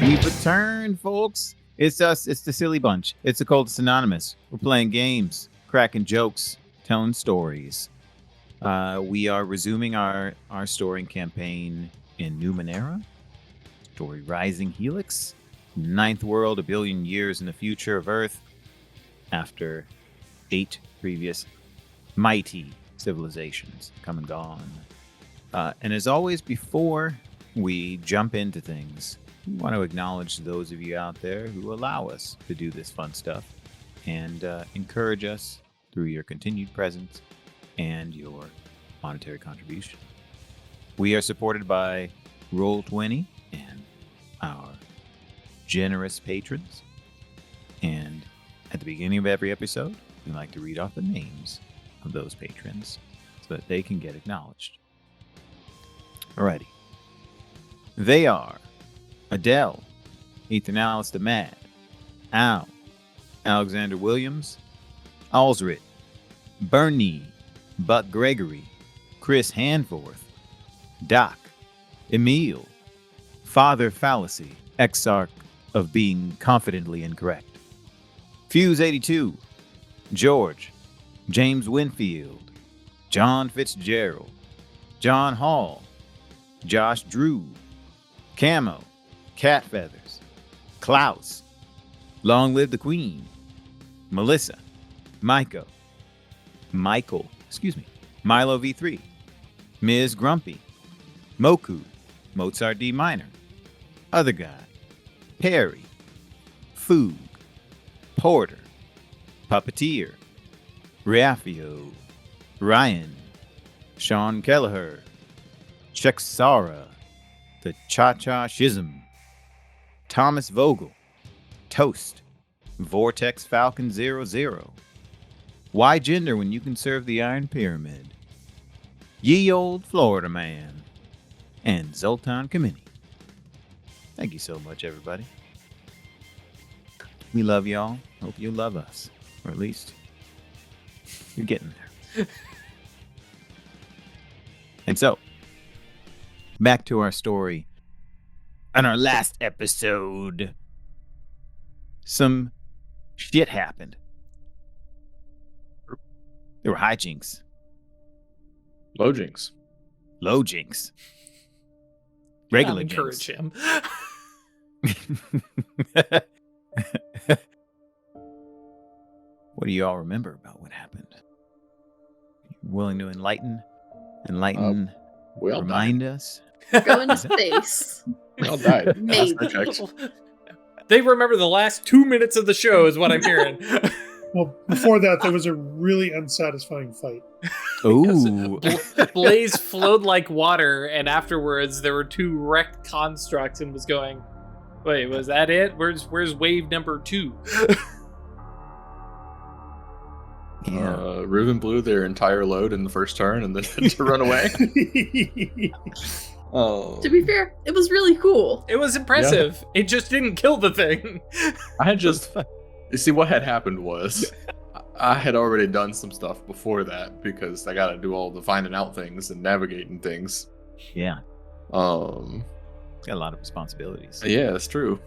We've returned, folks. It's us. It's the Silly Bunch. It's Occultists Anonymous. We're playing games, cracking jokes, telling stories. We are resuming our story campaign in Numenera. Story Rising Helix. Ninth world, a billion years in the future of Earth. After 8 previous mighty civilizations come and gone. And as always, before we jump into things, we want to acknowledge those of you out there who allow us to do this fun stuff and encourage us through your continued presence and your monetary contribution. We are supported by Roll20 and our generous patrons. And at the beginning of every episode, we like to read off the names of those patrons so that they can get acknowledged. Alrighty. They are Adele, Ethan Alice the Mad, Al, Alexander Williams, Alsrit, Bernie, Buck Gregory, Chris Hanforth, Doc, Emil, Father Fallacy, Exarch of Being Confidently Incorrect, Fuse 82, George, James Winfield, John Fitzgerald, John Hall, Josh Drew, Camo, Cat Feathers, Klaus, Long Live the Queen, Melissa, Milo V3, Ms. Grumpy, Moku, Mozart D Minor, Other Guy, Perry, Foog, Porter, Puppeteer, Riafio, Ryan, Sean Kelleher, Cheksara, The Cha-Cha Schism, Thomas Vogel, Toast, Vortex Falcon 00, Why Gender When You Can Serve the Iron Pyramid, Ye Old Florida Man, and Zoltan Kamini. Thank you so much, everybody. We love y'all. Hope you love us. Or at least you're getting there. And so, back to our story. On our last episode, some shit happened. There were hijinks. Low jinks. Regular encourage jinks. him. What do you all remember about what happened? Willing to enlighten, We all remind died. us? Go into space. We all died. Maybe. Last I checked. They remember the last 2 minutes of the show is what I'm hearing. Well, before that, there was a really unsatisfying fight. Ooh. Blaze flowed like water, and afterwards there were 2 wrecked constructs and was going, wait, was that it? Where's wave number 2? Yeah. Reuben blew their entire load in the first turn and then had to run away. Oh. To be fair, it was really cool. It was impressive. It just didn't kill the thing. I had just... You see, what had happened was I had already done some stuff before that because I got to do all the finding out things and navigating things. Yeah. Got a lot of responsibilities. Yeah, it's true.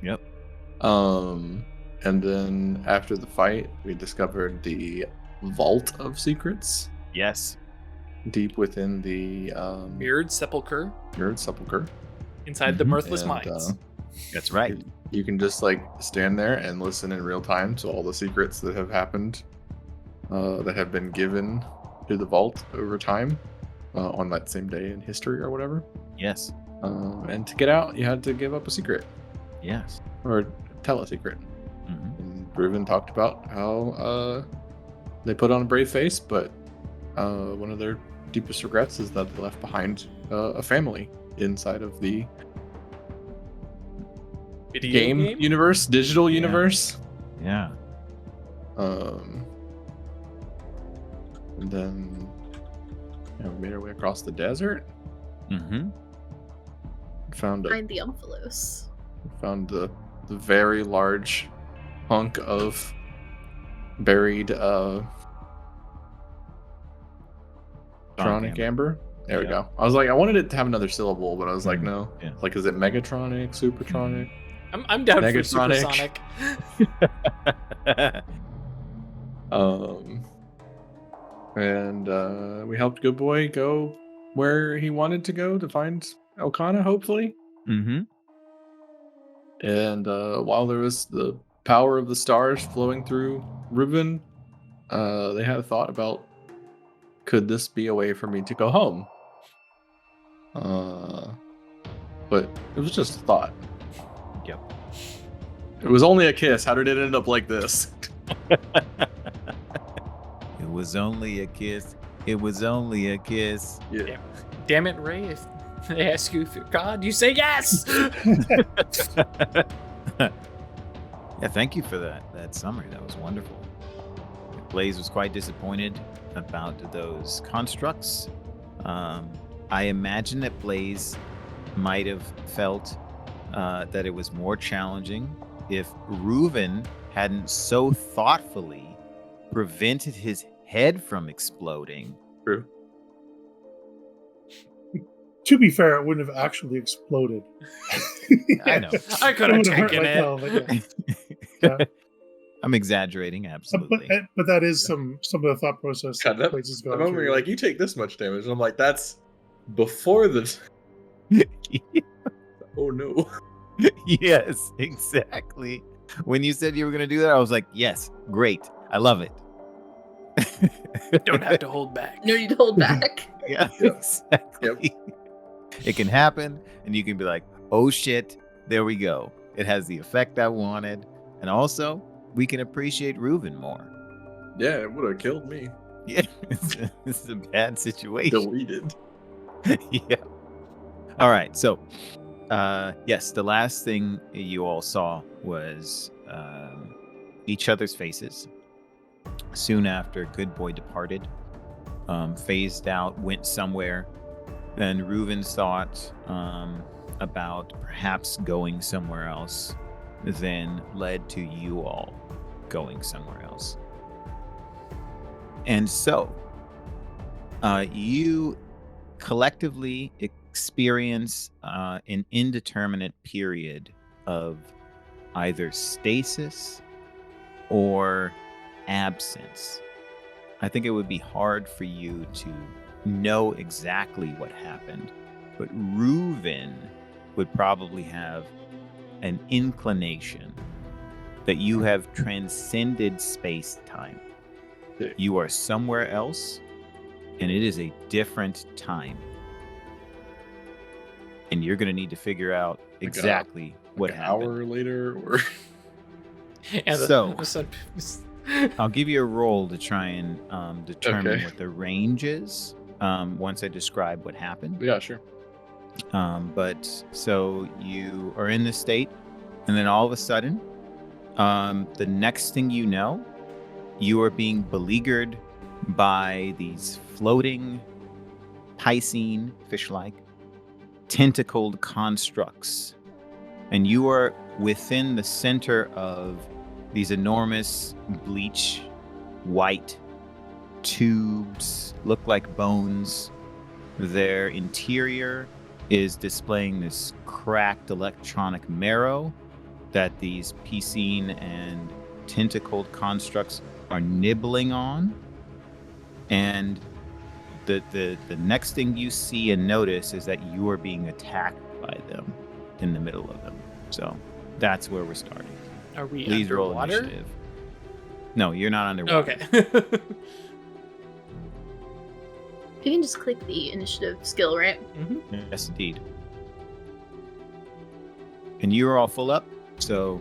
Yep. And then after the fight, we discovered the Vault of Secrets. Yes. Deep within the Mirrored sepulcher inside the mirthless And, mines. That's right. You can just like stand there and listen in real time to all the secrets that have happened, that have been given to the vault over time, on that same day in history or whatever. Yes. And to get out, you had to give up a secret Yes. or tell a secret. Mm-hmm. And Reuben talked about how they put on a brave face, but one of their deepest regrets is that they left behind a family inside of the Video game universe, digital Yeah. universe. Yeah. And then we made our way across the desert. Mm-hmm. Found Find the Umphalos. the very large hunk of buried Tronic Amber. There we Yeah. go. I was like, I wanted it to have another syllable, but I was like, no. Yeah. Like, is it Megatronic, Supertronic? I'm down for Negatronic. Supersonic. And we helped Good Boy go where he wanted to go to find Elkanah, hopefully. Mm-hmm. And while there was the power of the stars flowing through Reuben, they had a thought about, could this be a way for me to go home? But it was just a thought. Yep. It was only a kiss. How did it end up like this? It was only a kiss. It was only a kiss. Yeah. Damn it, Ray! If they ask you if you're God, you say yes. Yeah, thank you for that summary. That was wonderful. Blaze was quite disappointed about those constructs. I imagine that Blaze might have felt that it was more challenging if Reuven hadn't so thoughtfully prevented his head from exploding. True. To be fair, it wouldn't have actually exploded. I know. I could have It wouldn't hurt taken like it. hell, but yeah. Yeah. I'm exaggerating, absolutely. But that is some of the thought process God, that, Blaze is the going moment through. you're like, you take this much damage, and I'm like, that's before the. Oh no. Yes, exactly. When you said you were going to do that, I was like, yes, great. I love it. Don't have to hold back. No need to hold back. Yeah, Yep. exactly. It can happen, and you can be like, oh shit, there we go. It has the effect I wanted. And also, we can appreciate Reuven more. Yeah, it would have killed me. Yeah, it's a bad situation. Deleted. Yeah. All right. So, yes, the last thing you all saw was each other's faces. Soon after, Good Boy departed, phased out, went somewhere. Then Reuven's thought about perhaps going somewhere else then led to you all going somewhere else. And so, you collectively experience an indeterminate period of either stasis or absence. I think it would be hard for you to know exactly what happened, but Reuven would probably have an inclination that you have transcended space-time. Yeah. You are somewhere else, and it is a different time. And you're going to need to figure out exactly what an happened. hour later, or And So- the sun- I'll give you a roll to try and determine Okay. what the range is once I describe what happened. yeah, sure. But so you are in this state, and then all of a sudden, the next thing you know, you are being beleaguered by these floating, piscine, fish-like, tentacled constructs. And you are within the center of these enormous bleach white tubes, look like bones. Their interior is displaying this cracked electronic marrow that these piscine and tentacled constructs are nibbling on. And the next thing you see and notice is that you are being attacked by them in the middle of them. So that's where we're starting. Are we Please roll underwater? initiative. No, you're not underwater. Okay. You can just click the initiative skill, right? Yes, indeed. And you're all full up, so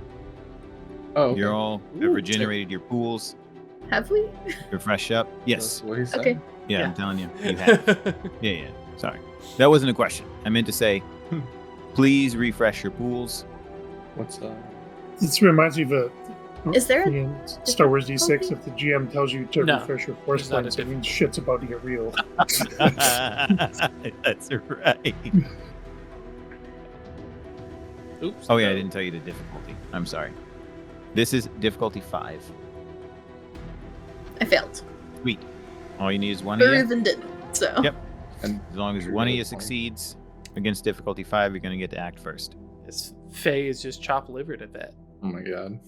Oh, okay. you're all have Ooh, regenerated your pools. Have we? You're fresh up. That's Yes. what he said. Okay. Yeah, Yeah. I'm telling you, you have. Yeah. Sorry, that wasn't a question. I meant to say, please refresh your pools. What's This reminds me of a. Is there a in Star Wars D6? difficulty? If the GM tells you to No, refresh your force there's not a points, it means shit's about to get real. That's right. Oops. Oh yeah, I didn't tell you the difficulty. I'm sorry. This is difficulty 5. I failed. Sweet. All you need is one But of you. Reuven didn't. So Yep. And As long as you're one of good you at 20. succeeds against difficulty 5, you're going to get to act first. This Faye is just chopped livered at that. Oh my god.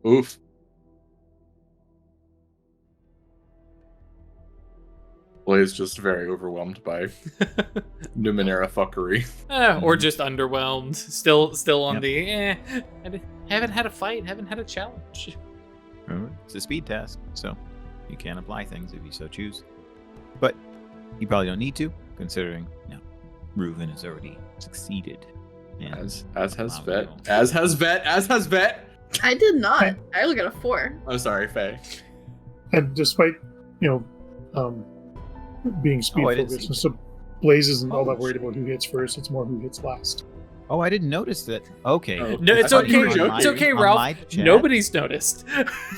Oof. Blaze just very overwhelmed by Numenera fuckery. Or just underwhelmed. Still on Yep. the haven't had a fight, haven't had a challenge. Remember, it's a speed task, so you can apply things if you so choose. But you probably don't need to, considering Reuven has already succeeded. And As has Wow, Vet. no. As has Vet. I did not. I only got a 4. I'm sorry, Faye. And despite, being speed Oh, I didn't focused, see so Blaze isn't all Oh, that worried about who hits first. It's more who hits last. Oh, I didn't notice that. Okay. Oh. No, it's I thought you okay. were joking. It's okay, On Ralph. my chat- Nobody's noticed.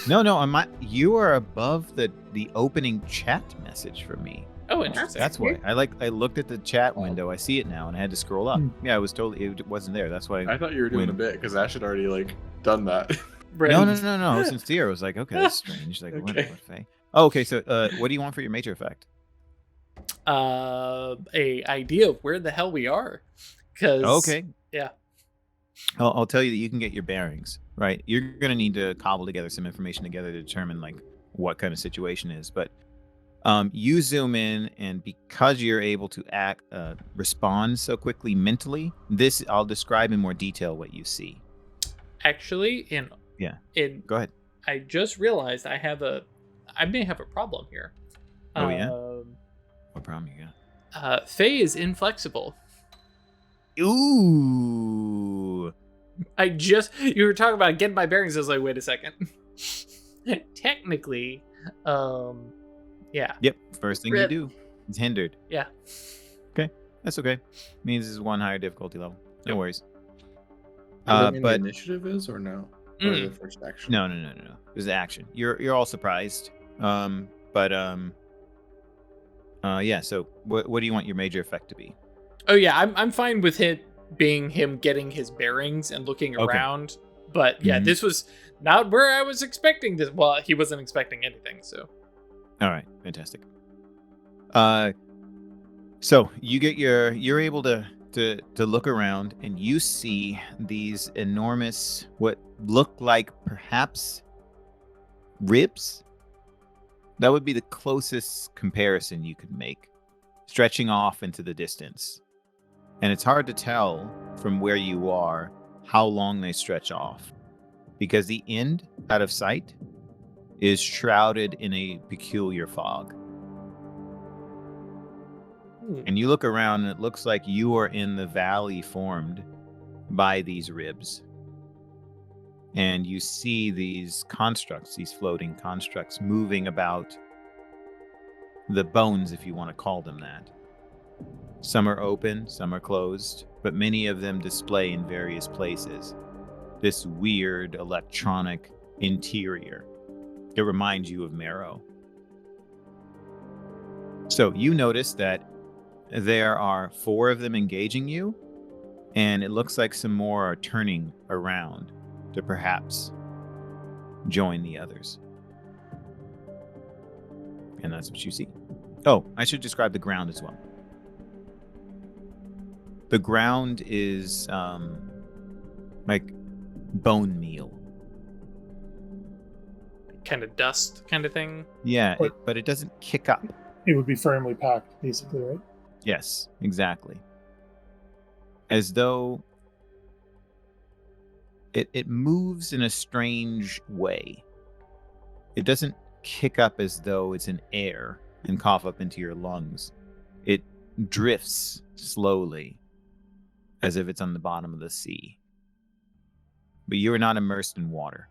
No, on my. You are above the opening chat message for me. Oh, interesting. That's why I looked at the chat Oh. window. I see it now, and I had to scroll up. Hmm. Yeah, it wasn't there. That's why. I thought you were doing When- a bit because Ash had already done that. No. Sincere. I was like, okay, that's strange. Like, Okay. what Faye? Oh, okay. So, what do you want for your major effect? A idea of where the hell we are. Because Okay. yeah. I'll tell you that you can get your bearings, right? You're going to need to cobble together some information together to determine what kind of situation is. But you zoom in, and because you're able to respond so quickly mentally, I'll describe in more detail what you see. Actually, Go ahead. I just realized I may have a problem here. Oh, yeah? What problem you got? Faye is inflexible. Ooh. You were talking about getting my bearings. I was like, wait a second. Technically, yeah. Yep. First thing Rip. you do is hindered. Yeah. Okay. That's okay. Means this is one higher difficulty level. No Yep. worries. Does that mean But the initiative is or no? Or Mm. the first action? no. There's action. You're all surprised. Yeah. So what do you want your major effect to be? Oh yeah, I'm fine with it being him getting his bearings and looking Okay. around. But yeah, Mhm. this was not where I was expecting this. Well, he wasn't expecting anything, so. All right, fantastic. So you're able to look around, and you see these enormous, what look like perhaps ribs. That would be the closest comparison you could make, stretching off into the distance. And it's hard to tell from where you are how long they stretch off, because the end, out of sight, is shrouded in a peculiar fog. And you look around, and it looks like you are in the valley formed by these ribs. And you see these constructs, these floating constructs, moving about the bones, if you want to call them that. Some are open, some are closed, but many of them display in various places this weird electronic interior. It reminds you of marrow. So you notice that there are 4 of them engaging you, and it looks like some more are turning around to perhaps join the others. And that's what you see. Oh, I should describe the ground as well. The ground is like bone meal. Kind of dust kind of thing. Yeah, Or- but it doesn't kick up. It would be firmly packed, basically, right? Yes, exactly. As though it moves in a strange way. It doesn't kick up as though it's in air and cough up into your lungs. It drifts slowly, as if it's on the bottom of the sea. But you are not immersed in water.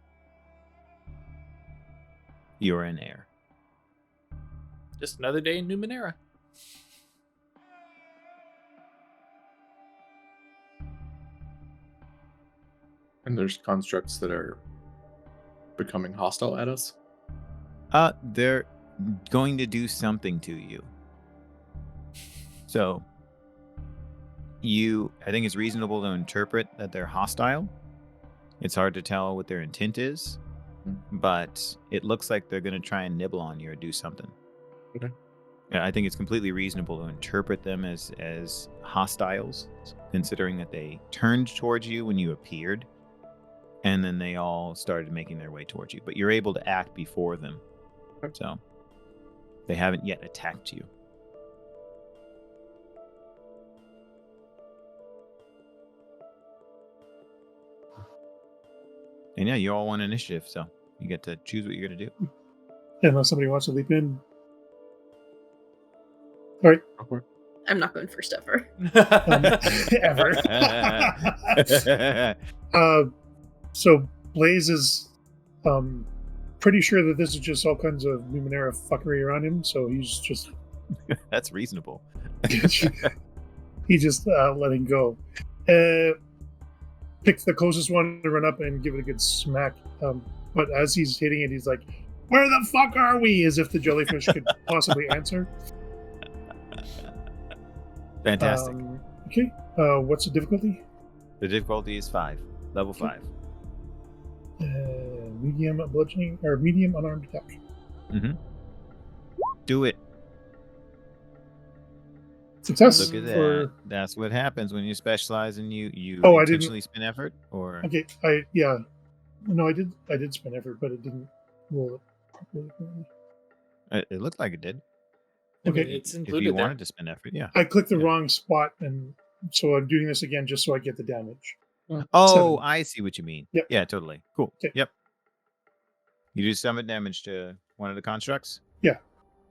You are in air. Just another day in Numenera. And there's constructs that are becoming hostile at us. They're going to do something to you. So, I think it's reasonable to interpret that they're hostile. It's hard to tell what their intent is, but it looks like they're going to try and nibble on you or do something. Okay. I think it's completely reasonable to interpret them as hostiles, considering that they turned towards you when you appeared, and then they all started making their way towards you. But you're able to act before them, so they haven't yet attacked you. And yeah, you all want initiative, so you get to choose what you're gonna do. Unless somebody wants to leap in. All right. I'm not going first ever. Ever. So Blaze is pretty sure that this is just all kinds of Numenera fuckery around him, so he's just That's reasonable. he's just letting go. Pick the closest one to run up and give it a good smack. But as he's hitting it, he's like, "Where the fuck are we?" As if the jellyfish could possibly answer. Fantastic. Okay. What's the difficulty? The difficulty is 5, level 5. Medium bludgeoning or medium unarmed attack. Mm-hmm. Do it. Success. Look at that. for- That's what happens when you specialize and you Oh, I didn't- intentionally spend effort, or Okay. No, I did spend effort, but it didn't roll it properly. Apparently. it looked like it did. I mean, Okay. it's If included you there. wanted to spend effort, yeah. I clicked the Yeah. wrong spot, and so I'm doing this again just so I get the damage. Oh, 7. I see what you mean. Yep. Yeah, totally. Cool. Okay. Yep. You do summon damage to one of the constructs? Yeah.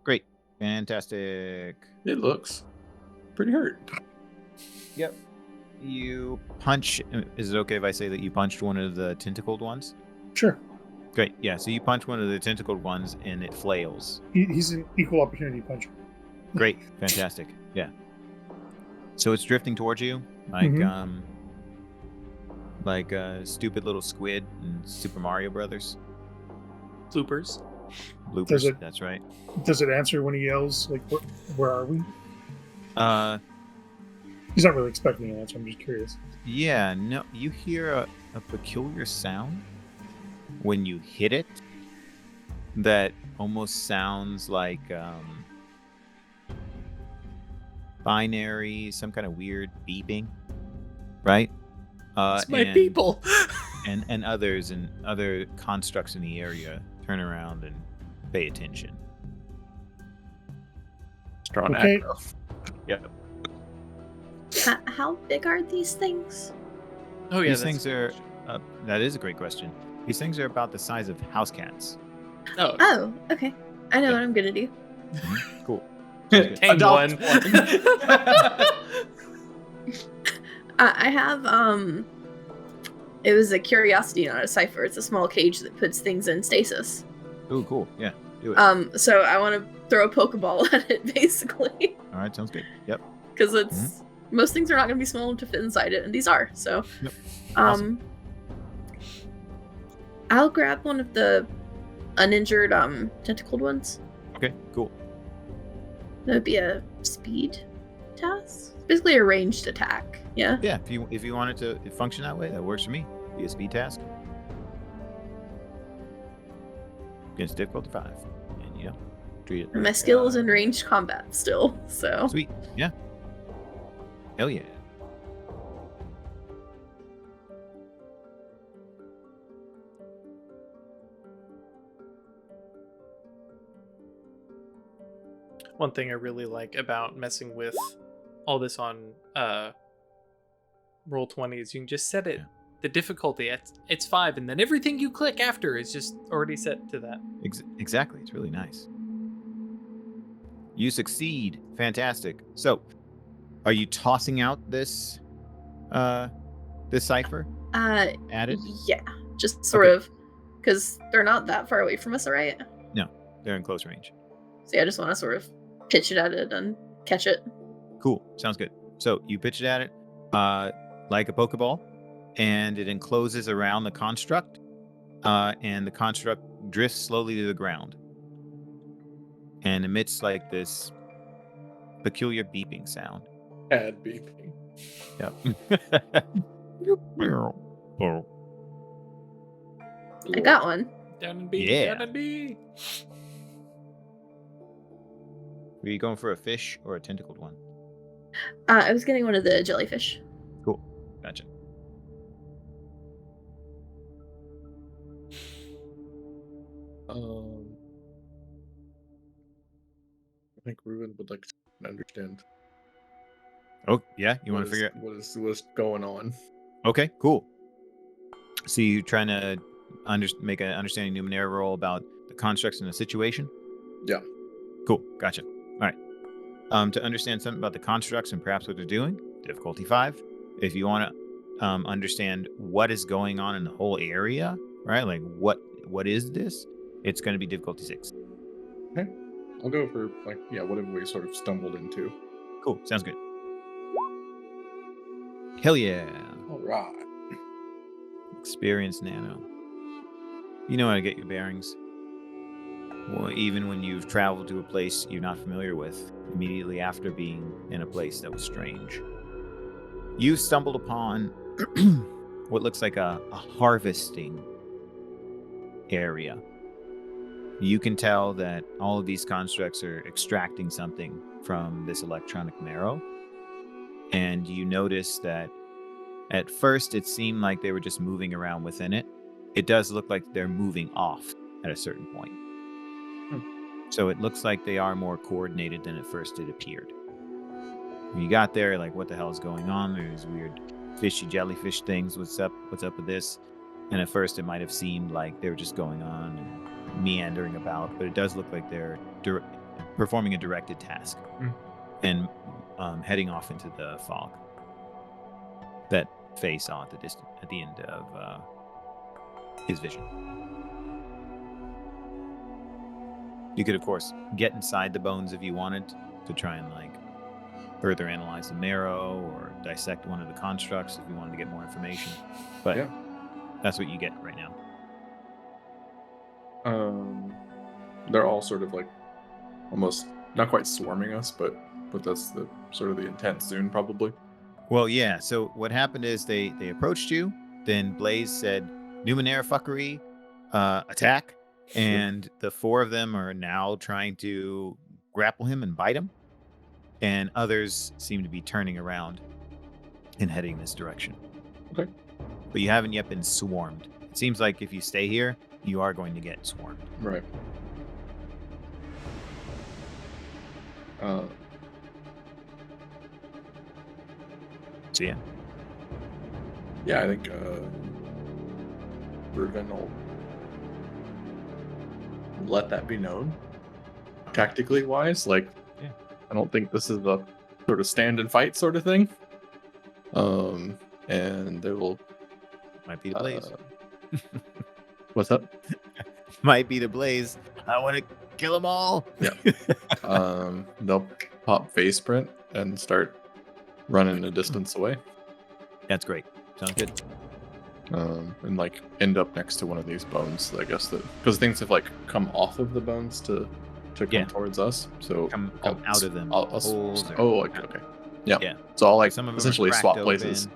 Great. Fantastic. It looks pretty hurt. Yep. You punch. Is it okay if I say that you punched one of the tentacled ones? Sure. Great. Yeah. So you punch one of the tentacled ones and it flails. He's an equal opportunity puncher. Great. Fantastic. Yeah. So it's drifting towards you like Mhm. like a stupid little squid in Super Mario Brothers. Bloopers. Bloopers. Does it- That's right. Does it answer when he yells, like, where are we? He's not really expecting an answer. I'm just curious. Yeah, no, you hear a peculiar sound when you hit it that almost sounds like binary, some kind of weird beeping, right? It's my and, people. and others and other constructs in the area turn around and pay attention. Strong Okay. aggro. Yep. How big are these things? Oh yeah, These that's- things are. That is a great question. These things are about the size of house cats. Oh, Oh, okay. I know what I'm gonna do. Cool. Sounds good. tame Adopt one. I have it was a curiosity, not a cipher. It's a small cage that puts things in stasis. Ooh, cool. Yeah, do it. So I want to throw a Pokeball at it, basically, All right, sounds good. Yep. because it's most things are not going to be small enough to fit inside it, and these are. So, Yep. um, I'll grab one of the uninjured tentacled ones. Okay, cool. That would be a speed task. Basically a ranged attack. Yeah. Yeah, if you want it to function that way, that works for me. Be a speed task. Against difficulty 5. And you know, treat it. And my like, skill is in ranged combat still, so. Sweet. Yeah. Hell yeah. One thing I really like about messing with all this on Roll20 is you can just set it the difficulty it's 5, and then everything you click after is just already set to that. Exactly. It's really nice. You succeed. Fantastic. So, are you tossing out this cipher? Added? Yeah, just sort of, because they're not that far away from us, right? No, they're in close range. So yeah, I just want to sort of pitch it at it and catch it. Cool. Sounds good. So you pitch it at it like a Pokeball, and it encloses around the construct, and the construct drifts slowly to the ground and emits like this peculiar beeping sound. Ad beeping. Yep. I got one. Down and B. Yeah. Down and B. Were you going for a fish or a tentacled one? I was getting one of the jellyfish. Cool. Gotcha. I think Ruben would like to understand Oh, yeah? You want to figure out? what's going on. Okay, cool. So you trying to make an understanding Numenera roll about the constructs in the situation? Yeah. Cool, gotcha. All right. To understand something about the constructs and perhaps what they're doing, difficulty 5. If you want to understand what is going on in the whole area, right? Like what is this? It's going to be difficulty 6. Okay. I'll go for whatever we sort of stumbled into. Cool, sounds good. Hell yeah. All right. Experience Nano. You know how to get your bearings. Well, even when you've traveled to a place you're not familiar with, immediately after being in a place that was strange. You stumbled upon what looks like a harvesting area. You can tell that all of these constructs are extracting something from this electronic marrow. And you notice that at first it seemed like they were just moving around within it. It does look like they're moving off at a certain point. So it looks like they are more coordinated than at first it appeared. When you got there, like, what the hell is going on? There's weird fishy jellyfish things. What's up with this? And at first it might have seemed like they were just going on and meandering about, but it does look like they're performing a directed task and heading off into the fog that Faye saw at the end of his vision. You could, of course, get inside the bones if you wanted to try and further analyze the marrow or dissect one of the constructs if you wanted to get more information. But yeah, that's what you get right now. They're all sort of almost not quite swarming us, but that's the sort of the intent soon, probably. Well, yeah. So what happened is they approached you. Then Blaze said, "Numenera fuckery, attack." And the 4 of them are now trying to grapple him and bite him. And others seem to be turning around and heading this direction. Okay. But you haven't yet been swarmed. It seems like if you stay here, you are going to get swarmed. Right. So yeah. Yeah, I think Ruben will let that be known. Tactically wise, I don't think this is a sort of stand and fight sort of thing. And they will Might be the Blaze. What's up? Might be the Blaze. I want to kill them all. Yeah. They'll pop face print and start running a distance away. That's great. Sounds good. And end up next to one of these bones. I guess because things have come off of the bones to come towards us. So come out of them. Okay. Yeah. Yeah. So I'll Some of them essentially are swap cracked places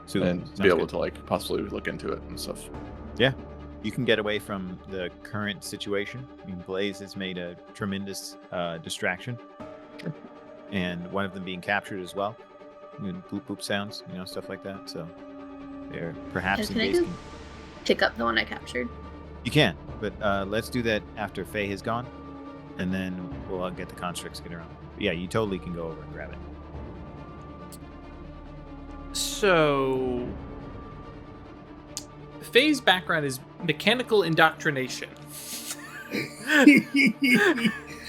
open. and Sounds be able good. to possibly look into it and stuff. Yeah. You can get away from the current situation. I mean, Blaze has made a tremendous distraction. Sure. And one of them being captured as well. Boop boop sounds, stuff like that. So they're perhaps Can I go pick up the one I captured? You can, but let's do that after Faye has gone, and then we'll get the constructs get around. But yeah, you totally can go over and grab it. So, Faye's background is mechanical indoctrination.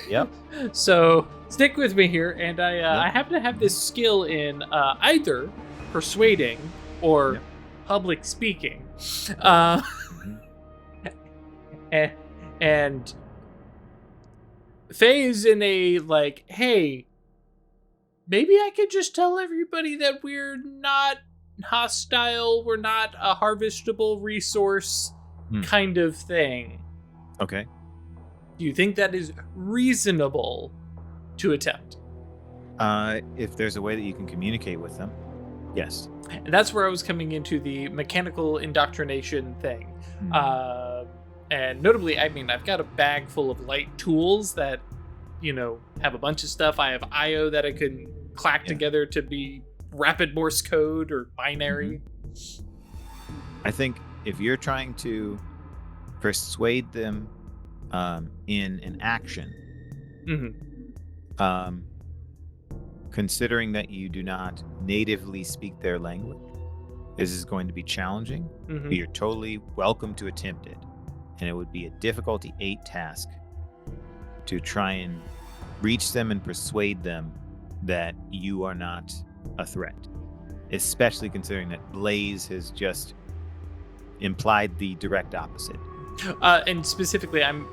Yep. So stick with me here, and I happen to have this skill in either persuading or public speaking, and Faye is in a hey, maybe I could just tell everybody that we're not hostile, we're not a harvestable resource kind of thing. Okay. Do you think that is reasonable to attempt? If there's a way that you can communicate with them, yes. And that's where I was coming into the mechanical indoctrination thing. And notably, I mean, I've got a bag full of light tools that have a bunch of stuff. I have IO that I can clack together to be rapid Morse code or binary. I think if you're trying to persuade them in an action, considering that you do not natively speak their language, this is going to be challenging. But you're totally welcome to attempt it. And it would be a difficulty 8 task to try and reach them and persuade them that you are not a threat. Especially considering that Blaze has just implied the direct opposite. And specifically, I'm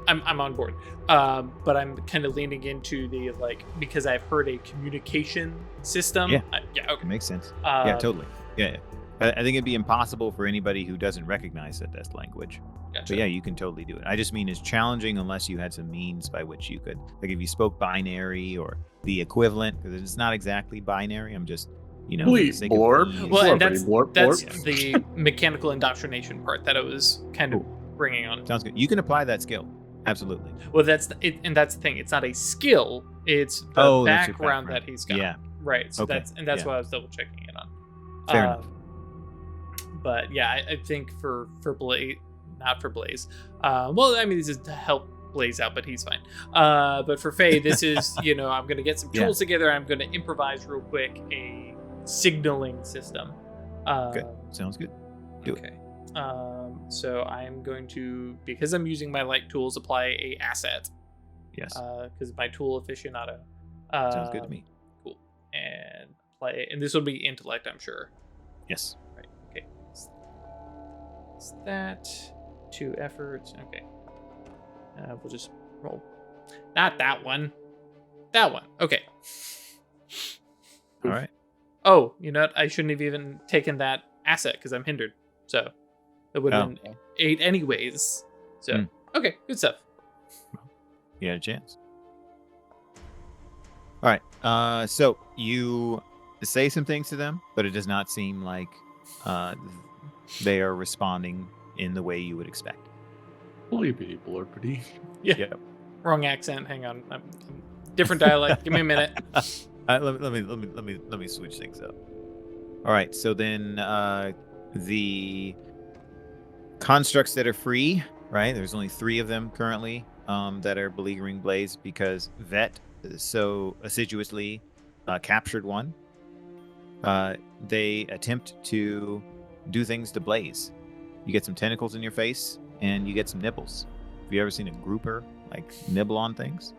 on board. But I'm kind of leaning into the because I've heard a communication system. Yeah. Okay. Makes sense. Yeah, totally. Yeah. I think it'd be impossible for anybody who doesn't recognize that that's language. Gotcha. But yeah, you can totally do it. I just mean it's challenging unless you had some means by which you could, if you spoke binary or the equivalent, because it's not exactly binary. I'm just, blorb. Well, and that's blorb. the mechanical indoctrination part that I was kind of bringing on. Sounds good. You can apply that skill. Absolutely. Well, that's the thing. It's not a skill. It's the background that he's got. Yeah. Right. So Okay. that's what I was double checking it on. Fair enough. But yeah, I think for Blaze, not for Blaze. Well, I mean, this is to help Blaze out, but he's fine. But for Faye, this is I'm gonna get some tools together. I'm gonna improvise real quick a signaling system. Good. Sounds good. Do it. So I'm going to, because I'm using my light tools, apply a asset. Yes. Because my tool aficionado. Sounds good to me. Cool. And play, and this will be intellect, I'm sure. Yes. Right. Okay. Is that 2 efforts? Okay. We'll just roll. Not that one. That one. Okay. All right. Oh, you know what? I shouldn't have even taken that asset because I'm hindered. So it would have been 8 anyways. So okay, good stuff. You had a chance. All right. So you say some things to them, but it does not seem like they are responding in the way you would expect. Bleepity blorpity. Yeah. Yep. Wrong accent. Hang on. I'm different dialect. Give me a minute. Let me switch things up. All right. So then the constructs that are free, right? There's only 3 of them currently that are beleaguering Blaze because Vet so assiduously captured one. They attempt to do things to Blaze. You get some tentacles in your face and you get some nibbles. Have you ever seen a grouper nibble on things?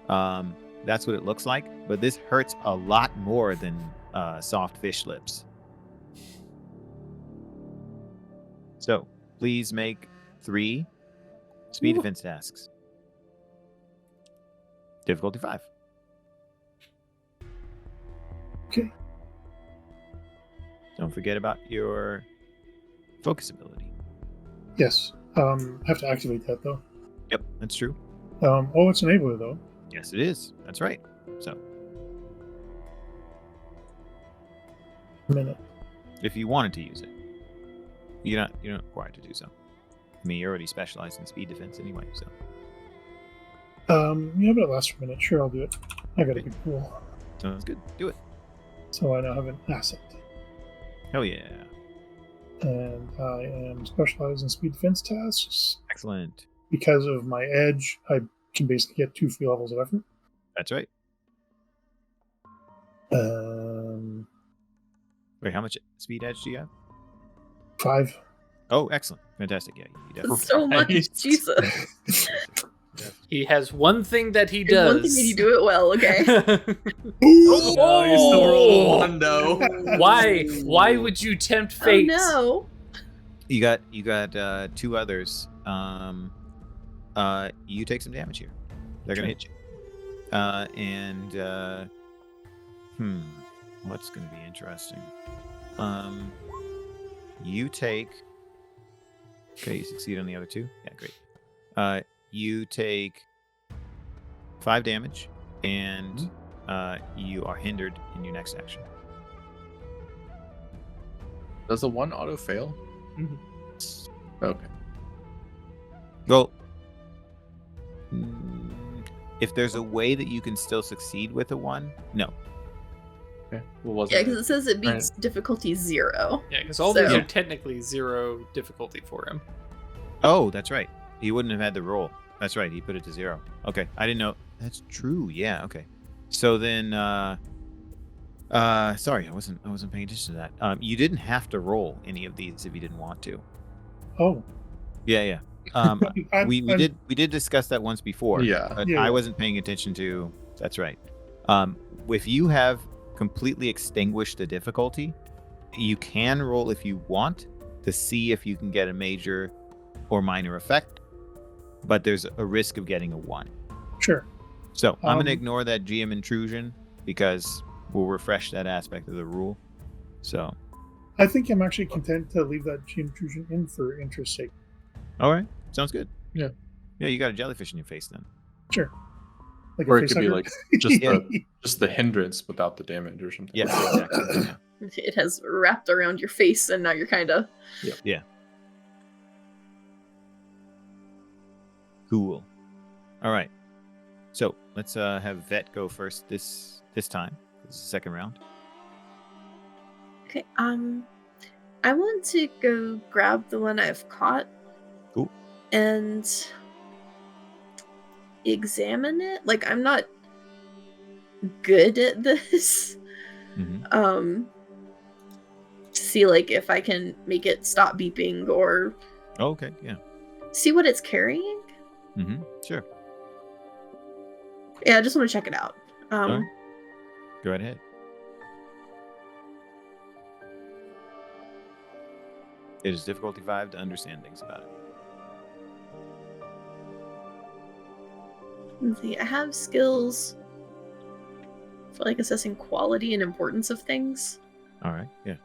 That's what it looks like, but this hurts a lot more than soft fish lips. So please make 3 speed defense tasks. Difficulty 5. Okay. Don't forget about your focus ability. Yes. I have to activate that though. Yep, that's true. It's enabler though. Yes, it is. That's right. So, A minute. if you wanted to use it, you're not required to do so. I mean, you're already specialized in speed defense anyway. So, Yeah, but it lasts for a minute. Sure, I'll do it. I got a good pool, sounds good. Do it. so I now have an asset, Hell yeah! and I am specialized in speed defense tasks. Excellent. Because of my edge, I can basically get 2 free levels of effort. That's right. Wait, how much speed edge do you have? 5. Oh, excellent. Fantastic. Yeah, you definitely. So much, Nice. Jesus. He has one thing that he There's does. one thing that you do it well, okay? Oh, you still roll one though. Why would you tempt fate? Oh You got 2 others. You take some damage here. They're gonna hit you. What's gonna be interesting? You take. Okay, you succeed on the other 2. Yeah, great. You take 5 damage, and you are hindered in your next action. Does the 1 auto fail? Mhm. Okay. Well, if there's a way that you can still succeed with a 1, no. Okay. What was Yeah, it? because it says it beats difficulty 0. Yeah, because all these So- are technically 0 difficulty for him. Oh, that's right. He wouldn't have had the roll. That's right. He put it to 0. Okay, I didn't know. That's true. Yeah. Okay. So then, sorry, I wasn't paying attention to that. You didn't have to roll any of these if you didn't want to. Oh, Yeah. We did discuss that once before. Yeah. But Yeah. I wasn't paying attention to. That's right. If you have completely extinguished the difficulty, you can roll if you want to see if you can get a major or minor effect, but there's a risk of getting a 1. Sure. So I'm going to Um, ignore that GM intrusion because we'll refresh that aspect of the rule. So, I think I'm actually content to leave that G intrusion in for interest's sake. all right, sounds good. Yeah. Yeah, you got a jellyfish in your face then. Sure. Like Or a it could be facehugger. like just Yeah. just the hindrance without the damage or something. Yes, exactly. Yeah. It has wrapped around your face, and now you're kind of. Cool. All right. So let's have Vet go first this time. This is the second round. Okay, I want to go grab the one I've caught. Cool. And examine it. Like, I'm not good at this. Mm-hmm. See, like, if I can make it stop beeping or Oh, okay. Yeah. see what it's carrying. Mm-hmm. Sure. Yeah, I just want to check it out. Alright. Go right ahead. It is difficulty 5 to understand things about it. Let's see, I have skills for like assessing quality and importance of things. All right. Yeah.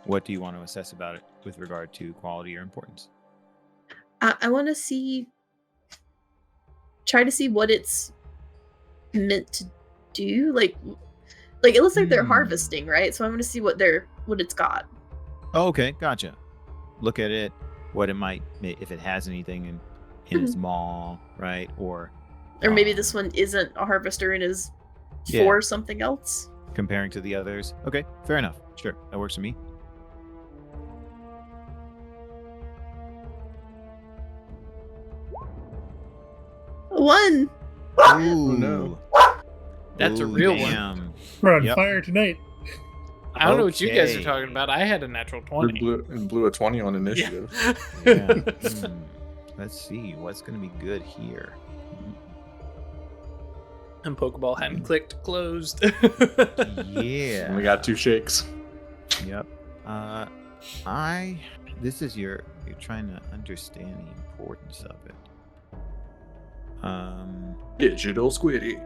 What do you want to assess about it with regard to quality or importance? I want to try to see what it's meant to do. Like it looks like they're harvesting, right? So I want to see what it's got. Oh, okay. Gotcha. Look at it. What it might, if it has anything in its maw, right? Or maybe this one isn't a harvester and is Yeah. for something else. comparing to the others. Okay. Fair enough. Sure. That works for me. One. Ooh. no. That's a Ooh, real one. damn. We're on Yep. fire tonight. I don't know what you guys are Okay. talking about. I had a natural We 20. blew a 20 on initiative. Yeah. Let's see. What's going to be good here? And Pokeball hadn't clicked closed. Yeah. Only got 2 shakes. Yep. This is you're trying to understand the importance of it. Digital squiddy.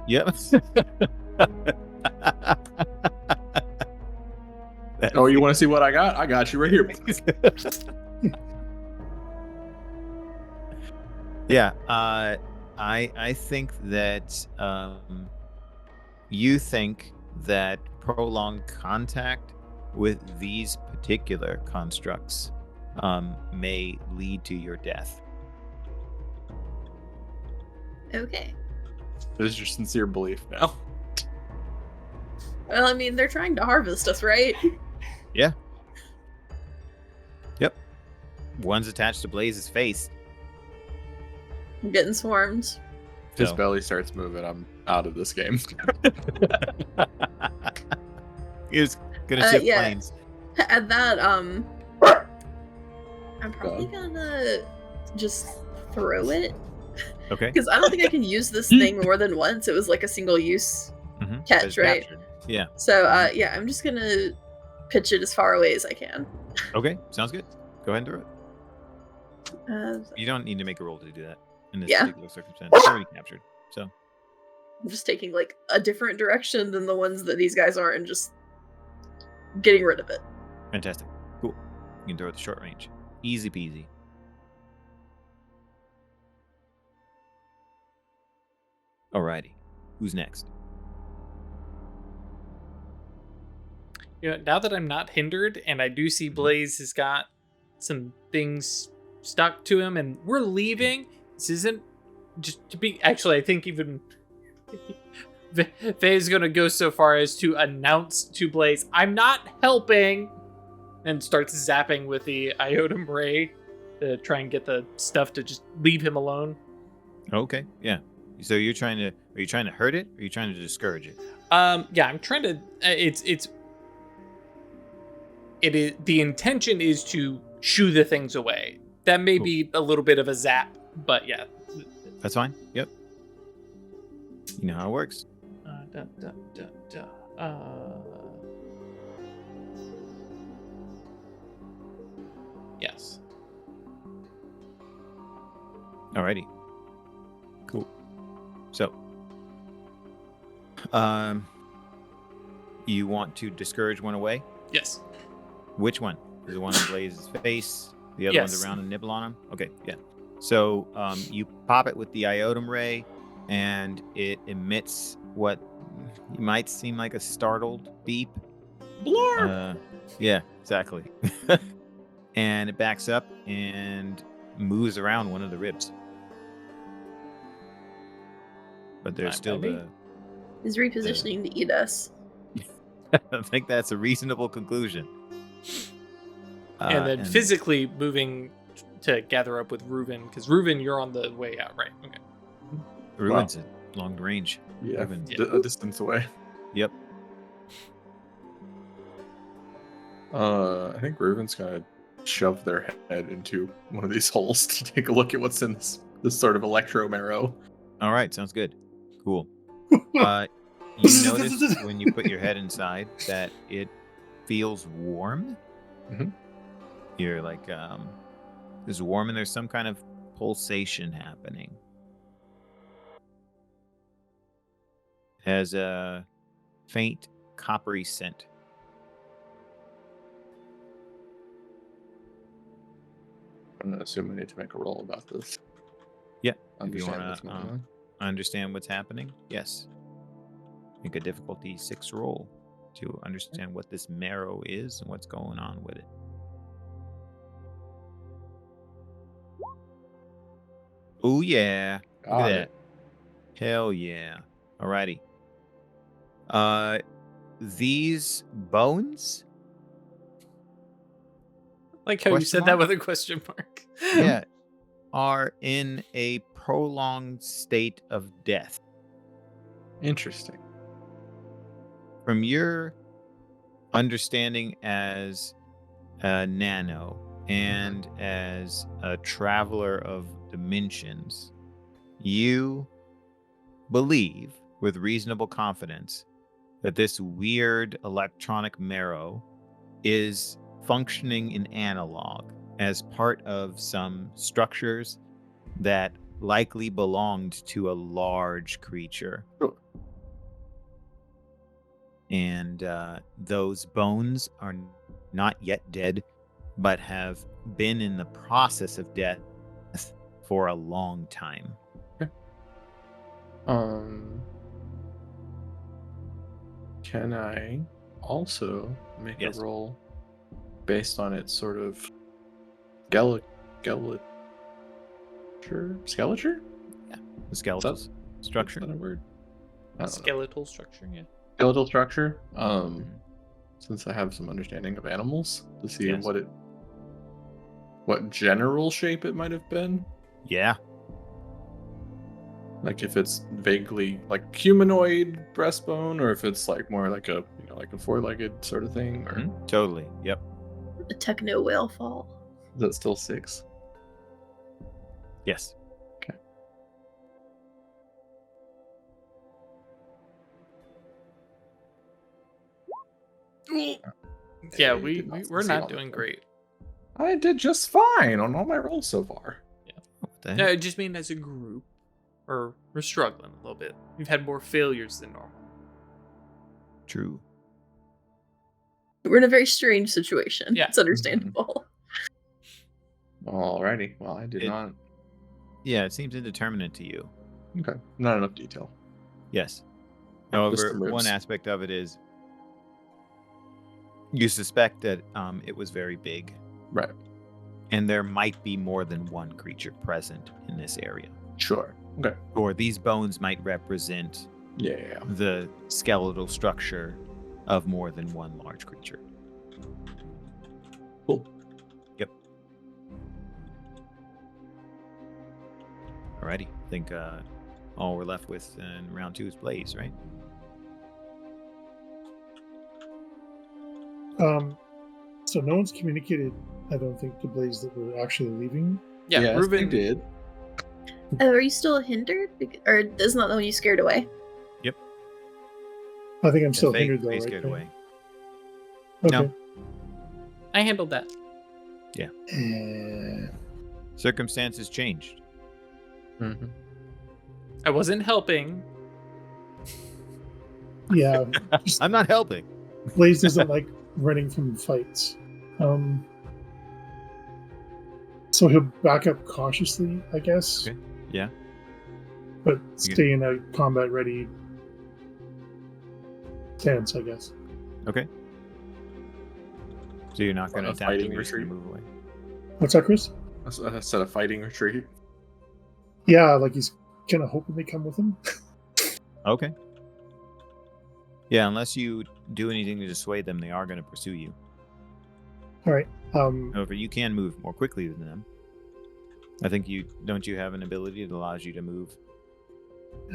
Yep. Oh, you want to see what I got? I got you right here. Yeah. I think that you think that prolonged contact with these particular constructs may lead to your death. Okay. That is your sincere belief now. Well, I mean, they're trying to harvest us, right? Yeah. Yep. One's attached to Blaze's face. I'm getting swarmed. His So- belly starts moving. I'm out of this game. He's gonna shift yeah. planes. At that, I'm probably gonna just throw it. Okay. Because I don't think I can use this thing more than once. It was like a single use Mm-hmm. catch, right? Yeah. So, yeah, I'm just gonna pitch it as far away as I can. Okay. Sounds good. Go ahead and throw it. Uh, You don't need to make a roll to do that in this Yeah. particular circumstance. It's already captured. So I'm just taking like a different direction than the ones that these guys are and just getting rid of it. fantastic. Cool. You can throw it at the short range. Easy peasy. Alrighty. Who's next? You know, now that I'm not hindered and I do see Blaze has got some things stuck to him, and we're leaving. This isn't just to be. Actually, I think even Faye is gonna go so far as to announce to Blaze, "I'm not helping," and starts zapping with the iotum ray to try and get the stuff to just leave him alone. Okay, yeah. So are you trying to hurt it, or are you trying to discourage it? Yeah, I'm trying to. It is the intention is to shoo the things away. That may be a little bit of a zap, but yeah, that's fine. Yep. You know how it works. Yes. Alrighty. Cool. So, you want to discourage one away? Yes. Which one? Is the one in Blaze's face? The other Yes. one's around and nibble on him? Okay, yeah. So, you pop it with the iotum ray, and it emits what might seem like a startled beep. Blur. Yeah, exactly. And it backs up and moves around one of the ribs. But there's still the... He's repositioning to eat us. I think that's a reasonable conclusion. And then physically moving to gather up with Reuven, because Reuven, you're on the way out, right? Okay. Reuven's at long range. Yeah, Reuven. a distance away. Yep. I think Reuven's gonna shove their head into one of these holes to take a look at what's in this sort of electro marrow. All right, sounds good. Cool. You notice when you put your head inside that it feels warm. Mm-hmm. You're like, it's warm and there's some kind of pulsation happening. It has a faint coppery scent. I'm gonna assume I need to make a roll about this. Yeah. If you Understand want what's to going on. understand what's happening, yes. Make a difficulty 6 roll to understand what this marrow is and what's going on with it. Oh yeah. Look Got at it. that. Hell yeah. Alrighty. These bones? Like how you Question said that mark? with a question mark. Yeah. Are in a prolonged state of death. Interesting. From your understanding as a nano and as a traveler of dimensions, you believe with reasonable confidence that this weird electronic marrow is functioning in analog as part of some structures that likely belonged to a large creature. Sure. And those bones are not yet dead, but have been in the process of death for a long time. Can I also make Yes. a roll based on its sort of skeleture? The skeletal structure. Is that a word? I don't know. Skeletal structure, yeah. Skeletal structure. Since I have some understanding of animals, to see Yes. what general shape it might have been. Yeah. Like if it's vaguely like humanoid breastbone, or if it's like more like a like a 4-legged sort of thing, or Totally. Yep. A techno whale fall. is that still 6? Yes. Yeah, I did not we're succeed not on doing that. great. I did just fine on all my rolls so far. What the heck? No, I just mean as a group, or we're struggling a little bit. We've had more failures than normal. True. We're in a very strange situation. Yeah. It's understandable. Alrighty. Well, I did It- not. Yeah, it seems indeterminate to you. Okay. Not enough detail. Yes. Just However, the ribs. one aspect of it is you suspect that it was very big. Right. and there might be more than one creature present in this area. Sure. Okay. Or these bones might represent Yeah. the skeletal structure of more than one large creature. Cool. Yep. Alrighty. I think all we're left with in round 2 is Blaze, right? So no one's communicated, I don't think, to Blaze that we're actually leaving. Yeah, yes, Reuben they did. Are you still hindered? Or isn't that the one you scared away? I think I'm still Faye- hindered though, Faye right? scared Faye? away. Okay. No. I handled that. Circumstances changed. Mm-hmm. I wasn't helping. Yeah. Just I'm not helping. Blaze doesn't like running from fights. So he'll back up cautiously, I guess. Okay. Yeah. But stay in a combat ready stance, I guess. Okay. So you're not going to A attack fighting him, you're just gonna retreat. move away. What's that, Chris? I said a fighting retreat. Yeah, like he's kind of hoping they come with him. Okay. Yeah, unless you do anything to dissuade them, they are going to pursue you. All right. However, you can move more quickly than them. I think you have an ability that allows you to move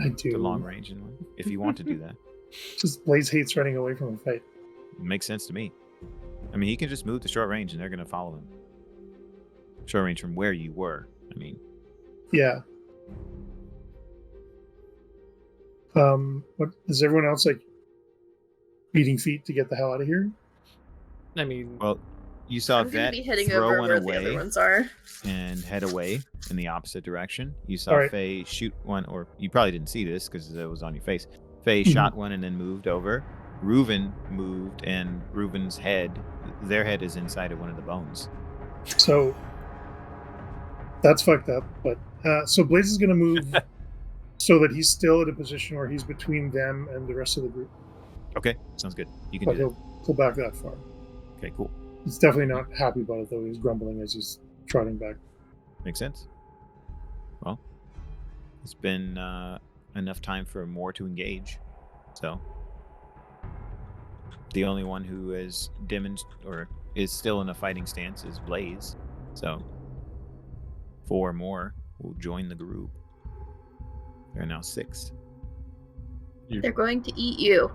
I do. to long range in one, if you want to do that. Just Blaze hates running away from a fight. Makes sense to me. I mean, he can just move to short range and they're going to follow him. Short range from where you were. I mean, Yeah. What is everyone else like beating feet to get the hell out of here? I mean, well, you saw I'm gonna Vet be heading throw over one where the other away ones are. and head away in the opposite direction. You saw Alright. Faye shoot one, or you probably didn't see this because it was on your face. Faye Mhm. shot one and then moved over. Reuven moved, and Reuven's head, their head is inside of one of the bones. So that's fucked up. But so Blaze is gonna move so that he's still at a position where he's between them and the rest of the group. Okay, sounds good. You can But do that. he'll pull back that far. Okay, cool. He's definitely not happy about it though. He's grumbling as he's trotting back. Makes sense. Well, it's been enough time for more to engage. So, the only one who is or is still in a fighting stance is Blaze. So, 4 more will join the group. There are now 6. They're going to eat you.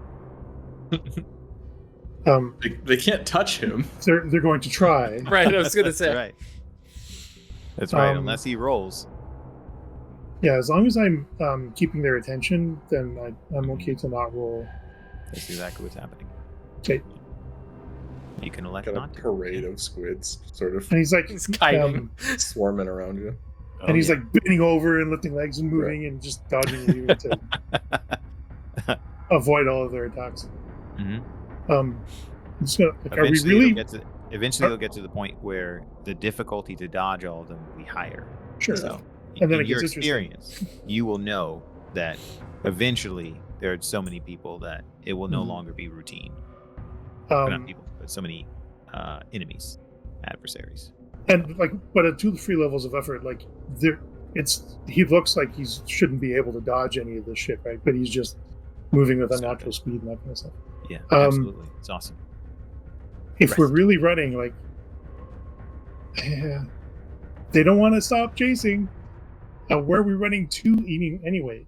They can't touch him. They're going to try. right, I was gonna That's say. right. That's right. Um, Unless he rolls. Yeah, as long as I'm keeping their attention, then I'm okay to not roll. That's exactly what's happening. Okay. You can elect Got a not to. parade of squids sort of And he's like, He's kiting. swarming around you. and he's yeah. like bending over and lifting legs and moving and just dodging and weaving to avoid all of their attacks. Mhm. I'm just gonna. Like, are we Eventually, really? they'll get to the point where the difficulty to dodge all of them will be higher. Sure. So, And then in it your gets interesting. experience, you will know that eventually there are so many people that it will no Mhm. longer be routine. Or not Um, people, but so many enemies, adversaries. and like, but at 2 to 3 levels of effort, like he looks like he shouldn't be able to dodge any of this shit, right? But he's just moving with unnatural speed and that kind of stuff. Yeah, Um, absolutely. It's awesome. If we're Rest. really running, like, they don't want to stop chasing. Where are we running to eating anyway?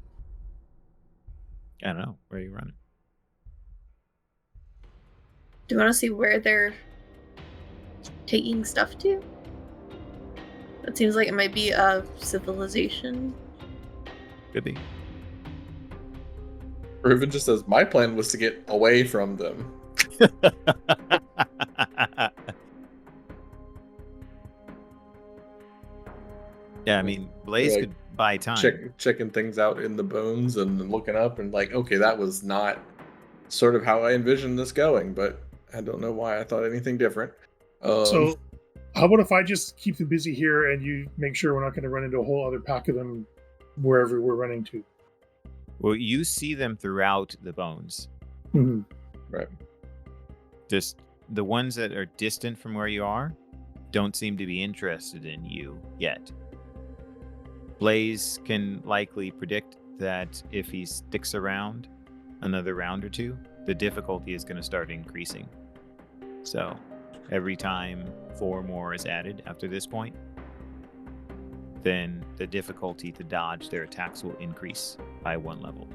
I don't know. Where are you running? Do you want to see where they're taking stuff to? That seems like it might be a civilization. Could be. Reuven just says, my plan was to get away from them. Yeah, I mean, Blaze Like, could buy time. Checking things out in the bones and looking up and like, okay, that was not sort of how I envisioned this going, but I don't know why I thought anything different. So, how about if I just keep them busy here and you make sure we're not going to run into a whole other pack of them wherever we're running to? Well, you see them throughout the bones. Mm-hmm. right. Just the ones that are distant from where you are don't seem to be interested in you yet. Blaze can likely predict that if he sticks around another round or two, the difficulty is going to start increasing. So every time 4 more is added after this point, then the difficulty to dodge their attacks will increase by 1 level.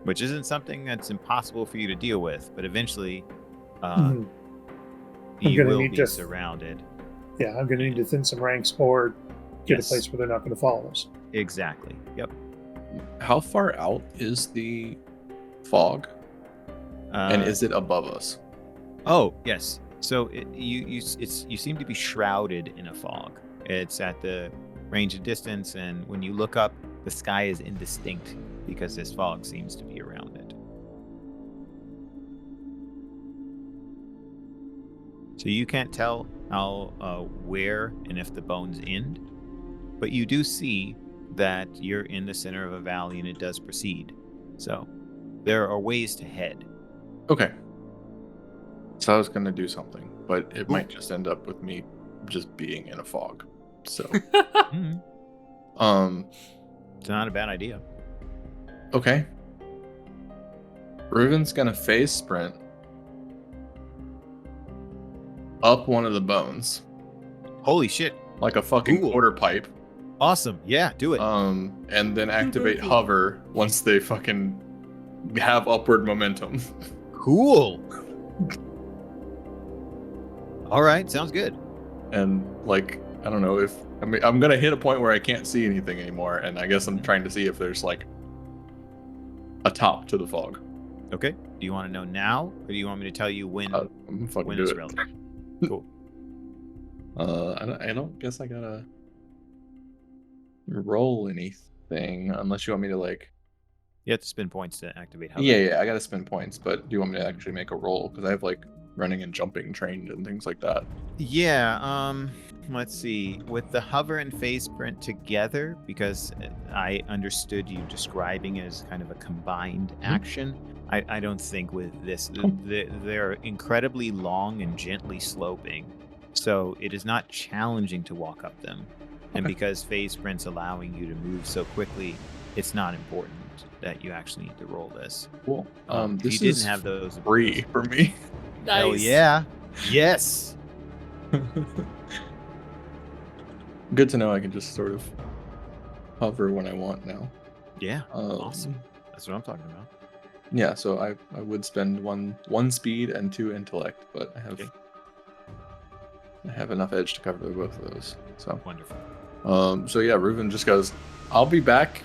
Which isn't something that's impossible for you to deal with, but eventually you will be surrounded. Yeah, I'm going to need to thin some ranks or get Yes. a place where they're not going to follow us. Exactly. Yep. How far out is the fog? And is it above us? Oh, yes. So you seem to be shrouded in a fog. It's at the range of distance, and when you look up, the sky is indistinct because this fog seems to be around it. So you can't tell how where and if the bones end, but you do see that you're in the center of a valley and it does proceed. So there are ways to head. Okay. So I was going to do something, but it might just end up with me just being in a fog. So, It's not a bad idea. okay. Reuven's going to phase sprint up one of the bones Holy shit. like a fucking Cool. quarter pipe. Awesome. Yeah, do it. And then activate hover once they fucking have upward momentum. Cool. All right, sounds good. And like, I don't know if I'm gonna hit a point where I can't see anything anymore, and I guess I'm trying to see if there's like a top to the fog. Okay. Do you want to know now, or do you want me to tell you when? I'm gonna fucking when do it's it. relevant. Cool. I don't guess I gotta roll anything unless you want me to like. You have to spend points to activate hover. Yeah, I gotta spend points, but do you want me to actually make a roll? Because I have like running and jumping trained and things like that. Yeah. Let's see. With the hover and phase sprint together, because I understood you describing it as kind of a combined action. I don't think with this they're incredibly long and gently sloping, so it is not challenging to walk up them. And because phase sprint's allowing you to move so quickly, it's not important that you actually need to roll this. Cool. If This you is didn't have those free for me. Nice. Hell yeah. Yes. Good to know I can just sort of hover when I want now. Yeah. Awesome. That's what I'm talking about. Yeah, so I would spend one speed and 2 intellect, but I have Okay. I have enough edge to cover both of those. So Wonderful. so yeah, Reuven just goes, "I'll be back,"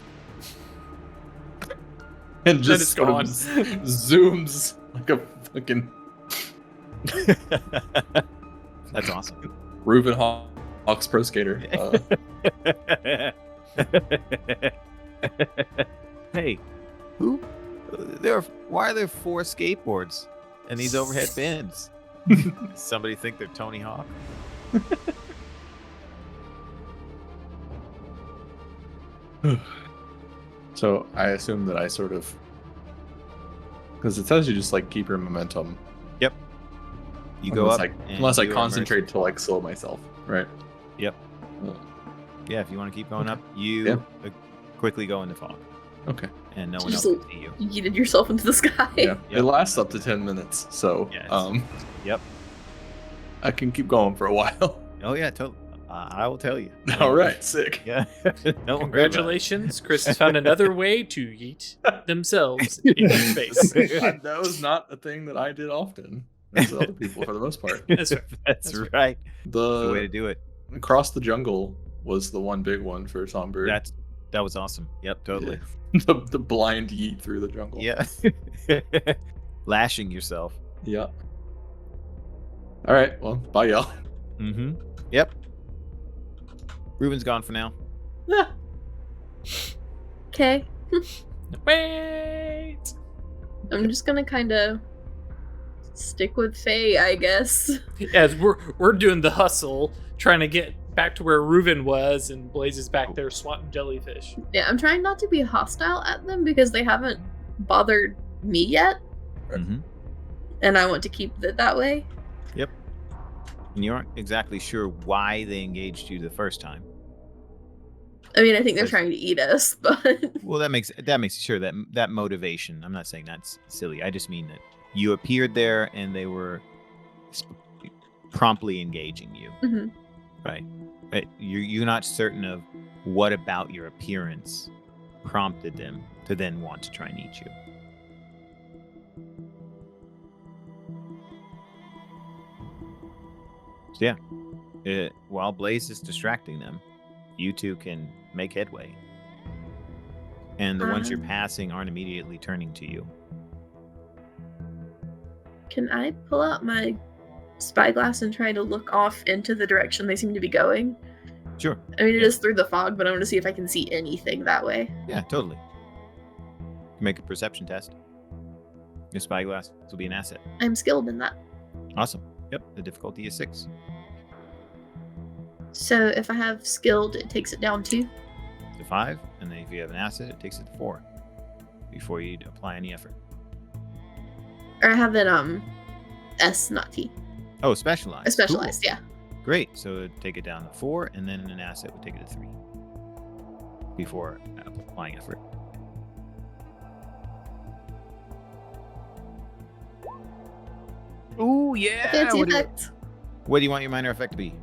and Then just it's sort gone. of zooms like a fucking That's awesome. Reuven Hawks Pro Skater. Hey, why are there 4 skateboards and these overhead bins? Somebody think they're Tony Hawk? So I assume that I sort of, because it says you just like keep your momentum. Yep. You go up Unless I you concentrate to like slow myself, right? Yep. Uh, Yeah, if you want to keep going Okay. up, you Yeah. quickly go in the fog, Okay. and no one else Just can see you. You yeeted yourself into the sky. Yeah. It lasts up to 10 minutes, so Yes. Yep. I can keep going for a while. Oh yeah, totally. I will tell you. All right, sick. Yeah. No Congratulations, Chris has found another way to yeet themselves in your face. That was not a thing that I did often. That's other people for the most part. That's right. That's That's right. That's the way to The do it. Across the Jungle was the one big one for Songbird. That was awesome. Yep, totally. the blind yeet through the jungle. Yeah. Lashing yourself. Yeah. All right. Well, bye, y'all. Mm-hmm. Yep. Ruben's gone for now. Okay. Wait. I'm just gonna kind of stick with Faye, I guess. As we're doing the hustle, trying to get back to where Reuven was, and Blaze is back there swatting jellyfish. Yeah, I'm trying not to be hostile at them because they haven't bothered me yet. Mm-hmm. and I want to keep it that way. Yep. And you aren't exactly sure why they engaged you the first time. I mean, I think they're Yes. trying to eat us, but Well, that makes sure that motivation. I'm not saying that's silly. I just mean that you appeared there and they were promptly engaging you. Mhm. Right. But you're not certain of what about your appearance prompted them to then want to try and eat you. So yeah, while Blaze is distracting them, you two can make headway. And the ones you're passing aren't immediately turning to you. can I pull out my spyglass and try to look off into the direction they seem to be going? Sure. I mean, it is through the fog, but I want to see if I can see anything that way. Yeah, totally. Make a perception test. Your spyglass will be an asset. I'm skilled in that. Awesome. Yep, the difficulty is 6. So if I have skilled, it takes it down 2. To 5, and then if you have an asset, it takes it to 4 before you apply any effort. Or I have an S, not T. Oh, specialized. A specialized, Cool. yeah. Great. So it'd take it down to 4, and then an asset would take it to 3 before applying effort. Ooh, yeah. Fancy What do effect. you want your minor effect to be?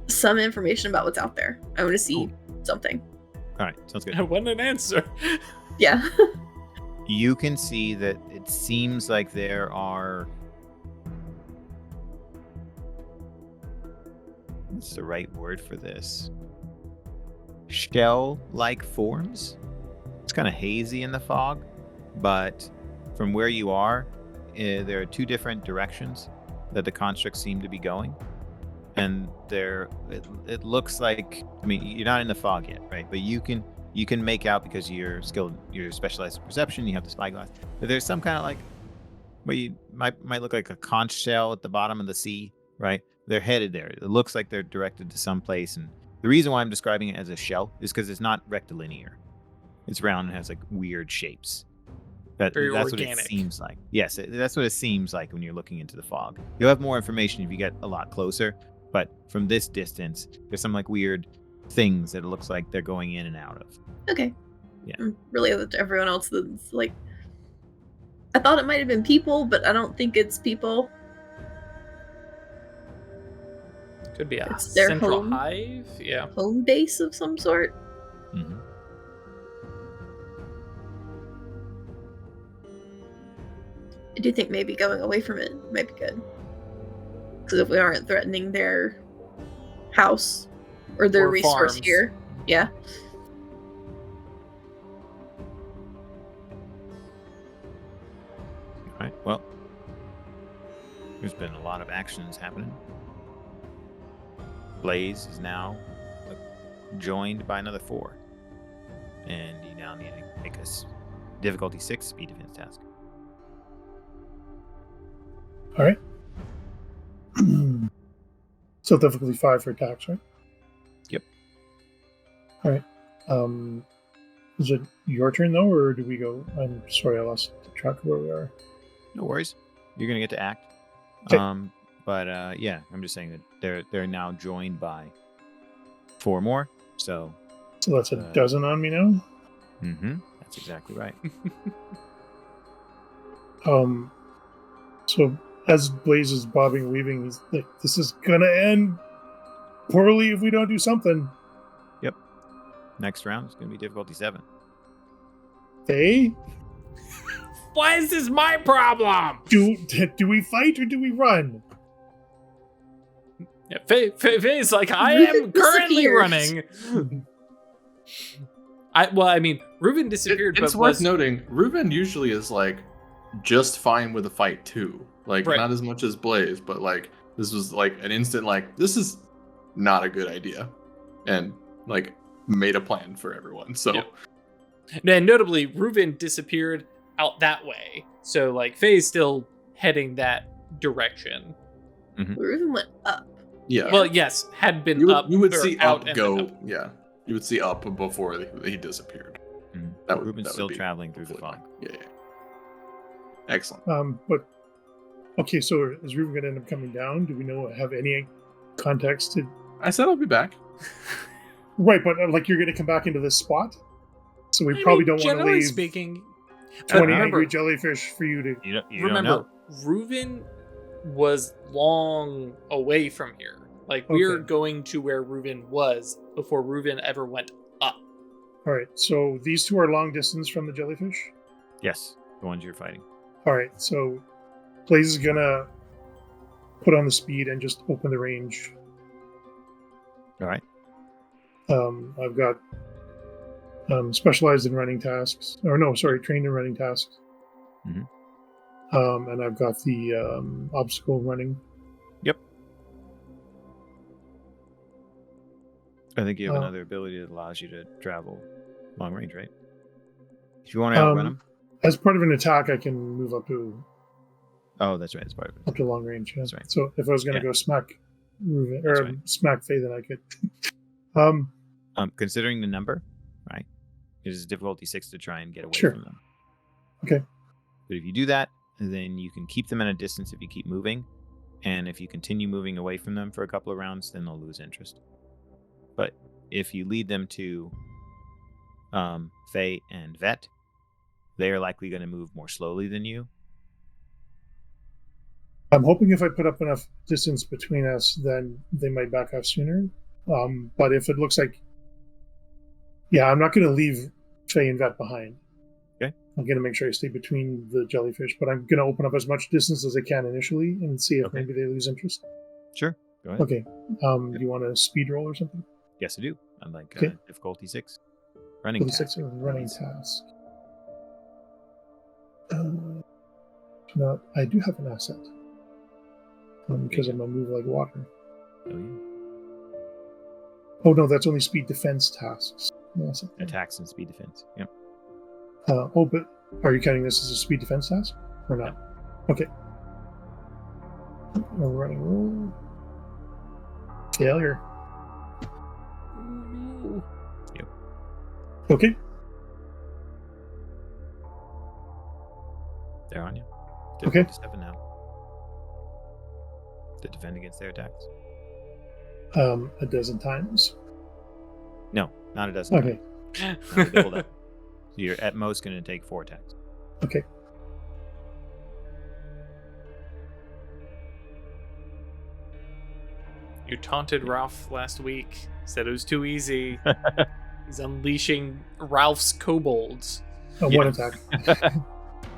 Some information about what's out there. I want to see Cool. something. All right, sounds good. What an answer. Yeah. You can see that it seems like there are. What's the right word for this? Shell-like forms. It's kind of hazy in the fog, but from where you are, there are 2 different directions that the constructs seem to be going, and it looks like. I mean, you're not in the fog yet, right? But you can make out because you're skilled, you're specialized in perception. You have the spyglass. But there's some kind of like, what you might look like a conch shell at the bottom of the sea, right? They're headed there. It looks like they're directed to some place, and the reason why I'm describing it as a shell is because it's not rectilinear. It's round and has like weird shapes. That's Very what it organic. seems like. Yes, that's what it seems like when you're looking into the fog. You'll have more information if you get a lot closer, but from this distance, there's some like weird things that it looks like they're going in and out of. Okay. Yeah. Really, with everyone else that's like, I thought it might have been people, but I don't think it's people. Could be a It's their central home. hive. Yeah. Home base of some sort. Mm-hmm. I do think maybe going away from it might be good. Because if we aren't threatening their house or their Or resource farms. here, yeah. All right. Well, there's been a lot of actions happening. Blaze is now joined by another 4, and you now need to make a difficulty 6 speed defense task. All right. So difficulty 5 for attacks, right? Yep. All right. Is it your turn though, or do we go? I'm sorry, I lost track of where we are. No worries. You're gonna get to act. Okay. But yeah, I'm just saying that they're now joined by 4 more. So So that's a dozen on me now. that's exactly right. So as Blaze is bobbing, weaving, he's like, "This is gonna end poorly if we don't do something." Yep. Next round is gonna be difficulty 7. Hey, Why is this my problem? do we fight or do we run? Yeah, Faye's like, I Reuben am currently disappears. running. I mean, Reuben disappeared, It's but worth was noting, Reuben usually is like just fine with a fight too. Like Right. not as much as Blaze, but like this was like an instant like this is not a good idea, and like made a plan for everyone. So Yep. And notably, Reuben disappeared out that way. So like Faye's still heading that direction. Reuben went up. yeah, Well, yes, had been you would, up. you would or see out up and go. then up. Yeah, you would see up before he disappeared. That would Ruben's that still would be traveling through the fully fog. fine. Yeah. Excellent. But okay, so is Ruben going to end up coming down? Do we have any context to? I said I'll be back. Right, but like you're going to come back into this spot, so we I probably mean, don't want to generally leave speaking, 20 remember- angry jellyfish for you to. You don't remember, know. Reuven was long away from here. Like, we're Okay. going to where Reuven was before Reuven ever went up. All right, so these two are long distance from the jellyfish. Yes, the ones you're fighting. All right, so Blaze is gonna put on the speed and just open the range. All right. I've got specialized in running tasks, or no, sorry, trained in running tasks. Mhm. And I've got the obstacle running. Yep. I think you have Uh, another ability that allows you to travel long range, right? If you want to outrun them. As part of an attack, I can move up to Oh, that's right. It's part of it. long range. Yeah. That's right. So if I was gonna Yeah. go smack Ruven, That's or right. smack Faye, then I could. Considering the number, right? It is difficulty 6 to try and get away Sure. from them. Okay. But if you do that, then you can keep them at a distance if you keep moving. And if you continue moving away from them for a couple of rounds, then they'll lose interest. But if you lead them to Faye and Vet, they are likely going to move more slowly than you. I'm hoping if I put up enough distance between us, then they might back off sooner. But if it looks like, yeah, I'm not going to leave Faye and Vet behind. Okay. I'm going to make sure I stay between the jellyfish, but I'm going to open up as much distance as I can initially and see if Okay. maybe they lose interest. Sure. Go ahead. Okay. Do you want a speed roll or something? Yes, I do. I'd like Okay. difficulty 6. Running For the task. 6 running task. No, I do have an asset. Because I'm going to move like water. Oh, yeah. Oh, no, that's only speed defense tasks. No asset. Attacks and speed defense. Yep. But are you counting this as a speed defense task? Or not? Okay. A running roll. Failure. Yep. Okay. They're on you. Okay. Difficulty 7 now. To defend against their attacks. A dozen times. No, not a dozen. Okay. No, double that. So you're at most going to take 4 attacks. Okay. You taunted Ralph last week. Said it was too easy. He's unleashing Ralph's kobolds. One Yeah. attack.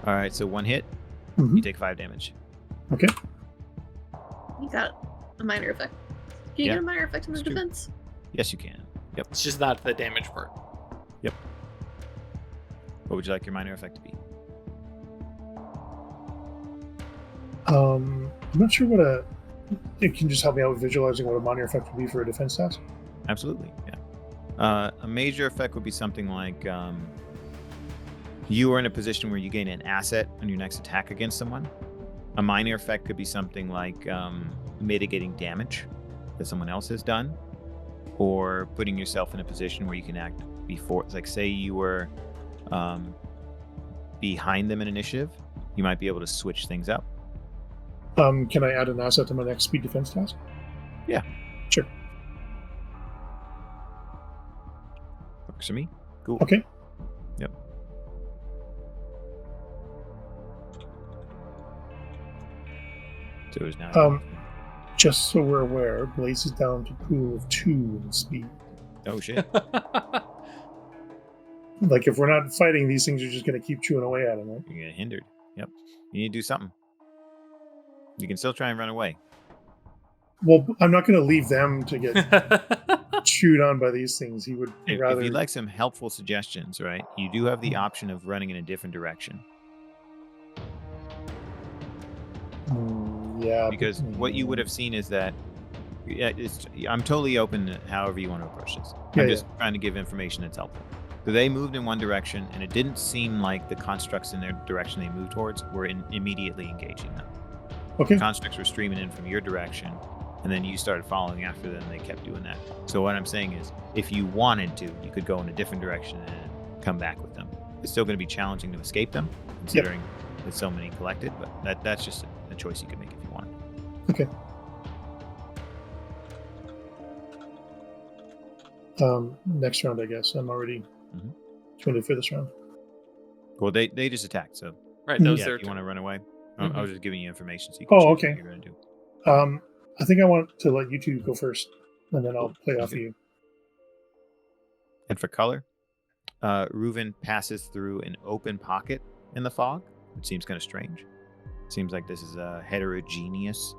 All right, so 1 hit, Mhm. you take 5 damage. Okay. You got a minor effect. Can you Yeah, get a minor effect in the it's true. defense? Yes, you can. Yep. It's just not the damage part. What would you like your minor effect to be? I'm not sure what it can just help me out with visualizing what a minor effect would be for a defense task. Absolutely, yeah. A major effect would be something like you are in a position where you gain an asset on your next attack against someone. A minor effect could be something like mitigating damage that someone else has done, or putting yourself in a position where you can act before. Like, say you were behind them in initiative, you might be able to switch things up. Can I add an asset to my next speed defense task? Yeah. Sure. Works for me. Cool. Okay. Yep. So it's now. Just so we're aware, Blaze is down to pool of 2 in speed. Oh shit. Like, if we're not fighting, these things are just going to keep chewing away at him, right? You get hindered. Yep. You need to do something. You can still try and run away. Well, I'm not going to leave them to get chewed on by these things. He would If rather. you'd like some helpful suggestions, right, you do have the option of running in a different direction. Yeah. Because what you would have seen is that I'm totally open to however you want to approach this. Yeah, I'm just trying to give information that's helpful. So they moved in one direction, and it didn't seem like the constructs in their direction they moved towards were immediately engaging them. Okay. Constructs were streaming in from your direction, and then you started following after them. They kept doing that. So what I'm saying is, if you wanted to, you could go in a different direction and come back with them. It's still going to be challenging to escape them, considering with so many collected, but that's just a choice you can make if you want. Okay. Next round, I guess. I'm already committed for this round. Well, they just attacked, so Right, that was yeah, their if you want to turn. run away. I Mhm. was just giving you information so you can choose Okay. what you're going to do. I think I want to let you two go first, and then I'll play off of Okay. you. And for color, Reuven passes through an open pocket in the fog, which seems kind of strange. Seems like this is a heterogeneous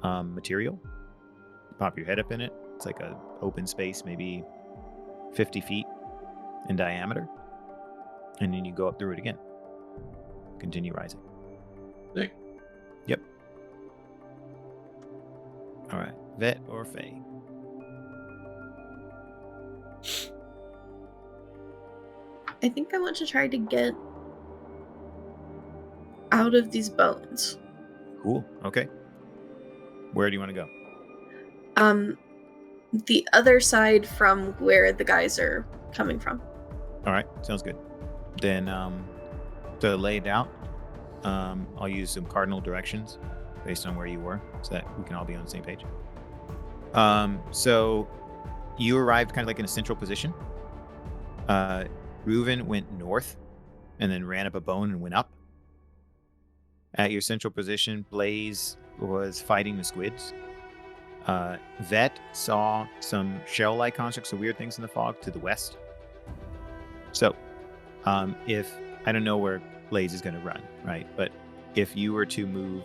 material. Pop your head up in it. It's like an open space, maybe 50 feet in diameter. And then you go up through it again. Continue rising. Sick. Yep. All right. Vet or Fae? I think I want to try to get out of these bones. Cool. Okay. Where do you want to go? The other side from where the guys are coming from. All right. Sounds good. Then to lay it out, I'll use some cardinal directions based on where you were so that we can all be on the same page. So you arrived kind of like in a central position. Reuven went north and then ran up a bone and went up. At your central position, Blaze was fighting the squids. Vet saw some shell-like constructs, so weird things in the fog to the west. So, if I don't know where Blaze is going to run, right? But if you were to move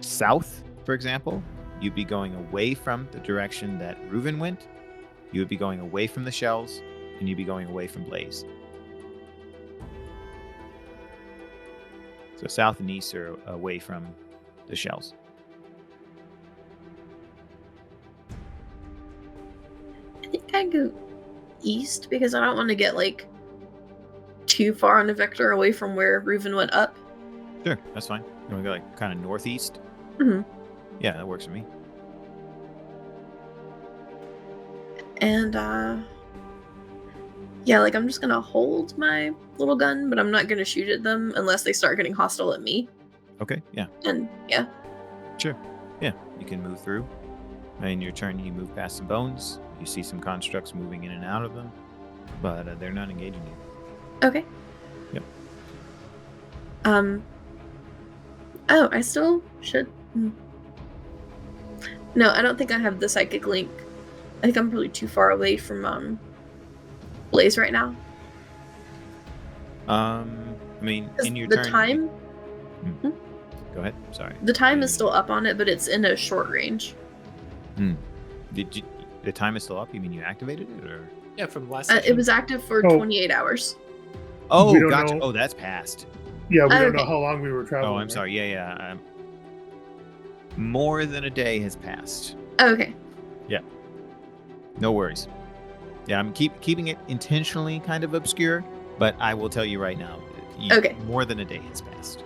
south, for example, you'd be going away from the direction that Reuven went. You would be going away from the shells, and you'd be going away from Blaze. So south and east are away from the shells. I think I go east because I don't want to get like too far on the vector away from where Reuven went up. Sure, that's fine. You want to go like kind of northeast? Mhm. Yeah, that works for me. And yeah, like I'm just gonna hold my little gun, but I'm not gonna shoot at them unless they start getting hostile at me. Okay, yeah, And yeah. sure. Yeah, you can move through. In your turn, you move past some bones. You see some constructs moving in and out of them, but they're not engaging you. Okay. Yep. Oh, I still should. No, I don't think I have the psychic link. I think I'm probably too far away from Blaze right now. I mean, 'Cause in your the turn. time, Go ahead. Sorry. the time is still up on it, but it's in a short range. Did you? The time is still up. You mean you activated it, or? Yeah, from last It session. was active for Oh. 28 hours. Oh, We don't gotcha. know. Oh, that's past. Yeah, we don't know Okay. how long we were traveling. Oh, I'm right? sorry. Yeah. More than a day has passed. Oh, okay. No worries. Yeah, I'm keeping it intentionally kind of obscure, but I will tell you right now. Okay. More than a day has passed.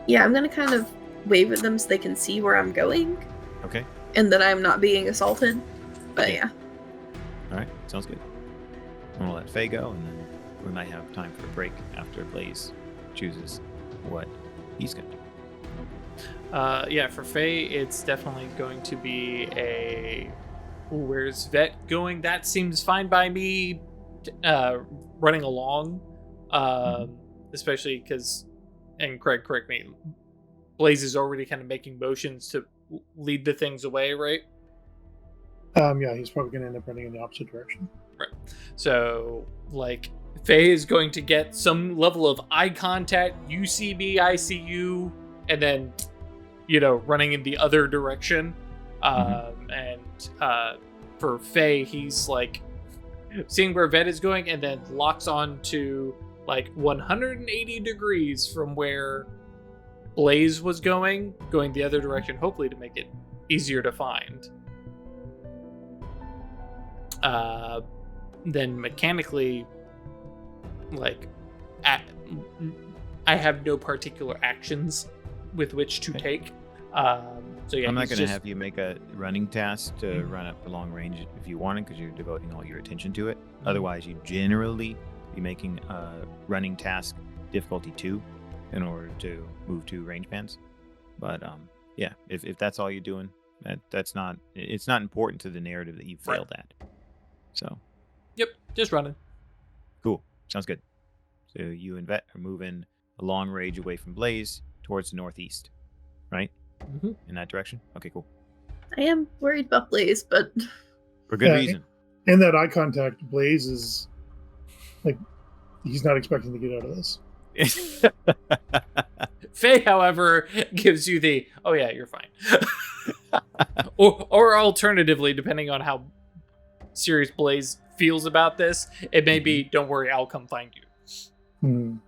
Yeah, I'm gonna kind of wave at them so they can see where I'm going Okay. and that I'm not being assaulted. But yeah. All right. Sounds good. I'm gonna let Faye go, and then we might have time for a break after Blaze chooses what he's gonna do. Yeah, for Faye, it's definitely going to be a. Ooh, where's Vet going? That seems fine by me. Running along, especially because, and Craig, correct me. Blaze is already kind of making motions to lead the things away, right? Yeah, he's probably going to end up running in the opposite direction. Right. So, like, Faye is going to get some level of eye contact. You see me, I see you, and then, running in the other direction. And for Faye, he's like seeing where Vet is going, and then locks on to like 180 degrees from where Blaze was going the other direction, hopefully to make it easier to find. Then mechanically, like, I have no particular actions with which to take. So yeah, I'm not he's going to just- have you make a running task to run up the long range if you want it, because you're devoting all your attention to it. Otherwise, you generally be making a running task difficulty 2 in order to move to range bands. But yeah, if that's all you're doing, it's not important to the narrative that you failed at. So Yep, just running. cool, sounds good. So you and Vet are moving a long range away from Blaze towards the northeast, right? Mm-hmm. In that direction. Okay, cool. I am worried about Blaze, but For good Yeah, reason. And that eye contact, Blaze is like he's not expecting to get out of this. Faye, however, gives you the, oh yeah, you're fine. or alternatively, depending on how serious Blaze feels about this, it may be, don't worry, I'll come find you.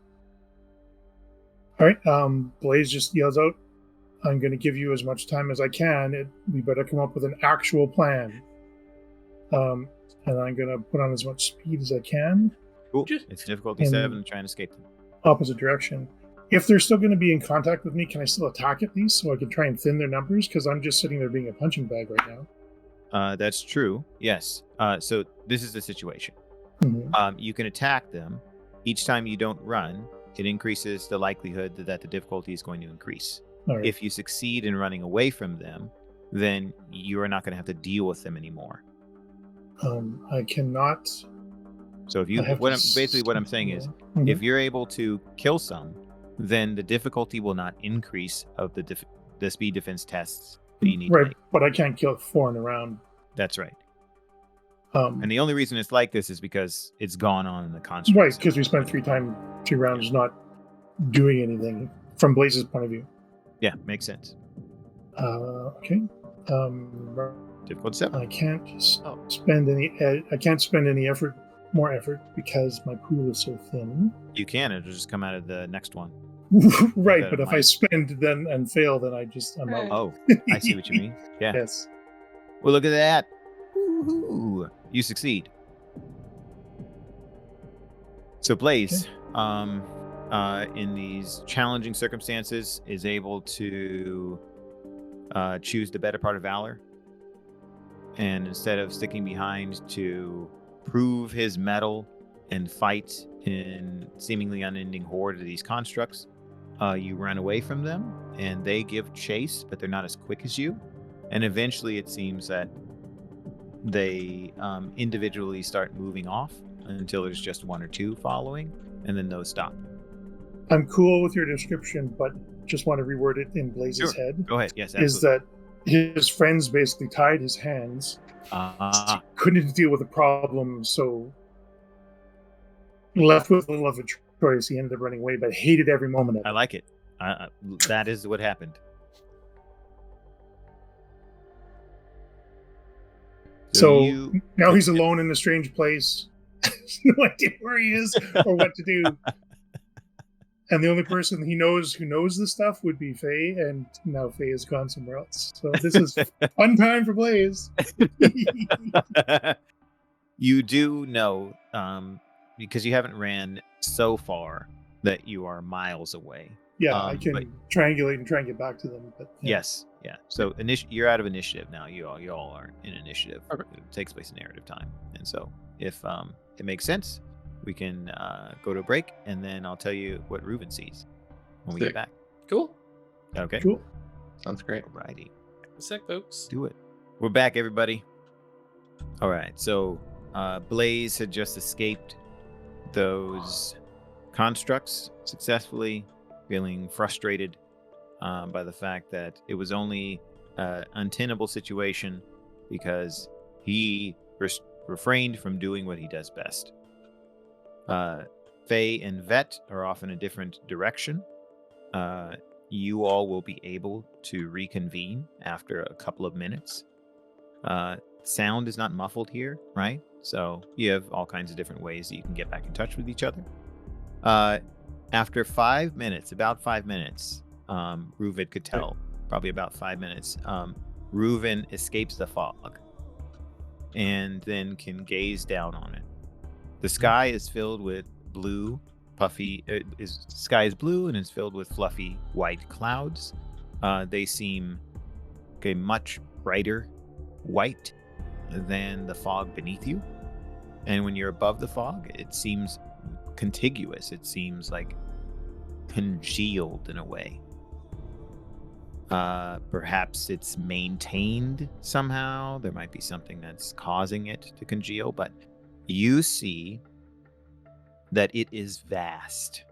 All right. Blaze just yells out, I'm going to give you as much time as I can. We better come up with an actual plan. And I'm going to put on as much speed as I can. Cool. Just- It's difficulty and- 7 to try and escape them. Opposite direction. If they're still going to be in contact with me, can I still attack at least so I can try and thin their numbers? Because I'm just sitting there being a punching bag right now. That's true. Yes. So this is the situation. Mhm. You can attack them. Each time you don't run, it increases the likelihood that the difficulty is going to increase. All right. If you succeed in running away from them, then you are not going to have to deal with them anymore. I cannot. So if you, I have to basically what I'm saying is, Mhm. if you're able to kill some, then the difficulty will not increase of the speed defense tests that you need to right, make. but I can't kill 4 in a round. That's right. And And the only reason it's like this is because it's gone on in the construct. right, because we spent 3 rounds not doing anything from Blaze's point of view. Yeah, makes sense. Okay. Difficult 7. I can't Oh. spend any. I can't spend any more effort, because my pool is so thin. You can. It'll just come out of the next one. Right, That but if I might- spend then and fail, then I'm out. Oh, I see what you mean. Yeah. Yes. Well, look at that. Woo-hoo. You succeed. So Blaze, in these challenging circumstances, is able to choose the better part of valor. And instead of sticking behind to prove his mettle and fight in seemingly unending horde of these constructs, you run away from them, and they give chase, but they're not as quick as you. And eventually it seems that they individually start moving off until there's just 1 or 2 following, and then those stop. I'm cool with your description, but just want to reword it in Blaze's Sure. head. Go ahead. Yes, Is absolutely. that his friends basically tied his hands, couldn't deal with the problem, so left with little of a choice. He ended up running away, but hated every moment of I it. like it. That is what happened. So now he's alone in a strange place. Has no idea where he is or what to do. And the only person he knows who knows this stuff would be Faye, and now Faye has gone somewhere else. So this is fun time for Blaze. You do know, because you haven't ran so far, that you are miles away. Yeah, I can but- triangulate and try and get back to them. But yeah. Yes, yeah. So you're out of initiative now. You all are in initiative. Okay. It takes place in narrative time, and so if it makes sense, we can go to a break, and then I'll tell you what Reuven sees when we Sick. get back. Cool. Okay. Cool. Sounds great. Alrighty. A sec, folks. Do it. We're back, everybody. All right. So Blaze had just escaped those constructs successfully, feeling frustrated by the fact that it was only an untenable situation because he refrained from doing what he does best. Faye and Vet are off in a different direction. You all will be able to reconvene after a couple of minutes. Sound is not muffled here, right? So you have all kinds of different ways that you can get back in touch with each other. After 5 minutes, about 5 minutes, Reuven could tell, probably about 5 minutes, Reuven escapes the fog and then can gaze down on it. The sky is filled with blue, puffy. Sky is blue and is filled with fluffy white clouds. They seem a much brighter white than the fog beneath you. And when you're above the fog, it seems contiguous. It seems like congealed in a way. Perhaps it's maintained somehow. There might be something that's causing it to congeal, but you see that it is vast.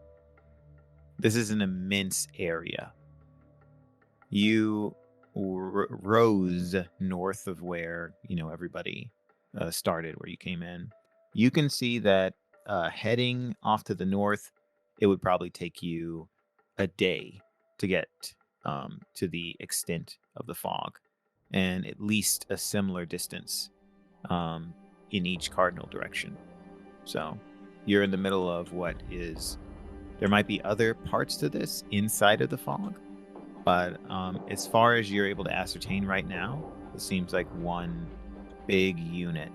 This is an immense area. You rose north of where, everybody started, where you came in. You can see that heading off to the north, it would probably take you a day to get to the extent of the fog, and at least a similar distance in each cardinal direction. So you're in the middle of what is, there might be other parts to this inside of the fog, but as far as you're able to ascertain right now, it seems like one big unit.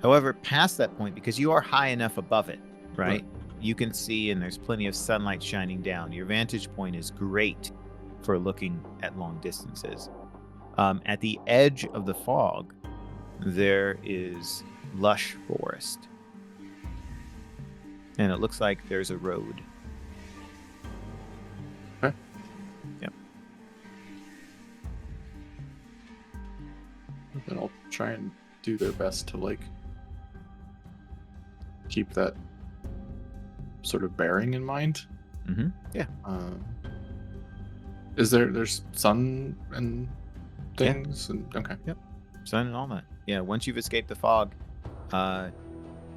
However, past that point, because you are high enough above it, right? You can see, and there's plenty of sunlight shining down. Your vantage point is great for looking at long distances. At the edge of the fog, there is lush forest. And it looks like there's a road. Okay. Yep. Then I'll try and do their best to keep that sort of bearing in mind. Mm-hmm. Yeah. Is there's sun and things? Yeah. And okay. Yep. Sun and all that. Yeah. Once you've escaped the fog,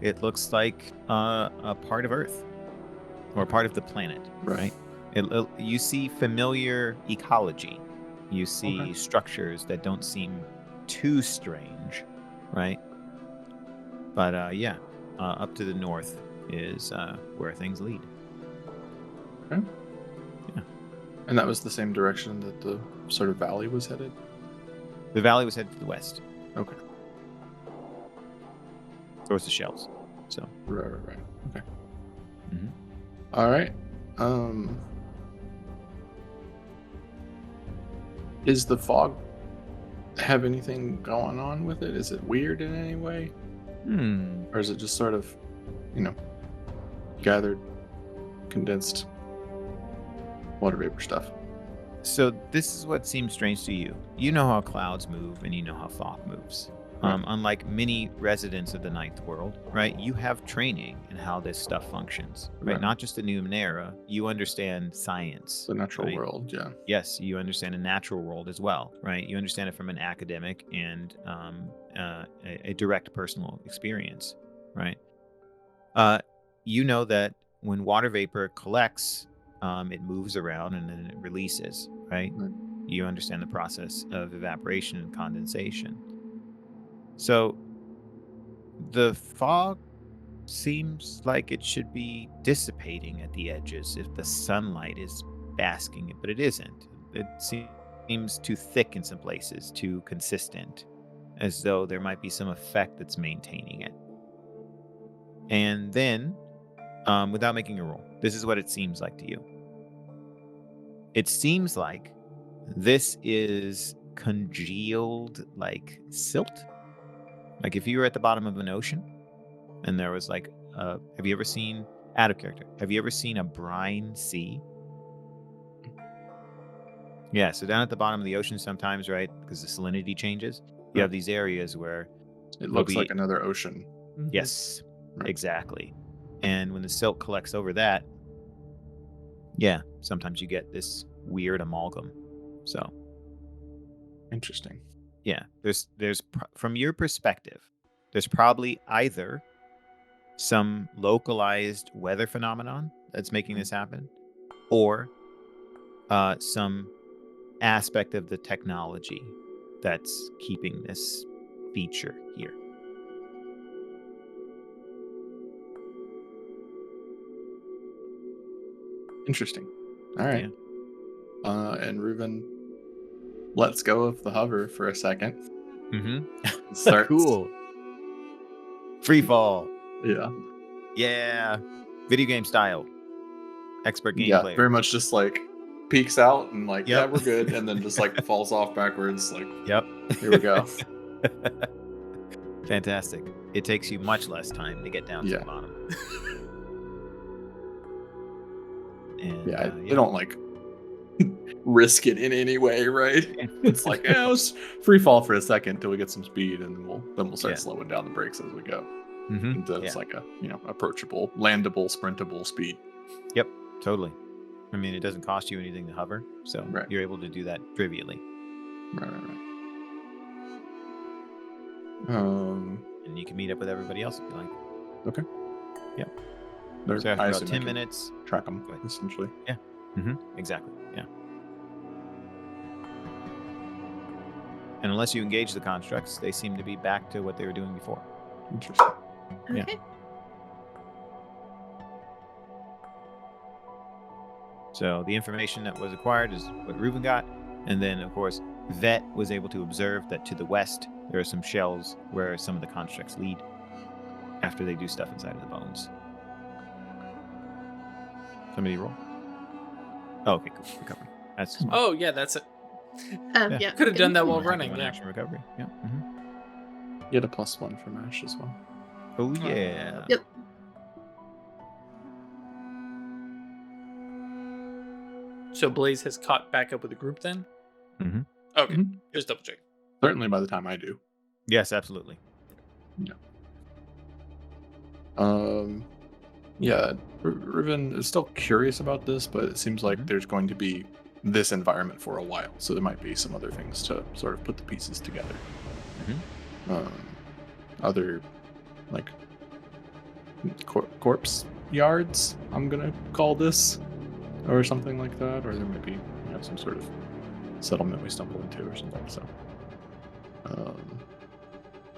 it looks like a part of Earth or part of the planet, right? You see familiar ecology. You see structures that don't seem too strange, right? But up to the north is where things lead. Okay. Yeah. And that was the same direction that the sort of valley was headed? The valley was headed to the west. Okay. Towards the shelves. So. Right. Okay. Mm-hmm. All right. Is the fog have anything going on with it? Is it weird in any way? Or is it just sort of, gathered, condensed water vapor stuff? So this is what seems strange to you. You know how clouds move and you know how fog moves. Unlike many residents of the Ninth World, right? You have training in how this stuff functions, right? Not just the Numenera. You understand science. The natural right? world, yeah. Yes, you understand a natural world as well, right? You understand it from an academic and a direct personal experience, right? You know that when water vapor collects, it moves around and then it releases, right? You understand the process of evaporation and condensation. So the fog seems like it should be dissipating at the edges if the sunlight is basking it, but it isn't. It seems too thick in some places, too consistent, as though there might be some effect that's maintaining it. And then, without making a roll, this is what it seems like to you. It seems like this is congealed like silt. Like if you were at the bottom of an ocean and there was have you ever seen, out of character, have you ever seen a brine sea? Yeah, so down at the bottom of the ocean sometimes, right, because the salinity changes, you have these areas where it looks like another ocean. Yes, exactly. And when the silt collects over that, yeah, sometimes you get this weird amalgam. So interesting. Yeah, there's from your perspective, there's probably either some localized weather phenomenon that's making this happen, or some aspect of the technology that's keeping this feature here. Interesting. All right. Yeah. And Reuben lets go of the hover for a second. Mm-hmm. Starts. Cool. Free fall. Yeah. Yeah. Video game style. Expert game player. Very much just peeks out and like, Yep. yeah, we're good, and then just like falls off backwards. Like, Yep. here we go. Fantastic. It takes you much less time to get down to Yeah. the bottom. And, Yeah, they don't like risk it in any way, right? It's like, yeah, let's free fall for a second till we get some speed, and then we'll start Yeah. slowing down the brakes as we go. Mhm. Until it's Yeah. like a approachable, landable, sprintable speed. Yep, totally. I mean, it doesn't cost you anything to hover, so Right. you're able to do that trivially. Right. And you can meet up with everybody else if you like. They're, So after I about assume 10 I can minutes. track them Go ahead. essentially. Exactly, yeah. And unless you engage the constructs, they seem to be back to what they were doing before. Interesting. Yeah. Okay. So the information that was acquired is what Reuben got. And then, of course, Vet was able to observe that to the west, there are some shells where some of the constructs lead after they do stuff inside of the bones. Somebody roll. Oh, okay, cool. Recovery. That's smart. Oh yeah, that's it. Yeah. Yeah. Could have done that while Take a running. one Yeah. action recovery. Yeah. You get a +1 from Ash as well. Oh, yeah. Yep. So Blaze has caught back up with the group then. Mhm. Okay, Mhm. just double check. Certainly by the time I do. Yes, absolutely. Yeah, Riven is still curious about this, but it seems like Mhm. there's going to be this environment for a while, so there might be some other things to sort of put the pieces together. Other like corpse yards, I'm gonna call this, or something like that, or there might be some sort of settlement we stumble into or something. So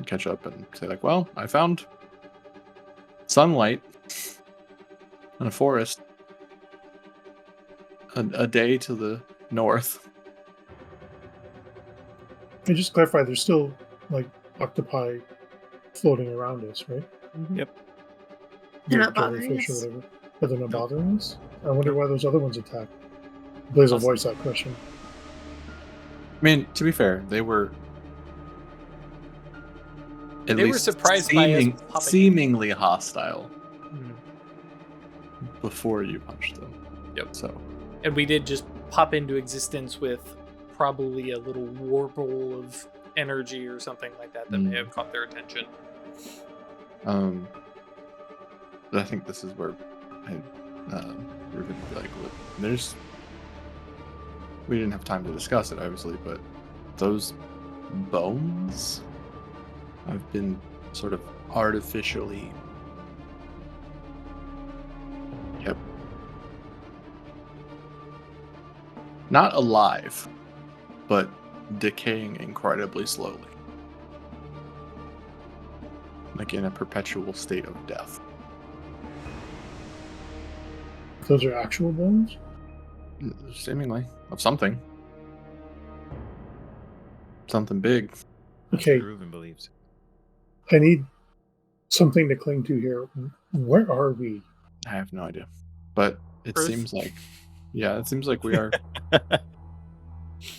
catch up and say like, well, I found sunlight in a forest a day to the north. And just to clarify, there's still like octopi floating around us, right? Yep. They're Yeah, not bothering jellyfish or us. whatever. But they're not Nope. bothering us? I wonder why those other ones attack. Blaze will Awesome. voice that question. I mean, to be fair, they were at They were least surprised by us popping. seemingly hostile Mhm. before you punched them. Yep. So And we did just pop into existence with probably a little warble of energy or something like that that may have caught their attention. but I think this is where we're going to be like, look, we didn't have time to discuss it, obviously, but those bones have been sort of artificially kept not alive, but decaying incredibly slowly. Like in a perpetual state of death. Those are actual bones? Seemingly. Of something. Something big. Okay, Reuben believes. I need something to cling to here. Where are we? I have no idea. But it Earth? seems like we are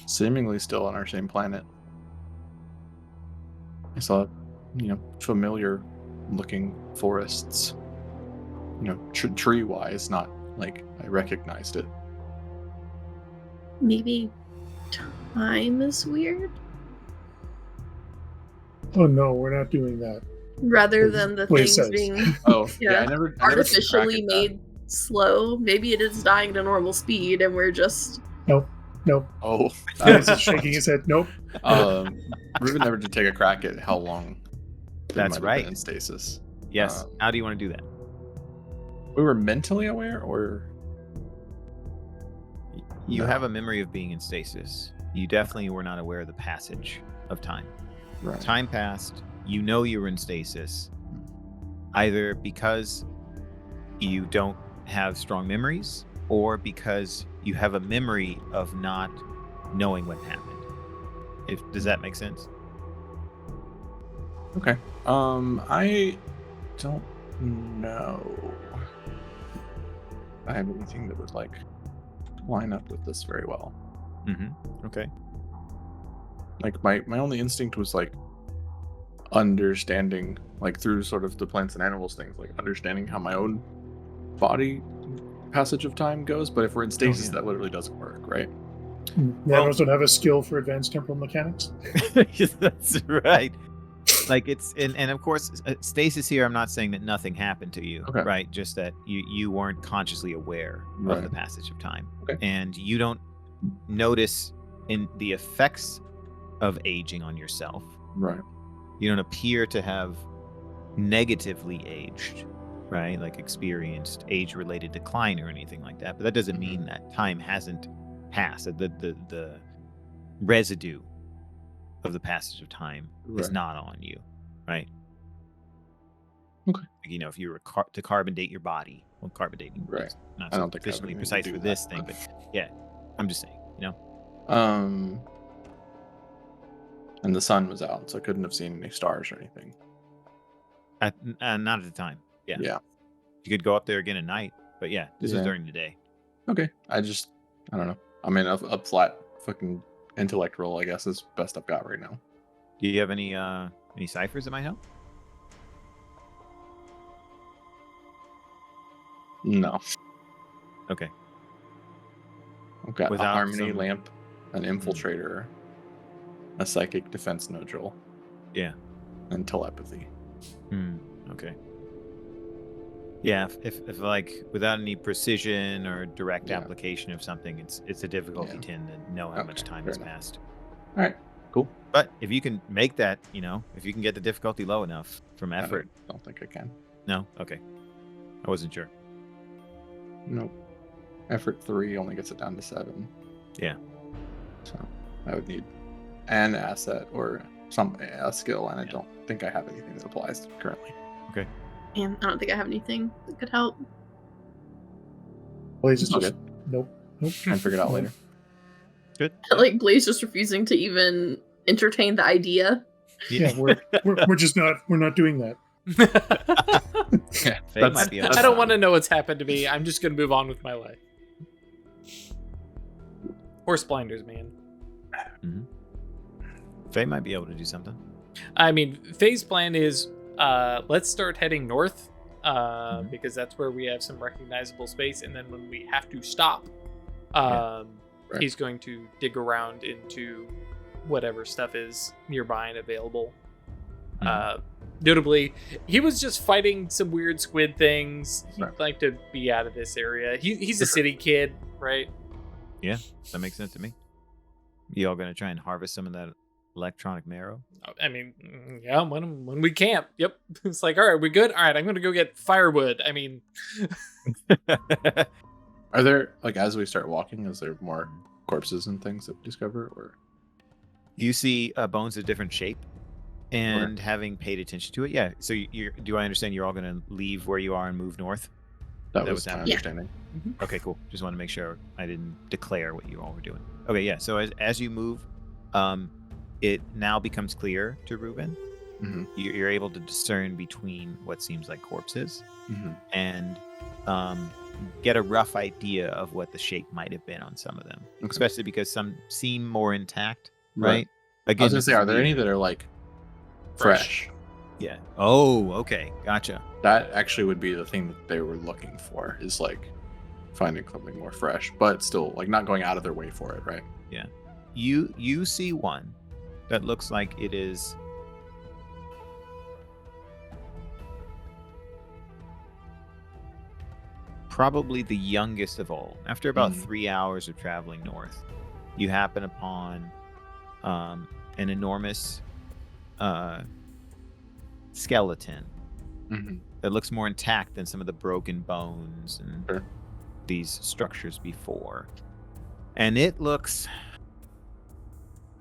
seemingly still on our same planet. I saw, familiar looking forests. Tree wise, not like I recognized it. Maybe time is weird Oh no, we're not doing that. rather than the What it things says. being Oh, Yeah. I never artificially took a crack at made slow. Maybe it is dying at a normal speed and we're just Nope. that. Oh, Blaze is shaking his head. Nope. Ruben never did take a crack at how long. they That's might have been right. in stasis. Yes. How do you want to do that? We were mentally aware, or You No. have a memory of being in stasis. You definitely were not aware of the passage of time. right? Time passed. You know you were in stasis, either because you don't have strong memories or because you have a memory of not knowing what happened. Does that make sense? Okay. I don't know. I have anything that would like line up with this very well. Okay. Like my only instinct was like understanding, like through sort of the plants and animals things, like understanding how my own body passage of time goes. But if we're in stasis, that literally doesn't work, right? Nanos don't have a skill for advanced temporal mechanics. That's right. Like it's and of course stasis here. I'm not saying that nothing happened to you, Okay. right? Just that you weren't consciously aware of the passage of time, and you don't notice in the effects of aging on yourself. Right. You don't appear to have negatively aged, right? Like experienced age-related decline or anything like that. But that doesn't mean that time hasn't passed. The residue of the passage of time is not on you, right? Okay. Like, if you were to carbon date your body, well, carbon dating, right? Not I don't think sufficiently precise for this thing, but yeah, I'm just saying, And the sun was out, so I couldn't have seen any stars or anything. Not at the time. Yeah. Yeah. You could go up there again at night, but yeah, this is during the day. Okay. I don't know. I mean, a flat fucking intellect roll, I guess, is best I've got right now. Do you have any ciphers that might help? No. Okay. I've got Without a harmony some- lamp, an infiltrator, a psychic defense nodule. Yeah. And telepathy. Okay. Yeah, if like without any precision or direct application of something, it's a difficulty 10 to know how much time has passed. All right, cool. But if you can make that, if you can get the difficulty low enough from effort. I don't think I can. No? Okay. I wasn't sure. Nope. Effort 3 only gets it down to 7. Yeah. So I would need an asset or a skill, and I don't think I have anything that applies currently. Okay. And I don't think I have anything that could help. Blaze is Okay. just nope. Try and figure it out later. Good. Like Blaze just refusing to even entertain the idea. Yeah, we're just not doing that. Yeah, Faye might be I don't want to know what's happened to me. I'm just going to move on with my life. Horse blinders, man. Faye might be able to do something. I mean, Faye's plan is let's start heading north because that's where we have some recognizable space. And then when we have to stop, he's going to dig around into whatever stuff is nearby and available. Notably, he was just fighting some weird squid things. He'd like to be out of this area. He's a city kid, right? Yeah, that makes sense to me. You all gonna try and harvest some of that electronic marrow? I mean, yeah, when we camp. Yep. It's like, all right, we good? All right, I'm going to go get firewood. I mean... Are there, like, as we start walking, is there more corpses and things that we discover, or? You see bones of different shape, and having paid attention to it, yeah. So do I understand you're all going to leave where you are and move north? That was my understanding. Okay, cool. Just want to make sure I didn't declare what you all were doing. Okay, yeah. So as you move, it now becomes clear to Ruben. You're able to discern between what seems like corpses and get a rough idea of what the shape might have been on some of them, especially because some seem more intact, right? Again, I was going to say, are there any that are like fresh? Yeah. Oh, okay. Gotcha. That actually would be the thing that they were looking for, is like finding something more fresh, but still like not going out of their way for it, right? Yeah. You see one that looks like it is probably the youngest of all. After about 3 hours of traveling north, you happen upon an enormous skeleton that looks more intact than some of the broken bones and these structures before. And it looks...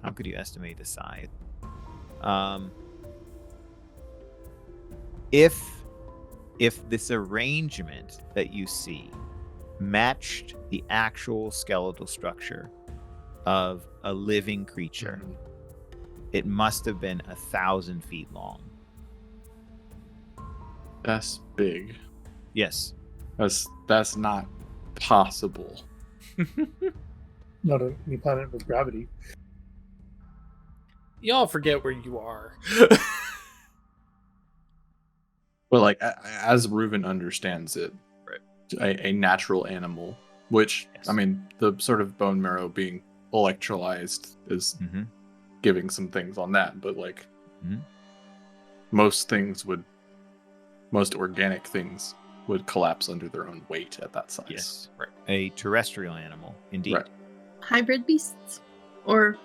How could you estimate the size? If this arrangement that you see matched the actual skeletal structure of a living creature, it must have been 1,000 feet long. That's big. Yes. That's not possible. Not any planet with gravity. Y'all forget where you are. But like as Reuven understands it, Right. a natural animal, which Yes. I mean, the sort of bone marrow being electrolyzed is Mm-hmm. giving some things on that, but like Mhm. most organic things would collapse under their own weight at that size. Yes. Right. A terrestrial animal, indeed. Right. Hybrid beasts? Or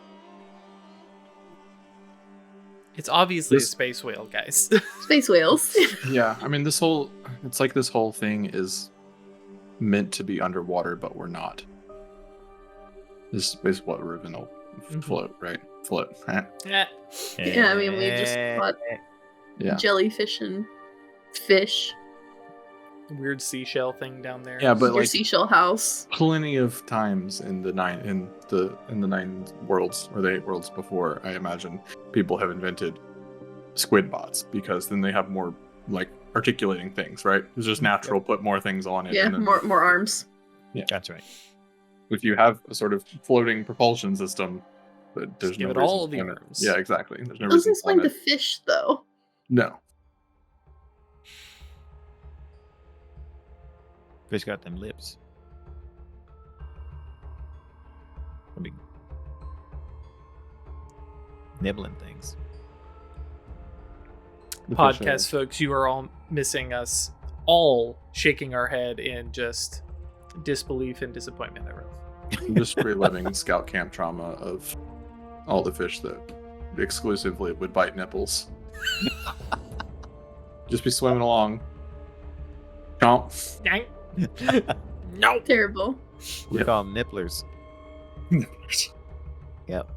It's obviously This- a space whale, guys. space whales? Yeah, I mean, this whole thing is meant to be underwater, but we're not. This is what Reuven will float, right? Float. Eh, Yeah, I mean, we just caught Yeah. jellyfish and fish. Weird seashell thing down there. Yeah, but Your like seashell house. plenty of times in the 9 worlds or the 8 worlds before, I imagine people have invented squid bots because then they have more like articulating things, right? It's just natural. Put more things on it. Yeah, and then, more arms. That's right. if you have a sort of floating propulsion system, but there's give no it all reason the to- arms. Yeah, exactly. There's no Doesn't reason explain to the fish though. No. Fish got them lips. I mean, nibbling things. The fish Podcast folks, you are all missing us, all shaking our head in just disbelief and disappointment. I'm just reliving scout camp trauma of all the fish that exclusively would bite nipples. Just be swimming along. Chomp. Dang. No. Terrible. We Yep. call them nipplers. Yep.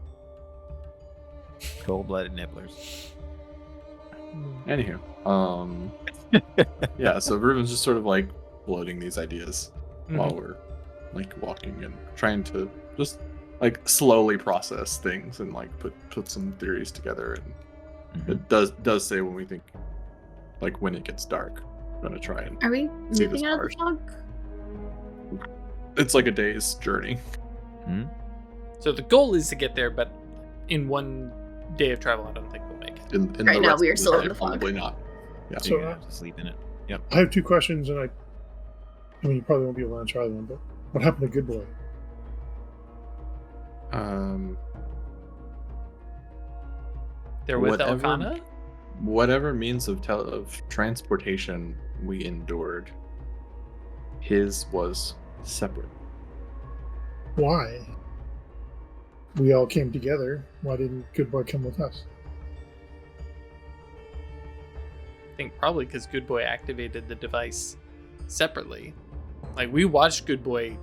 Cold-blooded nipplers. Anywho, yeah. So Reuven's just sort of like floating these ideas while we're like walking and trying to just like slowly process things and like put some theories together. And it does say when we think, like when it gets dark, we're gonna try and Are we See moving the out of the stars. fog? it's like a day's journey. So the goal is to get there, but in one day of travel, I don't think we'll make it. In Right the now, rest we are of still in day, the fog. Probably not. Yeah. So So, you're gonna have to sleep in it. I have 2 questions, and I mean, you probably won't be able to answer either of them, but what happened to Good Boy? They're with Whatever- Elkanah? Whatever means of transportation we endured, his was separate. Why? We all came together. Why didn't Good Boy come with us? I think probably because Good Boy activated the device separately. Like, we watched Good Boy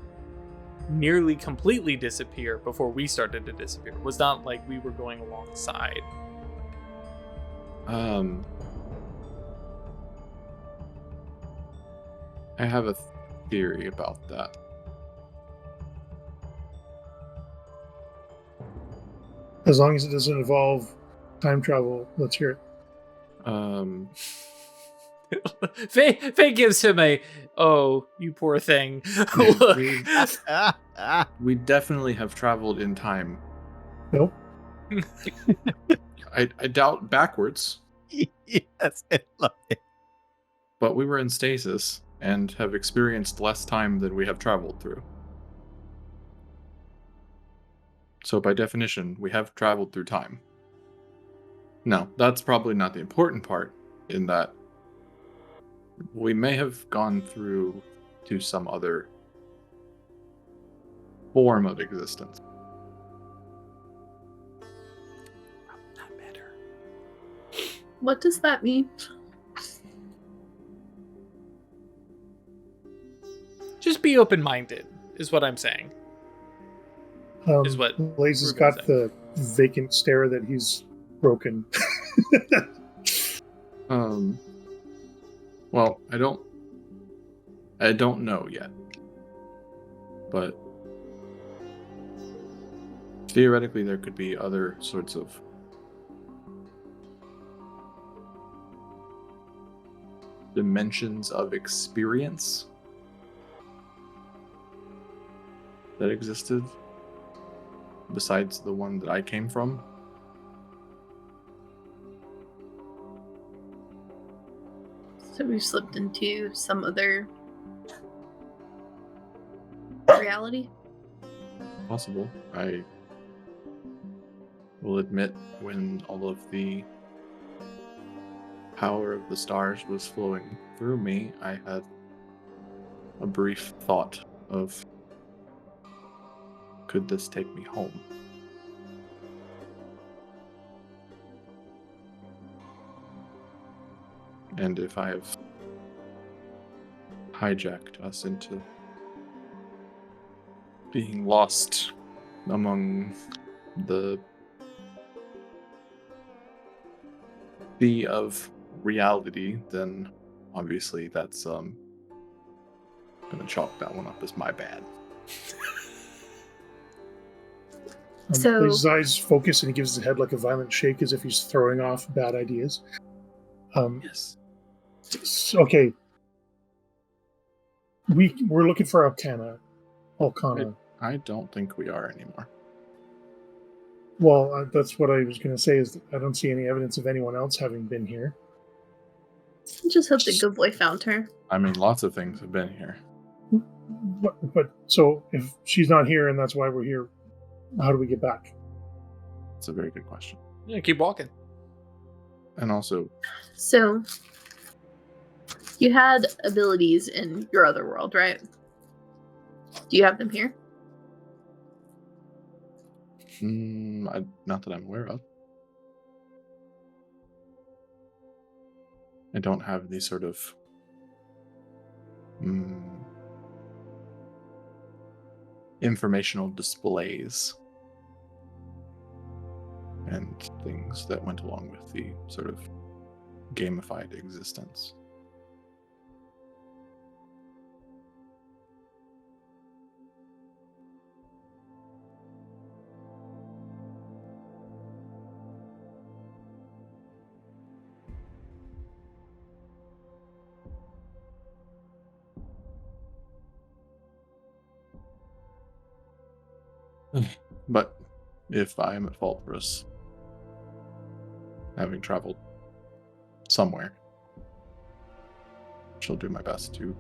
nearly completely disappear before we started to disappear. It was not like we were going alongside. I have a theory about that. As long as it doesn't involve time travel, let's hear it. Faye gives him a, oh, you poor thing. Look. We definitely have traveled in time. Nope. I doubt backwards, Yes, I love it. but we were in stasis and have experienced less time than we have traveled through. So by definition, we have traveled through time. Now, that's probably not the important part, in that we may have gone through to some other form of existence. Not better. What does that mean? Just be open-minded, is what I'm saying. Is what Blaze has Reuben's got the vacant stare that he's broken. Well, I don't know yet. But theoretically there could be other sorts of dimensions of experience that existed besides the one that I came from. So we've slipped into some other reality. Possible. I will admit, when all of the power of the stars was flowing through me, I had a brief thought of, could this take me home? And if I have hijacked us into being lost among the sea of reality, then obviously that's gonna chalk that one up as my bad. So- his eyes focus and he gives his head like a violent shake as if he's throwing off bad ideas. Yes. Okay. We're looking for Arcana. I don't think we are anymore. Well, that's what I was going to say. Is that I don't see any evidence of anyone else having been here. Just hope the good boy found her. I mean, lots of things have been here. But so if she's not here and that's why we're here, how do we get back? It's a very good question. Yeah, keep walking. And also, So you had abilities in your other world, right? Do you have them here? not that I'm aware of. I don't have these sort of informational displays and things that went along with the sort of gamified existence. But if I am at fault for us having traveled somewhere, I shall do my best to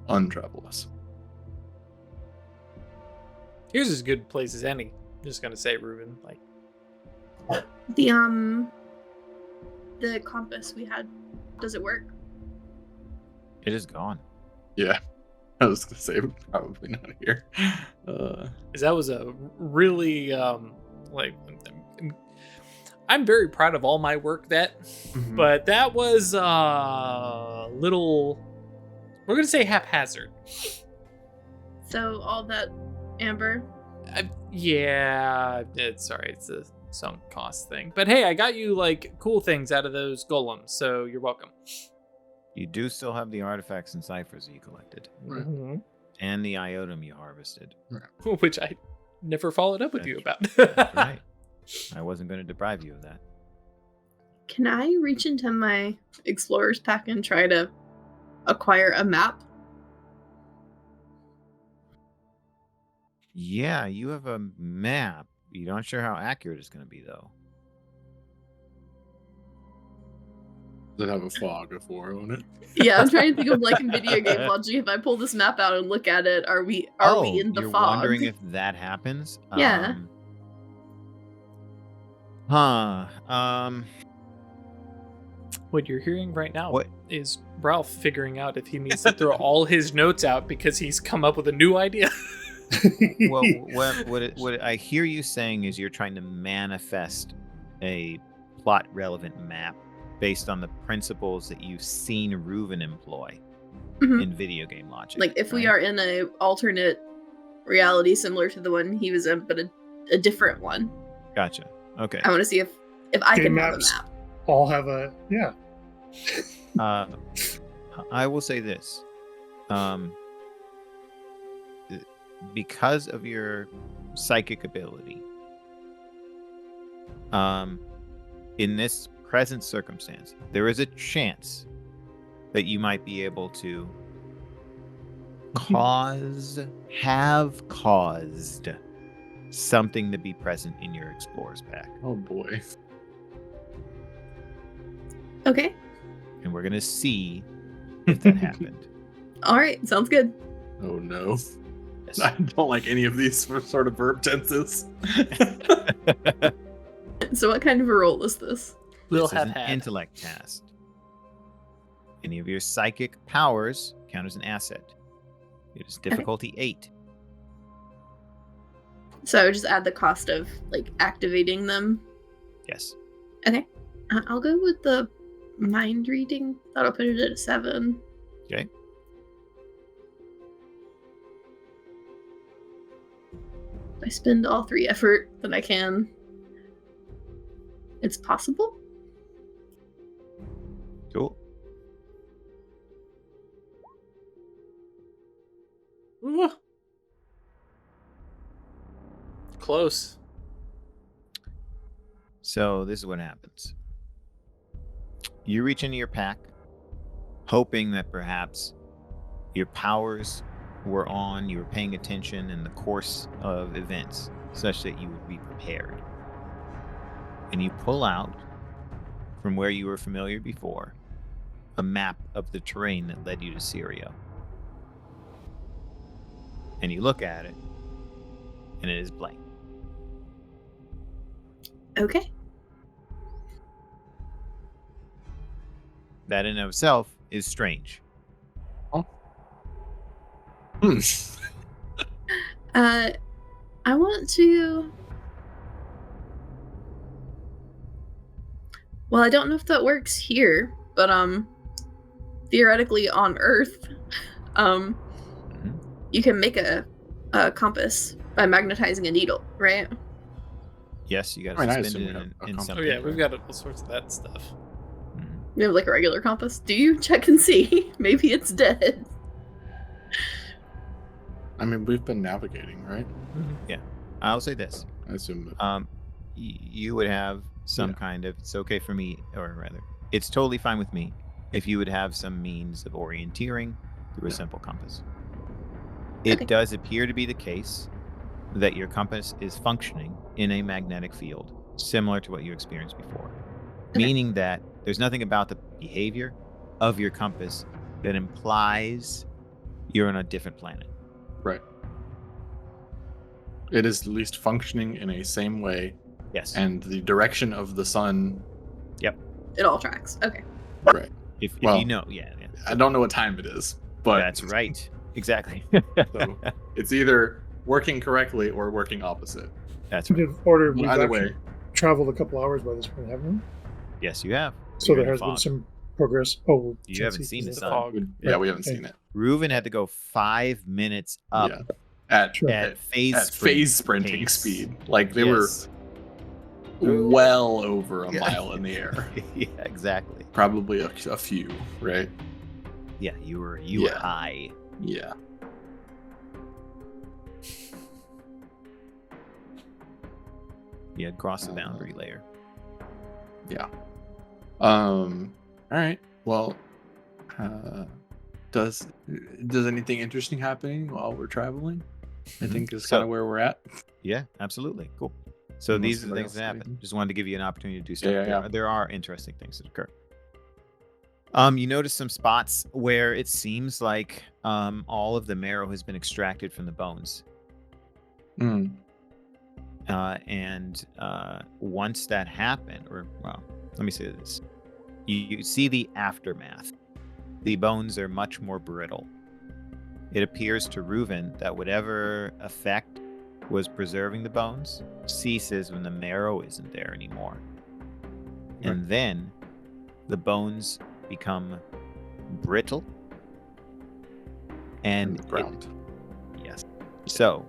untravel us. Here's as good a place as any. I'm just gonna say, Ruben. Like, The compass we had, does it work? It is gone. Yeah, I was gonna say probably not here. 'cause that was a really like. I'm very proud of all my work but that was a little. We're gonna say haphazard. So all that amber. Yeah, it's sorry, it's a sunk cost thing. But hey, I got you like cool things out of those golems, so you're welcome. You do still have the artifacts and ciphers that you collected, Mhm. and the iotum you harvested. Which I never followed up with you about. Right. I wasn't going to deprive you of that. Can I reach into my explorer's pack and try to acquire a map? Yeah, you have a map. You're not sure how accurate it's going to be, though. Does it have a fog of war on it? Yeah, I'm trying to think of like in video game logic. If I pull this map out and look at it, are we in the you're fog? wondering if that happens? Yeah. What you're hearing right now What? is Ralph figuring out if he needs to throw all his notes out because he's come up with a new idea. Well, what I hear you saying is you're trying to manifest a plot-relevant map based on the principles that you've seen Reuven employ Mhm. in video game logic. Like if we right? are in a alternate reality similar to the one he was in, but a different one. Gotcha. Okay. I want to see if I Game can have a maps. map. All have a I will say this. Because of your psychic ability, in this present circumstance, there is a chance that you might be able to have caused something to be present in your explorer's pack. Oh boy. Okay. And we're going to see if that happened. All right. Sounds good. Oh no. Yes. I don't like any of these sort of verb tenses. So what kind of a roll is this? We'll This is have an had. intellect test. Any of your psychic powers count as an asset. It is difficulty 8. So I would just add the cost of like activating them. Yes. Okay. I'll go with the mind reading. That'll put it at a 7. Okay. I spend all 3 effort that I can. It's possible. Cool. Ooh. Close. So this is what happens. You reach into your pack, hoping that perhaps your powers were on, you were paying attention in the course of events, such that you would be prepared. And you pull out, from where you were familiar before, a map of the terrain that led you to Syria. And you look at it, and it is blank. Okay. That in of itself is strange. I want to. Well, I don't know if that works here, but theoretically on Earth, you can make a compass by magnetizing a needle, right? Yes, you got to I mean, I suspend assume it we have a in compass. something. Oh yeah, we've got all sorts of that stuff. Mhm. We have like a regular compass. Do you check and see? Maybe it's dead. I mean, we've been navigating, right? I'll say this. I assume that. You would have some Yeah. kind of, it's okay for me, or rather, it's totally fine with me if you would have some means of orienteering through a Yeah. simple compass. It Okay. does appear to be the case that your compass is functioning in a magnetic field, similar to what you experienced before. Meaning that there's nothing about the behavior of your compass that implies you're on a different planet. Right. It is at least functioning in a same way, Yes. and the direction of the sun. It all tracks. Okay. Right. if well, you know, yeah. I don't know what time it is, but That's right. Exactly. So it's either working correctly or working opposite. That's In right. order, But we've either actually way, traveled a couple hours by this point, haven't we? Yes, you have. So You're there in has been fog. some progress. Oh, You can't haven't seen because the of sun. Fog. yeah, we Right, haven't okay. seen it. Reuven had to go 5 minutes up Yeah. At Sure. at phase at phase sprinting pace. speed, like they Yes. were well over a Yeah. mile in the air. Yeah, exactly. Probably a few, right? Yeah, you were Yeah. high. Yeah. You had crossed the boundary layer. Yeah. All right. Well, does anything interesting happening while we're traveling? I Mhm. think is So- kind of where we're at. Yeah, absolutely. Cool. So Unless these are the somebody things else that happen. speaking. Just wanted to give you an opportunity to do stuff. Yeah, yeah. There are interesting things that occur. You notice some spots where it seems like all of the marrow has been extracted from the bones. Mm. And once that happened, or well, let me say this. You see the aftermath. The bones are much more brittle. It appears to Reuven that whatever effect was preserving the bones ceases when the marrow isn't there anymore. And then the bones become brittle. And the ground. yes. So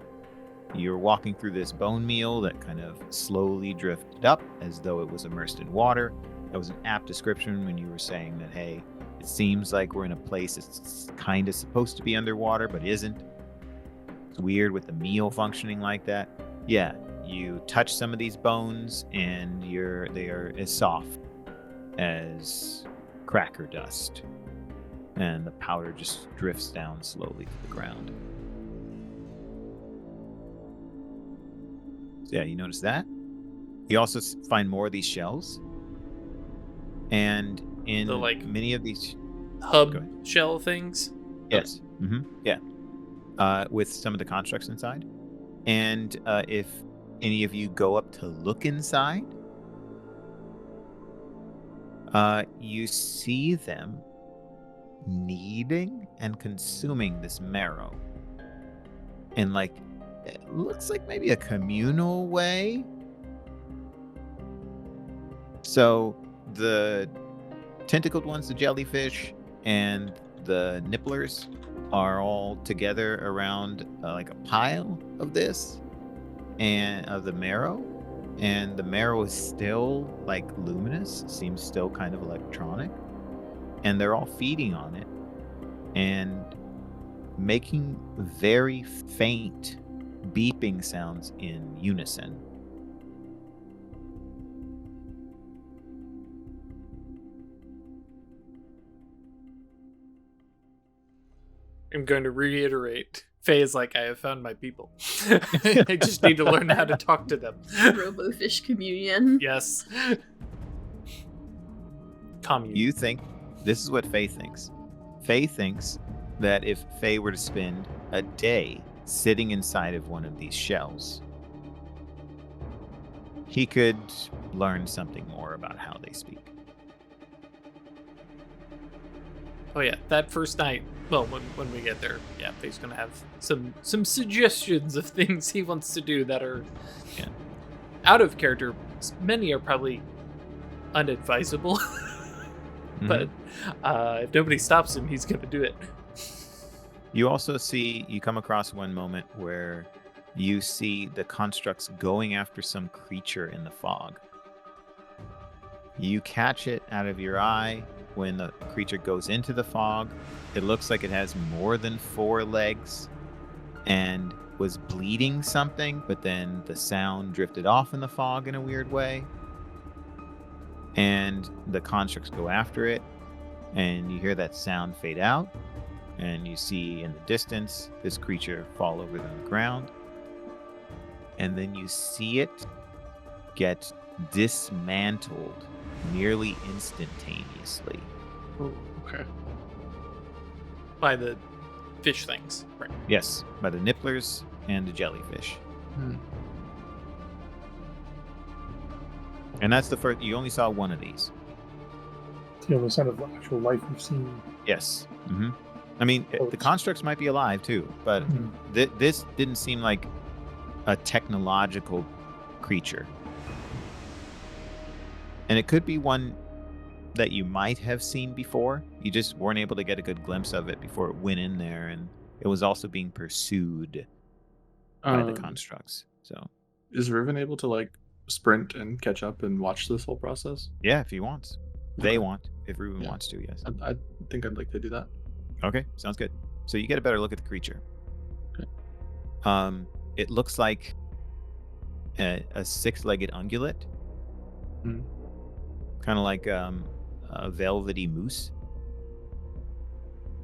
you're walking through this bone meal that kind of slowly drifted up as though it was immersed in water. That was an apt description when you were saying that, hey, it seems like we're in a place that's kind of supposed to be underwater, but isn't. It's weird with the meal functioning like that. Yeah, you touch some of these bones and they are as soft as cracker dust. and the powder just drifts down slowly to the ground. So yeah, you notice that. You also find more of these shells, and in The, like, many of these hub shell things. yes, yeah, with some of the constructs inside, and if any of you go up to look inside, you see them kneading and consuming this marrow in, like, it looks like maybe a communal way. So the tentacled ones, the jellyfish, and the nipplers are all together around like a pile of this and of the marrow. And the marrow is still like luminous, seems still kind of electronic. And they're all feeding on it and making very faint beeping sounds in unison. I'm going to reiterate. Faye is like, I have found my people. I just need to learn how to talk to them. Robofish communion. Yes. Commune. You think, this is what Faye thinks. Faye thinks that if Faye were to spend a day sitting inside of one of these shells, he could learn something more about how they speak. Oh yeah, that first night. Well, when we get there, yeah, Faye's gonna have some suggestions of things he wants to do that are out of character. Many are probably unadvisable, but if nobody stops him, he's gonna do it. You also you come across one moment where you see the constructs going after some creature in the fog. You catch it out of your eye when the creature goes into the fog. It looks like it has more than 4 legs and was bleeding something, but then the sound drifted off in the fog in a weird way. And the constructs go after it, and you hear that sound fade out, and you see in the distance this creature fall over the ground. And then you see it get dismantled nearly instantaneously. Oh, okay. By the fish things, right? Yes, by the nipplers and the jellyfish. And that's the first. You only saw one of these. It's the only sign of actual life we've seen. Yes. I mean, the constructs might be alive too, but this didn't seem like a technological creature. And it could be one that you might have seen before. You just weren't able to get a good glimpse of it before it went in there, and it was also being pursued by the constructs. So, is Riven able to like sprint and catch up and watch this whole process? Yeah, if he wants. They want. If Riven wants to, yes. I think I'd like to do that. Okay, sounds good. So you get a better look at the creature. Okay. It looks like a 6-legged ungulate. Kind of like a velvety moose.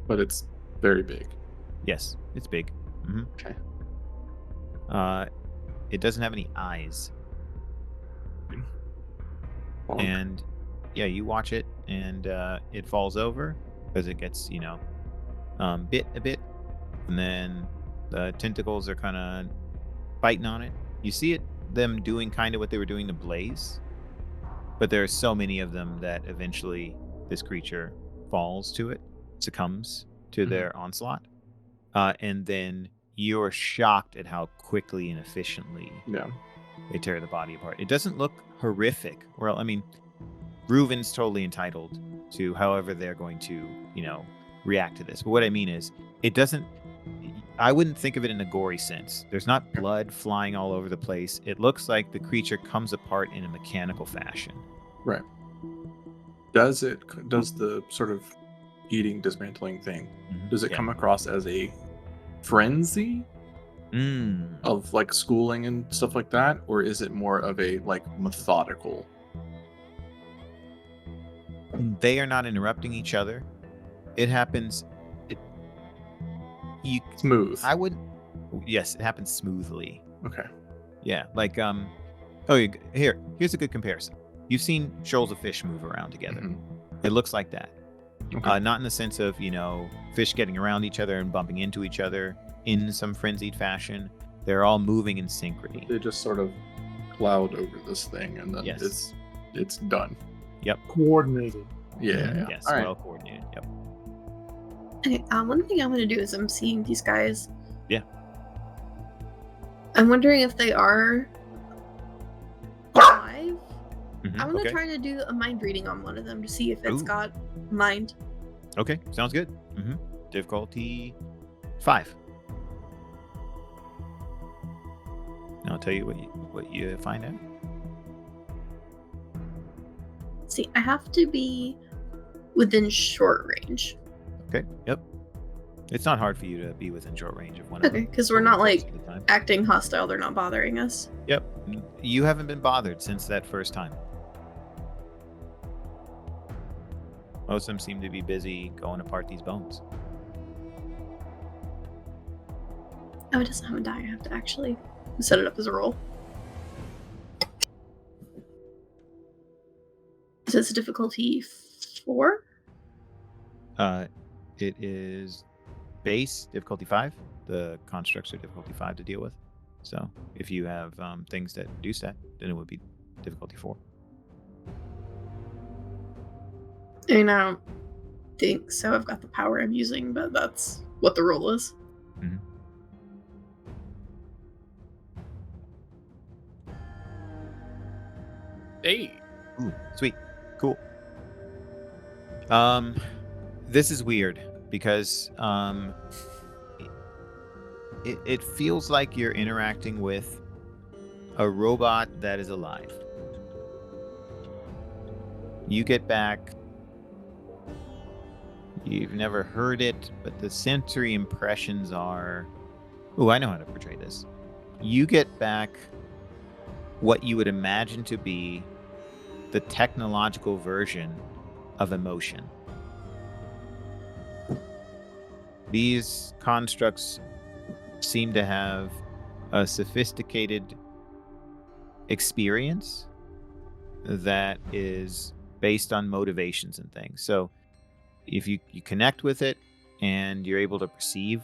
But it's very big. Yes, it's big. Okay. It doesn't have any eyes. Bonk. And yeah, you watch it, and it falls over because it gets, bit a bit, and then the tentacles are kind of biting on it. You see them doing kind of what they were doing to Blaze, but there are so many of them that eventually this creature falls to it, succumbs to their onslaught, and then you're shocked at how quickly and efficiently they tear the body apart. It doesn't look horrific. Well, I mean, Reuven's totally entitled to however they're going to, react to this. But what I mean is, it doesn't. I wouldn't think of it in a gory sense. There's not blood flying all over the place. It looks like the creature comes apart in a mechanical fashion. Right. Does the sort of eating, dismantling thing, does it come across as a frenzy of like schooling and stuff like that? Or is it more of a like methodical? They are not interrupting each other. It happens. Smooth. Yes, it happens smoothly. Okay. Yeah, like here's a good comparison. You've seen shoals of fish move around together. Mm-hmm. It looks like that. Okay. Not in the sense of, fish getting around each other and bumping into each other in some frenzied fashion. They're all moving in synchrony. They just sort of cloud over this thing, and then Yes. it's done. Yep. Coordinated. Yeah. Yes, All right. well coordinated. Yep. Okay, one thing I'm going to do is I'm seeing these guys. Yeah. I'm wondering if they are alive. Mhm, I'm going to okay. try to do a mind reading on one of them to see if it's Ooh. got mind. Okay, sounds good. Difficulty 5. I'll tell you what you find out. See, I have to be within short range. Okay. Yep. It's not hard for you to be within short range of one of Okay, them. because we're not most like of the time. acting hostile. They're not bothering us. Yep. You haven't been bothered since that first time. Most of them seem to be busy going apart these bones. Oh, it doesn't have a die. I have to actually set it up as a roll. So it's difficulty 4? It is base difficulty 5. The constructs are difficulty 5 to deal with. So if you have things that reduce that, then it would be difficulty 4. And I don't think so. I've got the power I'm using, but that's what the roll is. Mhm. Hey. Ooh, sweet. Cool. This is weird because it feels like you're interacting with a robot that is alive. You get back. You've never heard it, but the sensory impressions are... Ooh, I know how to portray this. You get back what you would imagine to be the technological version of emotion. These constructs seem to have a sophisticated experience that is based on motivations and things. So if you connect with it and you're able to perceive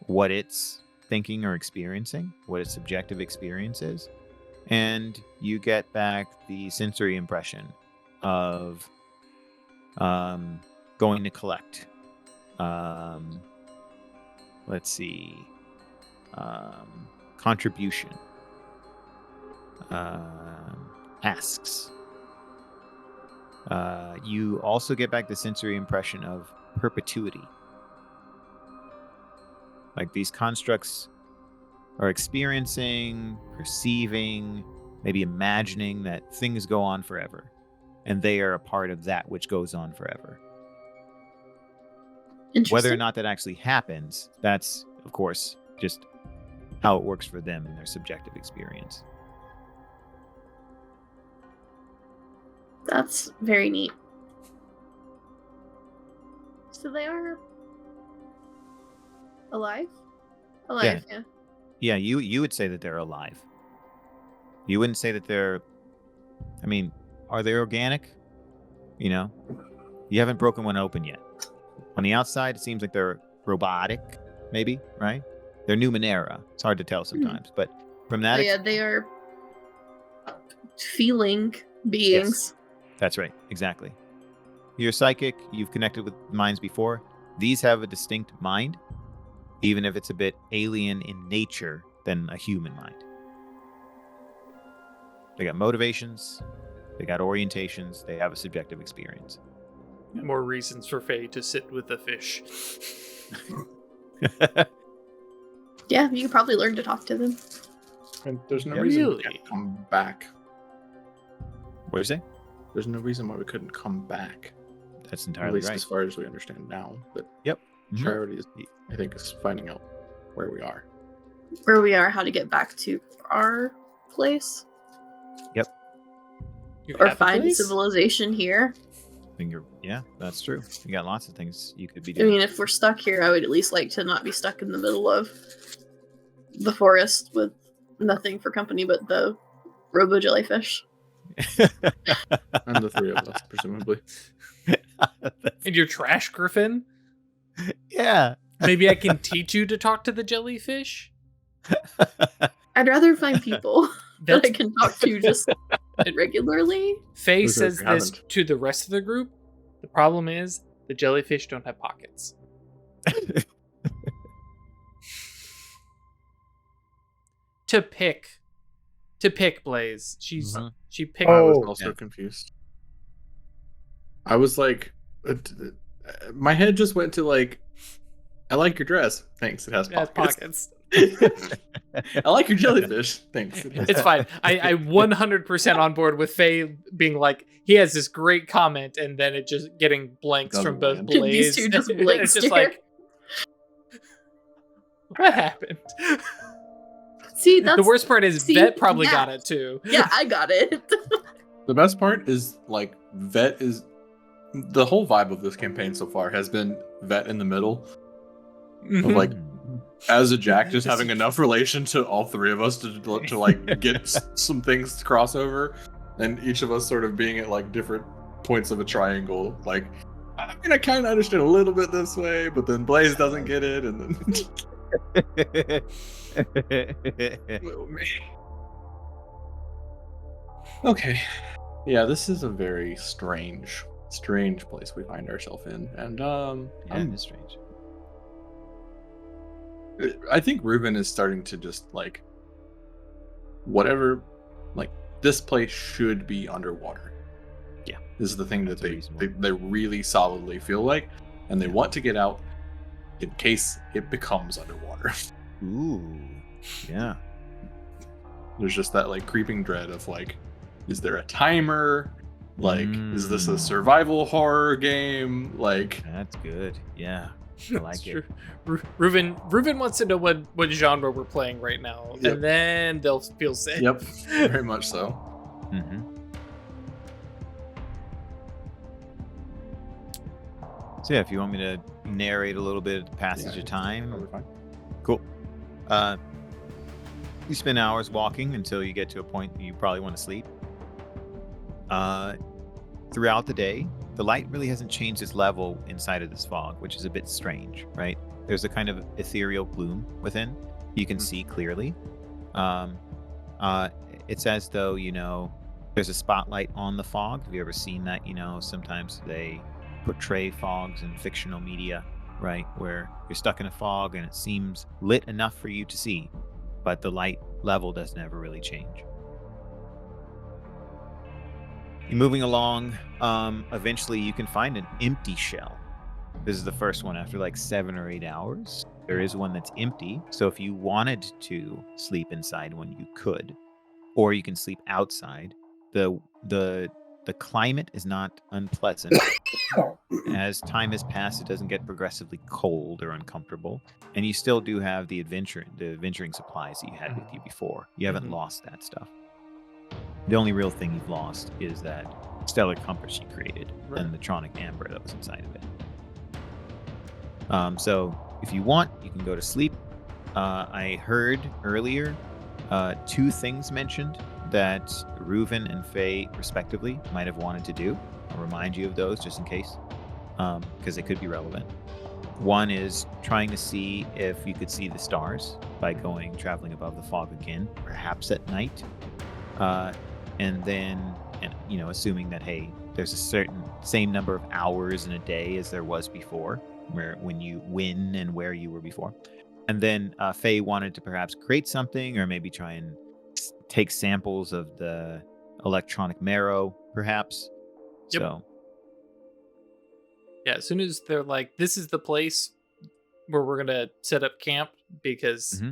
what it's thinking or experiencing, what its subjective experience is, and you get back the sensory impression of going to collect. Let's see. Contribution. Asks. You also get back the sensory impression of perpetuity. Like these constructs are experiencing, perceiving, maybe imagining that things go on forever. And they are a part of that which goes on forever. Interesting. Whether or not that actually happens, that's, of course, just how it works for them in their subjective experience. That's very neat. So they are alive? Alive, yeah. Yeah, you would say that they're alive. You wouldn't say that they're... I mean, are they organic? You haven't broken one open yet. On the outside, it seems like they're robotic, maybe, right? They're Numenera. It's hard to tell sometimes, but from that... Yeah, they are feeling beings. Yes, that's right, exactly. You're psychic, you've connected with minds before. These have a distinct mind, even if it's a bit alien in nature than a human mind. They got motivations, they got orientations, they have a subjective experience. More reasons for Faye to sit with the fish. Yeah, you could probably learn to talk to them. And there's no Yeah, reason we really? can't come back. What do you say? There's no reason why we couldn't come back. That's At entirely least right. as far as we understand now. But Mhm. priority is, I think, is finding out where we are. Where we are, how to get back to our place. You Or have a find place? civilization here. Yeah, that's true. You got lots of things you could be I doing. mean, if we're stuck here, I would at least like to not be stuck in the middle of the forest with nothing for company but the robo jellyfish. And the three of us, presumably. And your trash griffin? Yeah. Maybe I can teach you to talk to the jellyfish? I'd rather find people that I That's can talk to just regularly. Faye Who's says who this haven't? to the rest of the group. The problem is the jellyfish don't have pockets. To pick Blaze. She picked. I was Oh. also Yeah. confused. I was like, my head just went to like, I like your dress. Thanks. It has It has pockets. pockets. I like your jellyfish. Thanks. It has It's fine. I 100% on board with Faye being like, he has this great comment, and then it just getting blanks Doesn't from both land. Blaze. These two just It's blank just stare. like, what happened? See, that's The worst part is see, Vet probably yeah. got it too. Yeah, I got it. The best part is like Vet is the whole vibe of this campaign so far has been Vet in the middle of like as a Jack just having enough relation to all three of us to like get some things to cross over, and each of us sort of being at like different points of a triangle. Like, I mean, I kind of understand a little bit this way, but then Blaze doesn't get it, and then oh, man. Okay, yeah, this is a very strange place we find ourselves in, and Yeah, it's strange. I think Ruben is starting to just like whatever, like this place should be underwater. Yeah, this is the thing that's that reasonable. they really solidly feel like, and they want to get out in case it becomes underwater. Ooh, yeah. There's just that like creeping dread of like, is there a timer? Like, is this a survival horror game? Like, That's good. Yeah, I like it. Ruben wants to know what genre we're playing right now, Yep. and then they'll feel safe. yep, very much so. Mm-hmm. So yeah, if you want me to narrate a little bit of the passage Yeah, of time, Totally fine. cool. You spend hours walking until you get to a point you probably want to sleep. Throughout the day, the light really hasn't changed its level inside of this fog, which is a bit strange, right? There's a kind of ethereal gloom within. You can see clearly. It's as though, there's a spotlight on the fog. Have you ever seen that? Sometimes they portray fogs in fictional media, right? Where you're stuck in a fog and it seems lit enough for you to see, but the light level doesn't ever really change. You're moving along. Eventually you can find an empty shell. This is the first one after like 7 or 8 hours. There is one that's empty. So if you wanted to sleep inside one, you could, or you can sleep outside. The climate is not unpleasant. As time has passed, it doesn't get progressively cold or uncomfortable, and you still do have the adventuring supplies that you had with you before. You haven't lost that stuff. The only real thing you've lost is that stellar compass you created and the tronic amber that was inside of it. So if you want, you can go to sleep. I heard earlier 2 things mentioned that Reuven and Faye, respectively, might have wanted to do. I'll remind you of those just in case, because they could be relevant. One is trying to see if you could see the stars by traveling above the fog again, perhaps at night. And then, assuming that, hey, there's a certain same number of hours in a day as there was before, when you win and where you were before. And then Faye wanted to perhaps create something, or maybe try and take samples of the electronic marrow, perhaps. Yep. So, Yeah, as soon as they're like, this is the place where we're going to set up camp, because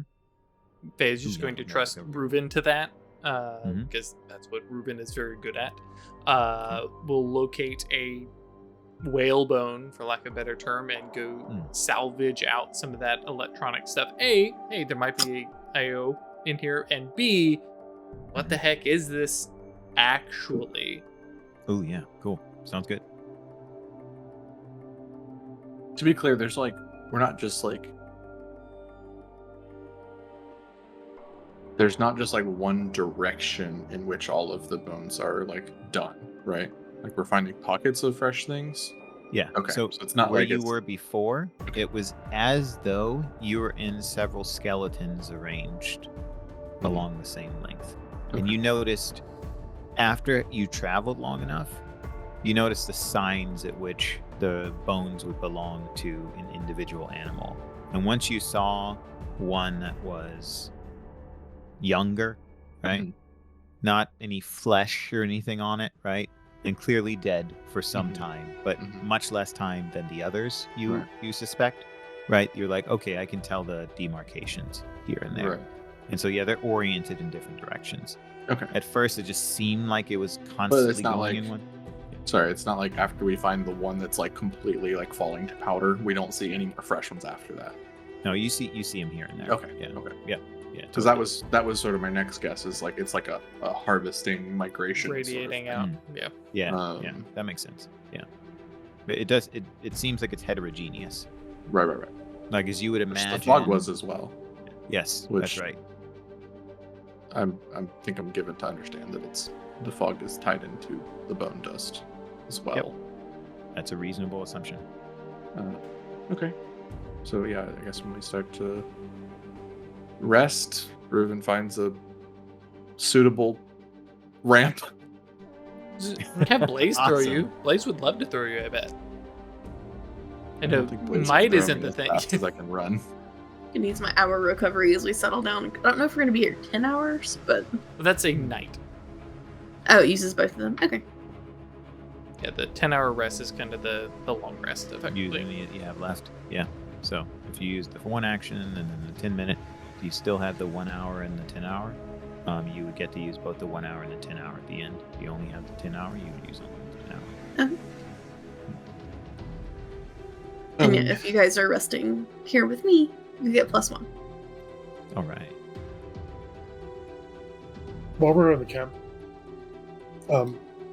Faye is just Yeah, going to no, trust go. Reuven to that, because that's what Reuven is very good at. We'll locate a whalebone, for lack of a better term, and go salvage out some of that electronic stuff. A, hey, there might be a IO in here, and B, what the heck is this actually? oh yeah, cool. Sounds good. To be clear, there's like we're not just like there's not just like one direction in which all of the bones are like done, right? Like we're finding pockets of fresh things. Yeah. Okay. So it's not where like you were before, Okay. it was as though you were in several skeletons arranged along the same length. And Okay. you noticed after you traveled long enough, you noticed the signs at which the bones would belong to an individual animal. And once you saw one that was younger, right? Mhm. Not any flesh or anything on it, right? And clearly dead for some Mhm. time, but Mhm. much less time than the others Right. you suspect, right? You're like, okay, I can tell the demarcations here and there. Right. And so yeah, they're oriented in different directions. Okay. At first, it just seemed like it was But constantly it's not going like in one. sorry, it's not like after we find the one that's like completely like falling to powder, we don't see any more fresh ones after that. No, you see him here and there. Okay. Yeah. Okay. Yeah. Because that was sort of my next guess is like it's like a harvesting migration sort of Radiating thing. out. Yeah. Yeah. That makes sense. Yeah. But it does. It seems like it's heterogeneous. Right. Like as you would Which imagine. the fog was as well. Yes, Which- that's right. I'm given to understand that it's the fog is tied into the bone dust as well. Yep. That's a reasonable assumption. Okay. So yeah, I guess when we start to rest, Reuven finds a suitable ramp. Have Blaze throw Awesome. you. Blaze would love to throw you, I bet. I don't know think Blaze can might throw isn't me the as thing. fast as I can run. It needs my hour recovery as we settle down. I don't know if we're gonna be here 10 hours, but That's a night. oh, it uses both of them. Okay. Yeah, the 10-hour rest is kind of the long rest, Use effectively. any you have left. Yeah. So if you use the 1 action and then the 10-minute, you still have the 1 hour and the 10 hour. You would get to use both the 1 hour and the 10 hour at the end. If you only have the 10 hour, you would use only the 10 hour. And yeah, if you guys are resting here with me, you get +1. All right. While we're on the camp,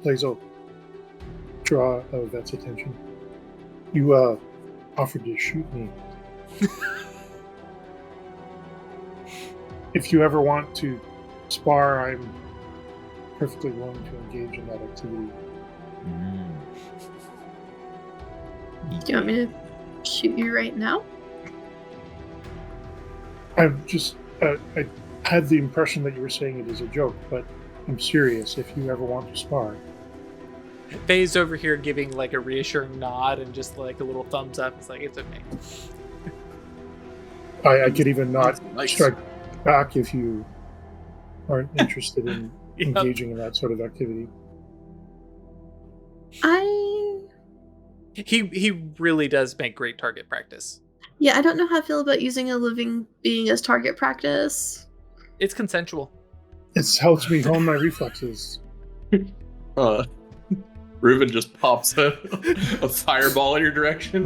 Blaze will draw Vet's attention. You offered to shoot me. If you ever want to spar, I'm perfectly willing to engage in that activity. Do you want me to shoot you right now? I'm just, I had the impression that you were saying it as a joke, but I'm serious. If you ever want to spar, Faye's over here giving like a reassuring nod and just like a little thumbs up. It's like, it's okay. I could even not Nice. strike back if you aren't interested in Yep. engaging in that sort of activity. He really does make great target practice. Yeah, I don't know how I feel about using a living being as target practice. It's consensual. It's helped me hone my reflexes. Reuven just pops a fireball in your direction.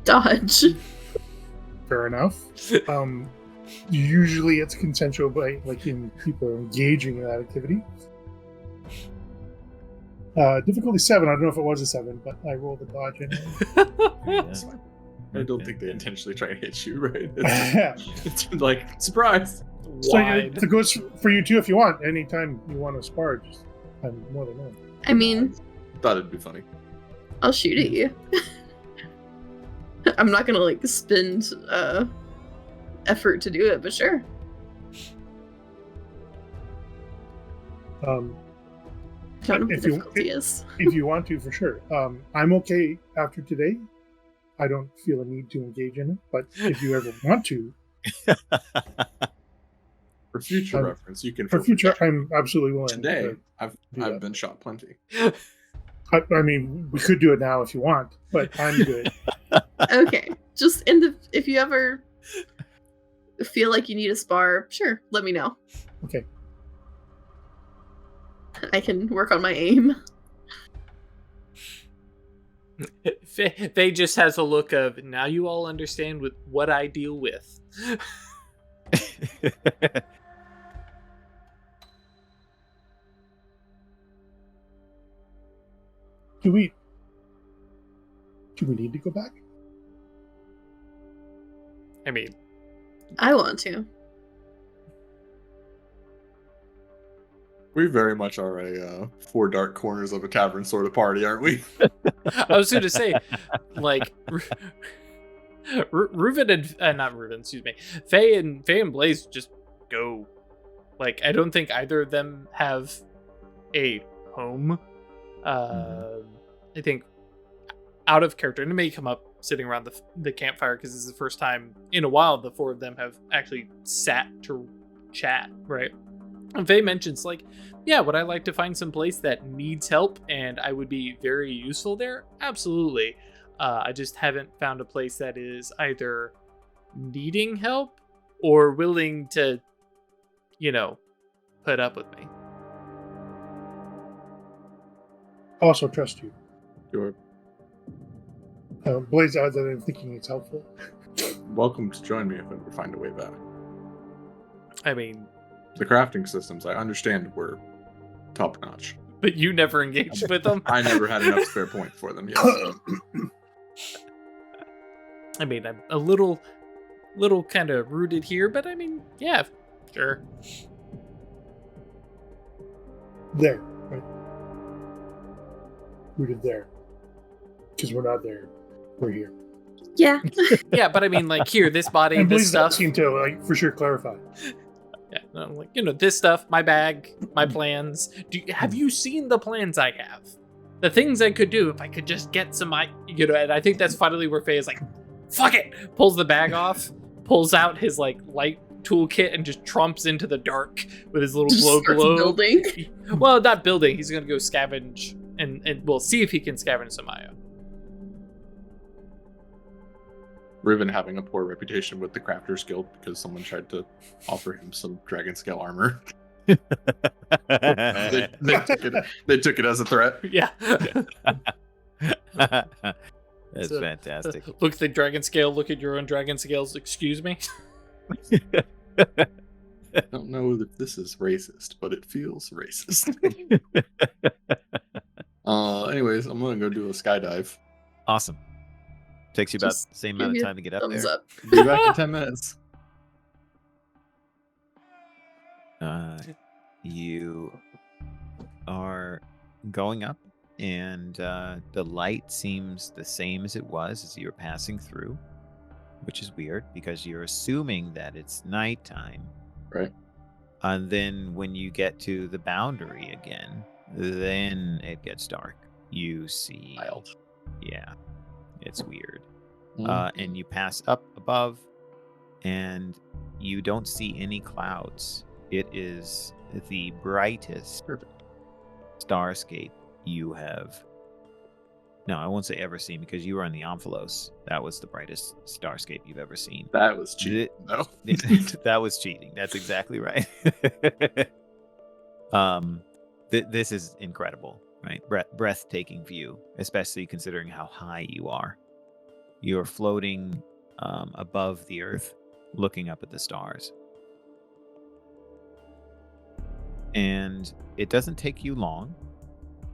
Dodge. Fair enough. Usually it's consensual, but like in people are engaging in that activity. Difficulty 7. I don't know if it was a 7, but I rolled a dodge anyway. I don't think they intentionally try and hit you, right? Yeah. It's like, surprise! So Wide. it goes for you too if you want. Anytime you want to spar, just I'm more than willing. I mean, Thought it'd be funny. I'll shoot at you. I'm not gonna like spend effort to do it, but sure. I don't know what If the you- difficulty is. If you want to, for sure. I'm okay after today. I don't feel a need to engage in it, but if you ever want to, For future Um, reference, you can for feel future, I'm absolutely willing. Today, to I've do that. been shot plenty. I mean, we could do it now if you want, but I'm good. Okay, just if you ever feel like you need a spar, sure, let me know. Okay. I can work on my aim. Faye just has a look of, now you all understand with what I deal with. Do we Do we need to go back? I mean, I want to. We very much are a four dark corners of a tavern sort of party, aren't we? I was going to say, like, Reuven and not Reuven, excuse me, Faye and Blaze just go. Like, I don't think either of them have a home. I think out of character, and it may come up sitting around the campfire because this is the first time in a while the four of them have actually sat to chat, right? And Faye mentions, like, yeah, would I like to find some place that needs help and I would be very useful there? Absolutely. I just haven't found a place that is either needing help or willing to, put up with me. Also trust you. Sure. Blaze adds that I'm thinking it's helpful. Welcome to join me if I ever find a way back. I mean, The crafting systems, I understand, were top notch. but you never engaged with them. I never had enough spare points for them. Yes. I mean, I'm a little kind of rooted here, but I mean, yeah, sure. There, right? Rooted there. Because we're not there. We're here. Yeah. Yeah, but I mean, like, here, this body, And this Blaze stuff. seem to, like, for sure clarify. Yeah, no, like, this stuff, my bag, my plans. Have you seen the plans I have? The things I could do if I could just get some, and I think that's finally where Faye is like, fuck it! Pulls the bag off, pulls out his, like, light toolkit and just trumps into the dark with his little glow Starts globe. building. Well, not building. He's gonna go scavenge, and we'll see if he can scavenge some IO. Riven having a poor reputation with the Crafters Guild because someone tried to offer him some dragon scale armor. they took it as a threat. Yeah. That's So, fantastic. Look at the dragon scale. Look at your own dragon scales. Excuse me. I don't know if this is racist, but it feels racist. Anyways, I'm gonna go do a skydive. Awesome. Takes you about Just the same give amount you of time to get up Thumbs there. up. Be back in 10 minutes. You are going up, and the light seems the same as it was as you were passing through, which is weird because you're assuming that it's nighttime. Right. And then when you get to the boundary again, then it gets dark. You see. Wild. Yeah, it's weird. Mm. And you pass up above, and you don't see any clouds. It is the brightest starscape you have. No, I won't say ever seen because you were on the Omphalos. That was the brightest starscape you've ever seen. That was cheating. No. That was cheating. That's exactly right. This is incredible, right? Breathtaking view, especially considering how high you are. You're floating above the earth, looking up at the stars. And it doesn't take you long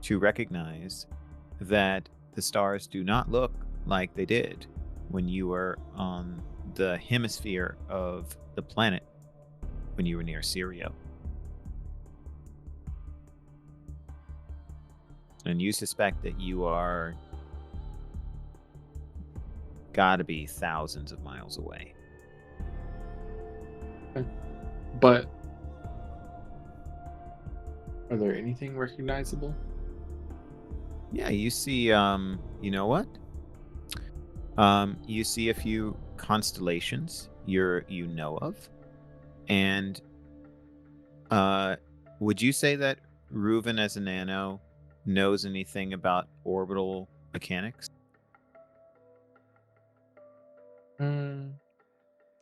to recognize that the stars do not look like they did when you were on the hemisphere of the planet when you were near Syrio. And you suspect that you are gotta be thousands of miles away. But are there anything recognizable? Yeah, you see, you know what? You see a few constellations you know of. And would you say that Reuven as a nano knows anything about orbital mechanics?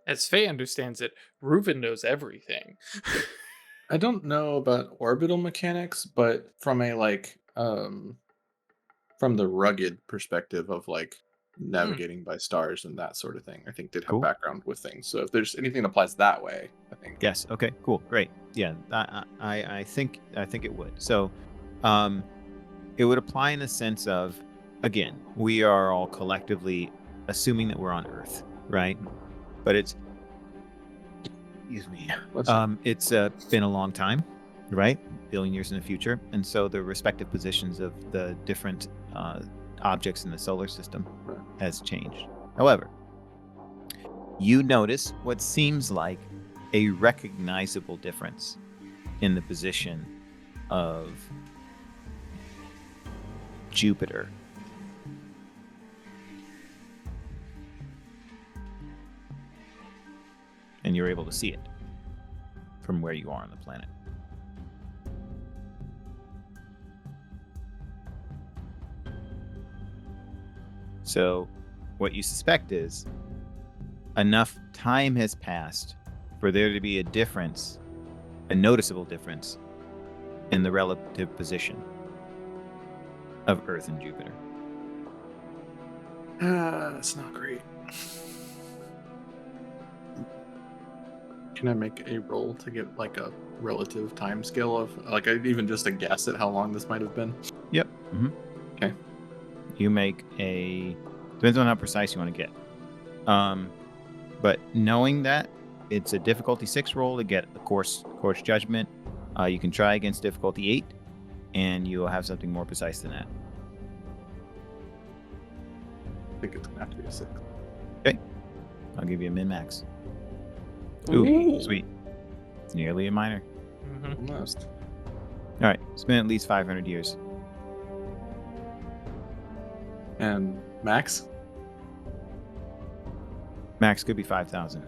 As Faye understands it, Reuven knows everything. I don't know about orbital mechanics, but from a from the rugged perspective of navigating by stars and that sort of thing, I think did have Cool. background with things. So if there's anything that applies that way, I think. Yes. Okay. Cool. Great. Yeah. I think it would. So, it would apply in the sense of again, we are all collectively assuming that we're on Earth, right? But it's, excuse me, it's been a long time, right? Billion years in the future, and so the respective positions of the different objects in the solar system has changed. However, you notice what seems like a recognizable difference in the position of Jupiter. And you're able to see it from where you are on the planet. So, what you suspect is enough time has passed for there to be a difference, a noticeable difference, in the relative position of Earth and Jupiter. That's not great. Can I make a roll to get like a relative time scale of like even just a guess at how long this might have been? Yep. Mm-hmm. Okay. You make a, depends on how precise you want to get. But knowing that it's a difficulty 6 roll to get a course judgment, you can try against difficulty 8, and you'll have something more precise than that. I think it's gonna have to be a 6. Okay. I'll give you a min-max. Ooh. Sweet. It's nearly a minor. Mm-hmm. Almost. All right. It's been at least 500 years. And Max? Max could be 5,000.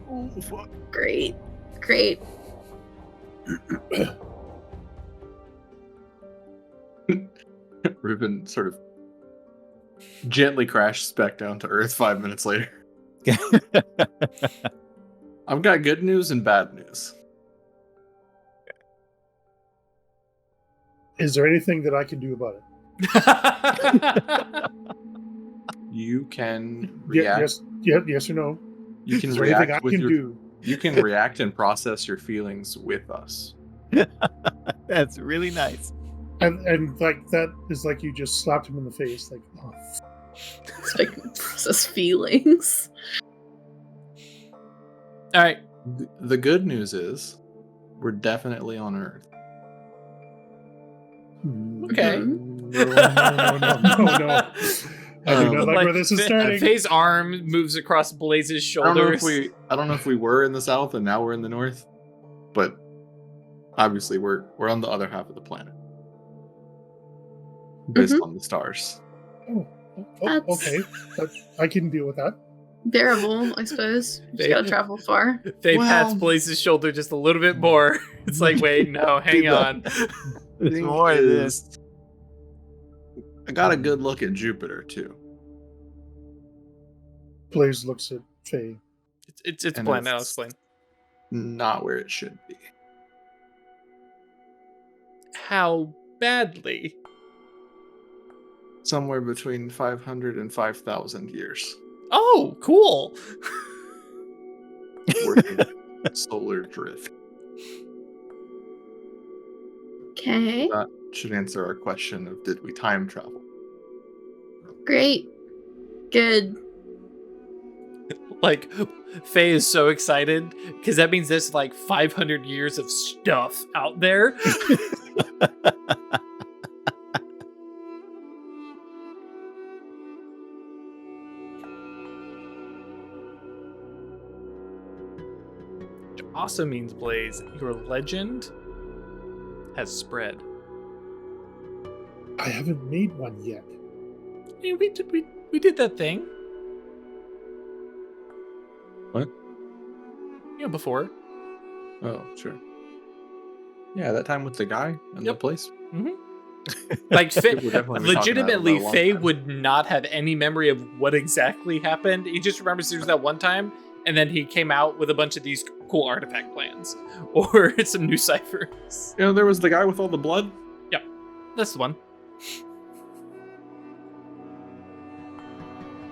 Oh, fuck. Great. Ruben sort of gently crashes back down to Earth 5 minutes later. I've got good news and bad news. Is there anything that I can do about it? You can react. Yes or no? You can Is there anything I react with can your. do? You can react and process your feelings with us. That's really nice. And like that is like you just slapped him in the face, like, oh, So I can process feelings. All right. The good news is, we're definitely on Earth. Okay. No. I do not like where this is starting. Faye's arm moves across Blaze's shoulders. I don't know if we were in the south and now we're in the north, but obviously we're on the other half of the planet, based on the stars. Okay. I can deal with that. Bearable, I suppose. Just gotta travel far. Faye pats Blaze's shoulder just a little bit more. It's like, wait, no, hang on. There's more to this. I got a good look at Jupiter too. Blaze looks at Faye. It's And planet. I'll it's- explain. Not where it should be. How badly? Somewhere between 500 and 5,000 years. Oh, cool. Working solar drift. Okay, That should answer our question of did we time travel? great. Good. Like, Faye is so excited because that means there's like 500 years of stuff out there. Which also means, Blaze, your legend has spread. I haven't made one yet. Hey, we did that thing. What? Yeah, before. Oh, sure. Yeah, that time with the guy and the Yep. place. Like, We're definitely talking about legitimately, a long Faye time. would not have any memory of what exactly happened. He just remembers there was that one time, and then he came out with a bunch of these cool artifact plans or some new ciphers. You know, there was the guy with all the blood. That's the one.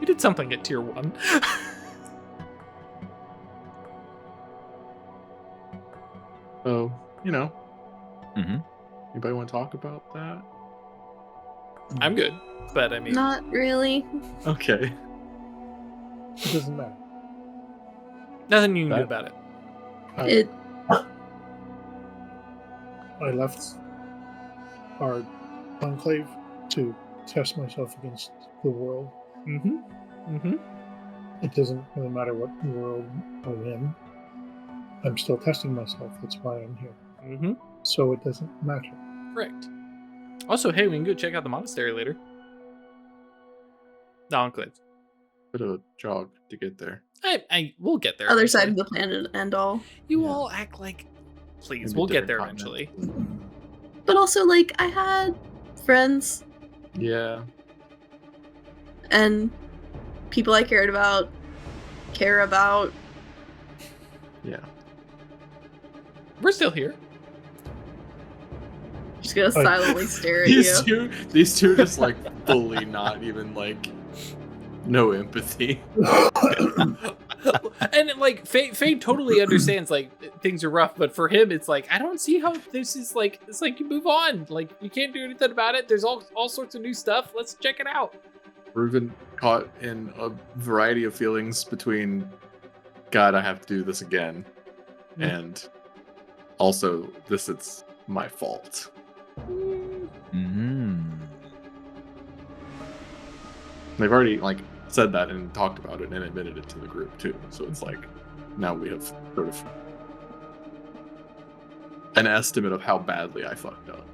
We did something at tier 1. So, you know. Mhm. Anybody want to talk about that? I'm good, but I mean, Not really. Okay. It doesn't matter. nothing you can do about it. It. I left our enclave to test myself against the world. Mm-hmm. Mm-hmm. It doesn't really matter what world I'm in. I'm still testing myself. That's why I'm here. Mm-hmm. So it doesn't matter. Correct. Also, hey, we can go check out the monastery later. The enclave. Bit of a jog to get there. We'll get there. Other side eventually. of the planet and all. You Yeah. all act like, please, Maybe we'll get there different eventually. continent. But also, like, I had friends Yeah. and people I care about. Yeah. We're still here. Just gonna Like- silently stare at you. These two just like fully not even like no empathy. And like Faye totally understands like things are rough, but for him it's like I don't see how this is like. It's like you move on. Like you can't do anything about it. There's all sorts of new stuff. Let's check it out. Reuven caught in a variety of feelings between God, I have to do this again, and also it's my fault. Mm-hmm. They've already like said that and talked about it and admitted it to the group too. So it's like now we have sort of an estimate of how badly I fucked up.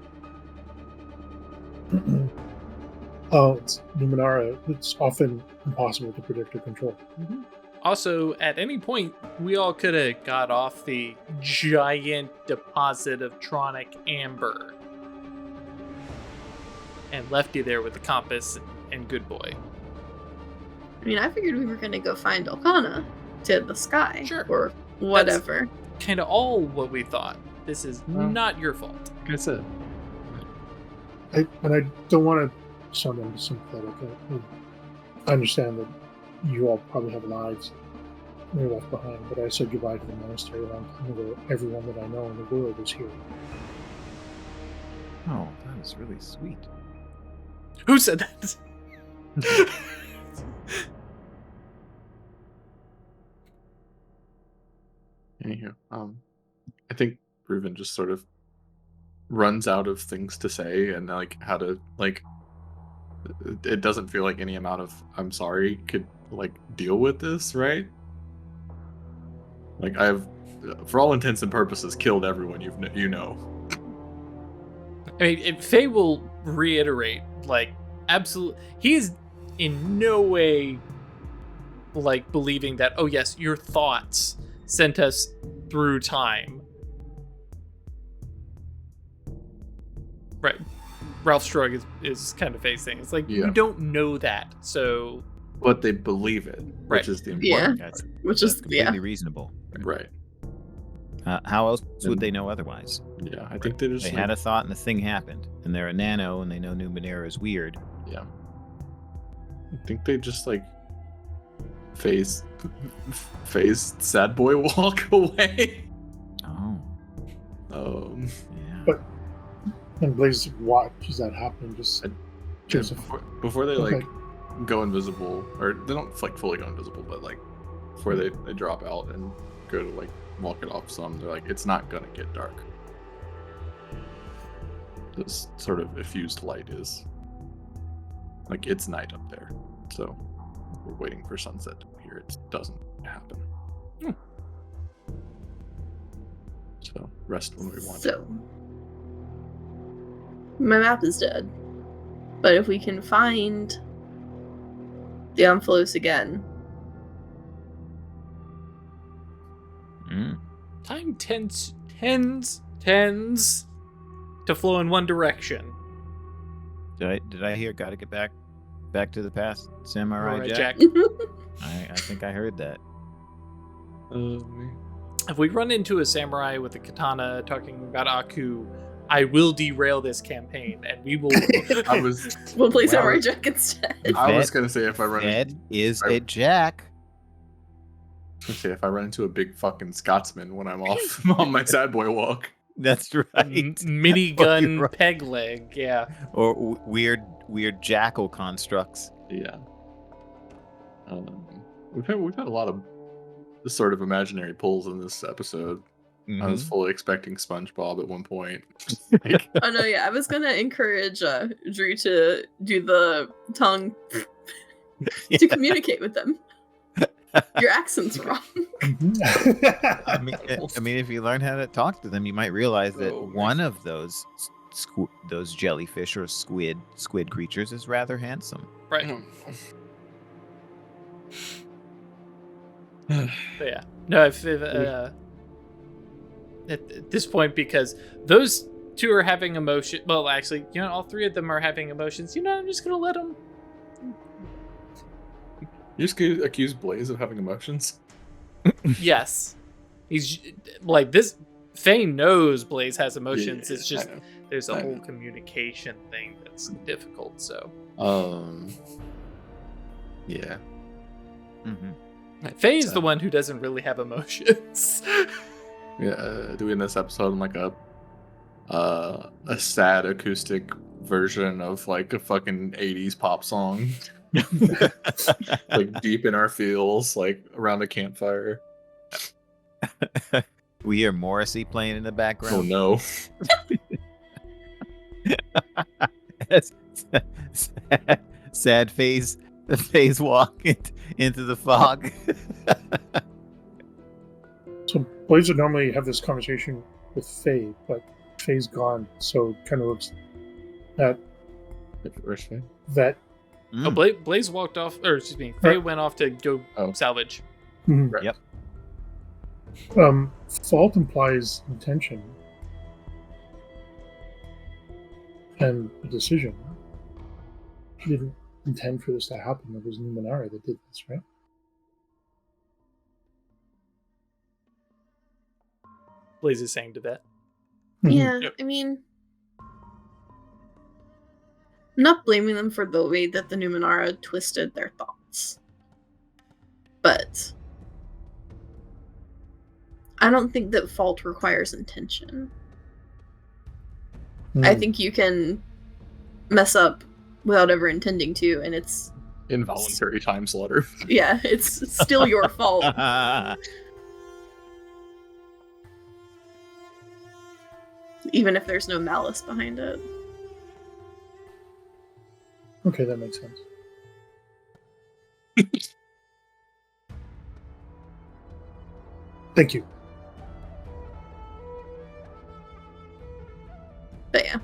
Oh, it's Numenera. It's often impossible to predict or control. Also, at any point, we all could have got off the giant deposit of tronic amber and left you there with the compass and good boy. I mean, I figured we were gonna go find Elkanah to the sky. Sure. Or whatever. Kind of all what we thought. This is not your fault. Like I said, And I don't want to sound unsympathetic. I understand that you all probably have lives you're left behind, but I said goodbye to the monastery a long time ago. Everyone that I know in the world is here. Oh, that was really sweet. Who said that? anywho, I think Reuven just sort of runs out of things to say and like how to like. It doesn't feel like any amount of "I'm sorry" could like deal with this, right? Like I've, for all intents and purposes, killed everyone you know. I mean, Faye will reiterate, like, absolutely. He is in no way, like, believing that, oh, yes, your thoughts sent us through time. Right. Ralph Strug is kind of facing. It's like, Yeah. you don't know that, so... But they believe it, Right. which is the Yeah. important. That's, Which that's is, completely reasonable. Right. How else would And- they know otherwise? Yeah, I think they just They had a thought and the thing happened, and they're a nano and they know Numenera is weird. Yeah. I think they just like phase sad boy walk away. Oh, Yeah. yeah. And Blaze watches that happen. Just Joseph. Before they Okay. like go invisible, or they don't like fully go invisible, but like before they drop out and go to like walk it off some, they're like, it's not gonna get dark. This sort of effused light is like it's night up there, so we're waiting for sunset to appear. It doesn't happen. So rest when we want. So, my map is dead. But if we can find the Amphalos again, Mm. Time tends to flow in one direction. Did I hear gotta get back to the past, Samurai Alright, Jack? Jack. I think I heard that. If we run into a samurai with a katana talking about Aku, I will derail this campaign, and we will. I was we'll play Wow. Samurai Jack instead. I was That- gonna say if I run Ed is I- a Jack. if I run into a big fucking Scotsman when I'm off on my sad boy walk. That's right. Minigun right. peg leg, yeah. Or weird jackal constructs. Yeah. We've had a lot of this sort of imaginary pulls in this episode. I was fully expecting SpongeBob at one point. Like, Oh no, yeah, I was gonna encourage Drew to do the tongue to communicate with them. Your accent's wrong. I mean, if you learn how to talk to them, you might realize that one of those jellyfish or squid creatures is rather handsome. Right. But yeah. No, if at this point, because those two are having emotion. Well, actually, all three of them are having emotions. I'm just gonna let them. You just accuse Blaze of having emotions? Yes, he's like this. Faye knows Blaze has emotions. Yeah, it's just there's a whole communication thing that's difficult. So. Yeah. Mm-hmm. Faye is the one who doesn't really have emotions. Yeah, doing this episode in like a sad acoustic version of like a fucking 80s pop song. Like deep in our feels, like around a campfire. We hear Morrissey playing in the background. Oh no. Sad phase. The phase walk into the fog. So Blaze would normally have this conversation with Faye, but Faye's gone, so it kind of looks at Where's Faye? that. Oh, Blaze walked off, or excuse me, Faye went off to go salvage. Mhm. Yep. Fault implies intention and a decision. He didn't intend for this to happen. It was Numenera that did this, right? Blaze is saying to that. Yeah, Yep. I mean, I'm not blaming them for the way that the Numenera twisted their thoughts. But I don't think that fault requires intention. I think you can mess up without ever intending to, and it's Involuntary time slaughter. yeah, it's still your fault. Even if there's no malice behind it. Okay, that makes sense. Thank you. But yeah.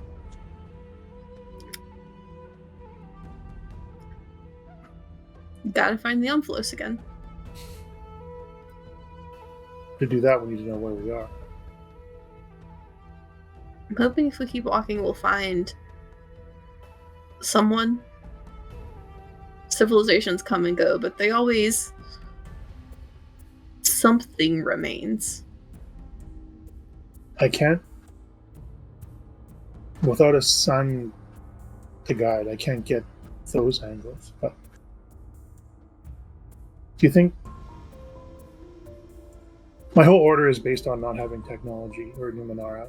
Gotta find the Omphalos again. To do that, we need to know where we are. I'm hoping if we keep walking, we'll find someone. Civilizations come and go, but they always... something remains. I can't... Without a sun to guide, I can't get those angles, but... Do you think... My whole order is based on not having technology or Numenera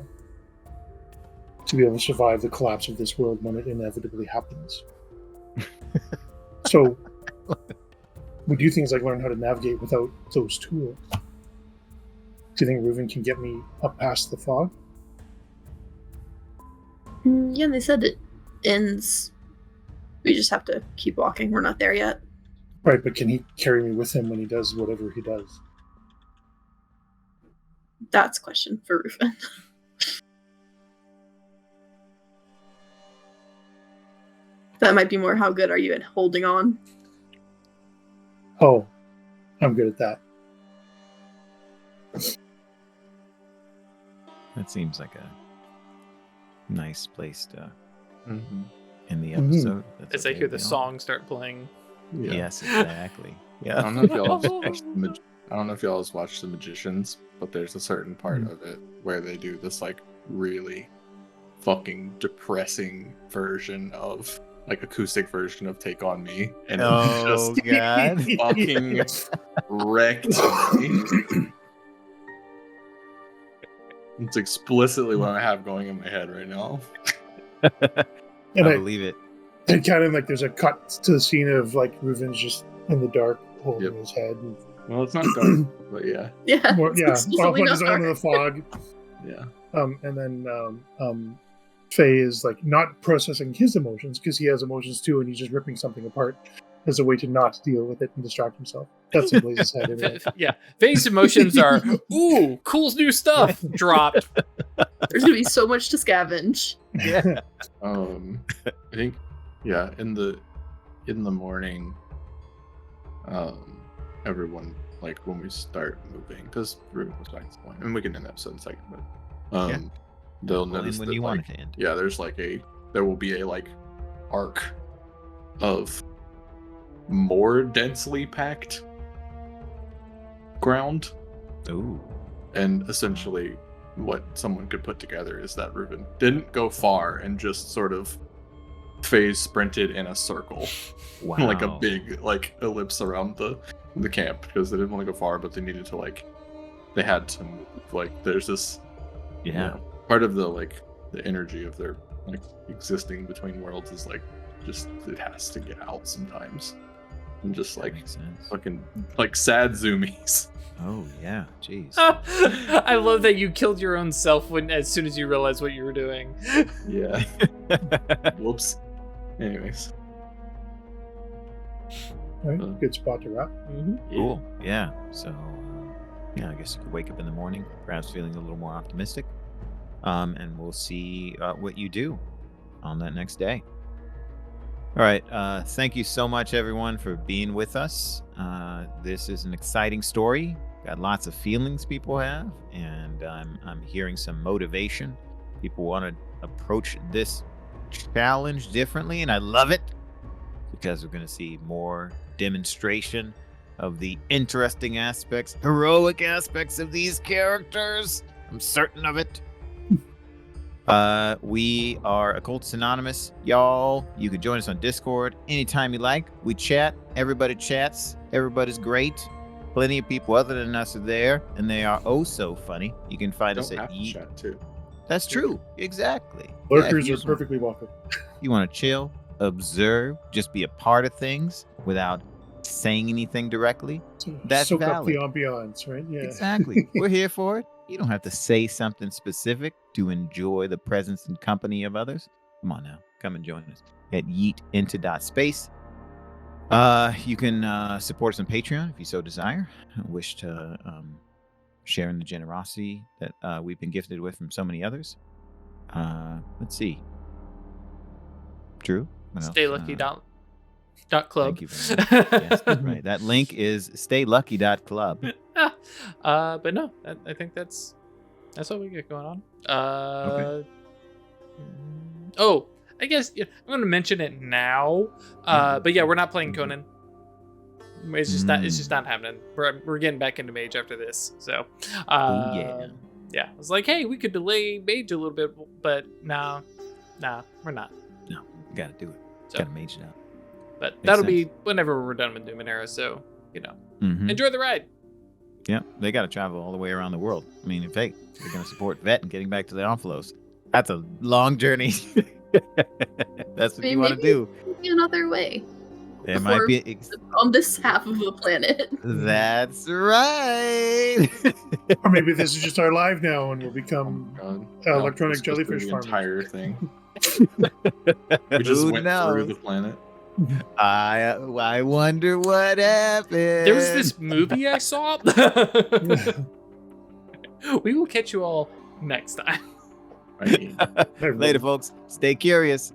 to be able to survive the collapse of this world when it inevitably happens. So, we do things like learn how to navigate without those tools. Do you think Reuven can get me up past the fog? Yeah, they said it ends. We just have to keep walking. We're not there yet. Right, but can he carry me with him when he does whatever he does? That's a question for Reuven. That might be more how good are you at holding on? Oh, I'm good at that. That seems like a nice place to end the Mhm. episode. That's As I okay hear with the y'all? song start playing. Yeah. Yes, exactly. I Yeah. don't know if y'all have watched The Magicians, but there's a certain part of it where they do this like really fucking depressing version of like acoustic version of Take On Me, and Oh it God. just fucking wrecked me. It's explicitly what I have going in my head right now. And I believe it. And kind of like there's a cut to the scene of like Reuven's just in the dark holding his head. And, Well, it's not dark, but yeah. Yeah. well, it's yeah, explicitly on not his own in the dark. fog. Yeah. And then Faye is like not processing his emotions because he has emotions too, and he's just ripping something apart as a way to not deal with it and distract himself. That's in Blaze's head. Anyway. Yeah, Faye's emotions are, ooh, cool new stuff dropped. There's gonna be so much to scavenge. Yeah. I think, yeah, in the morning, everyone, like when we start moving, because Ruben was back to the point, and we can end the episode in a second, but they'll notice when that, you like, want it to end. yeah, there will be a like arc of more densely packed ground. Ooh. And essentially what someone could put together is that Reuben didn't go far and just sort of phase sprinted in a circle. Wow. Like a big like ellipse around the camp, because they didn't want to go far, but they needed to they had to move. Like there's this part of the energy of their like existing between worlds is like just it has to get out sometimes. And just like fucking like sad zoomies. Oh yeah, jeez. I love that you killed your own self as soon as you realized what you were doing. Yeah. Whoops. Anyways. All right, good spot to wrap. Mm-hmm. Cool. Yeah. So, I guess you could wake up in the morning, perhaps feeling a little more optimistic, and we'll see what you do on that next day. All right. Thank you so much, everyone, for being with us. This is an exciting story. Got lots of feelings people have, and I'm hearing some motivation. People want to approach this challenge differently, and I love it because we're going to see more demonstration of the interesting aspects, heroic aspects of these characters. I'm certain of it. We are Occultists Anonymous, y'all. You can join us on Discord anytime you like. We chat. Everybody chats. Everybody's great. Plenty of people other than us are there, and they are oh so funny. You can find us at Yeet. Chat too. That's true. Exactly. Lurkers Yeah, are perfectly welcome. you want to chill, observe, just be a part of things without saying anything directly. That's soak valid. up the ambiance, right? Yeah. Exactly. We're here for it. You don't have to say something specific to enjoy the presence and company of others. Come on now. Come and join us at yeetinto.space. You can support us on Patreon if you so desire. Wish to share in the generosity that we've been gifted with from so many others. Let's see. Drew? What else? StayLucky.club. Thank you very much. Yes, that's right. That link is staylucky.club. But no, I think that's what we got going on. Okay. Oh, I guess I'm going to mention it now. But yeah, we're not playing Conan. It's just not happening. We're getting back into Mage after this. So, yeah. I was like, hey, we could delay Mage a little bit, but no, we're not. No, we got to do it. So, Got to Mage it out. But Makes that'll sense. be whenever we're done with Numenera. So, enjoy the ride. Yeah, they got to travel all the way around the world. I mean, if they're going to support Vet and getting back to the Omphalos, that's a long journey. That's what you want to do. Maybe another way. There might be on this half of the planet. That's right. Or maybe this is just our life now, and we'll become electronic jellyfish the farmers. entire thing. We just Who went knows? through the planet. I wonder what happened. There was this movie I saw. We will catch you all next time. I mean, Later, folks. Stay curious.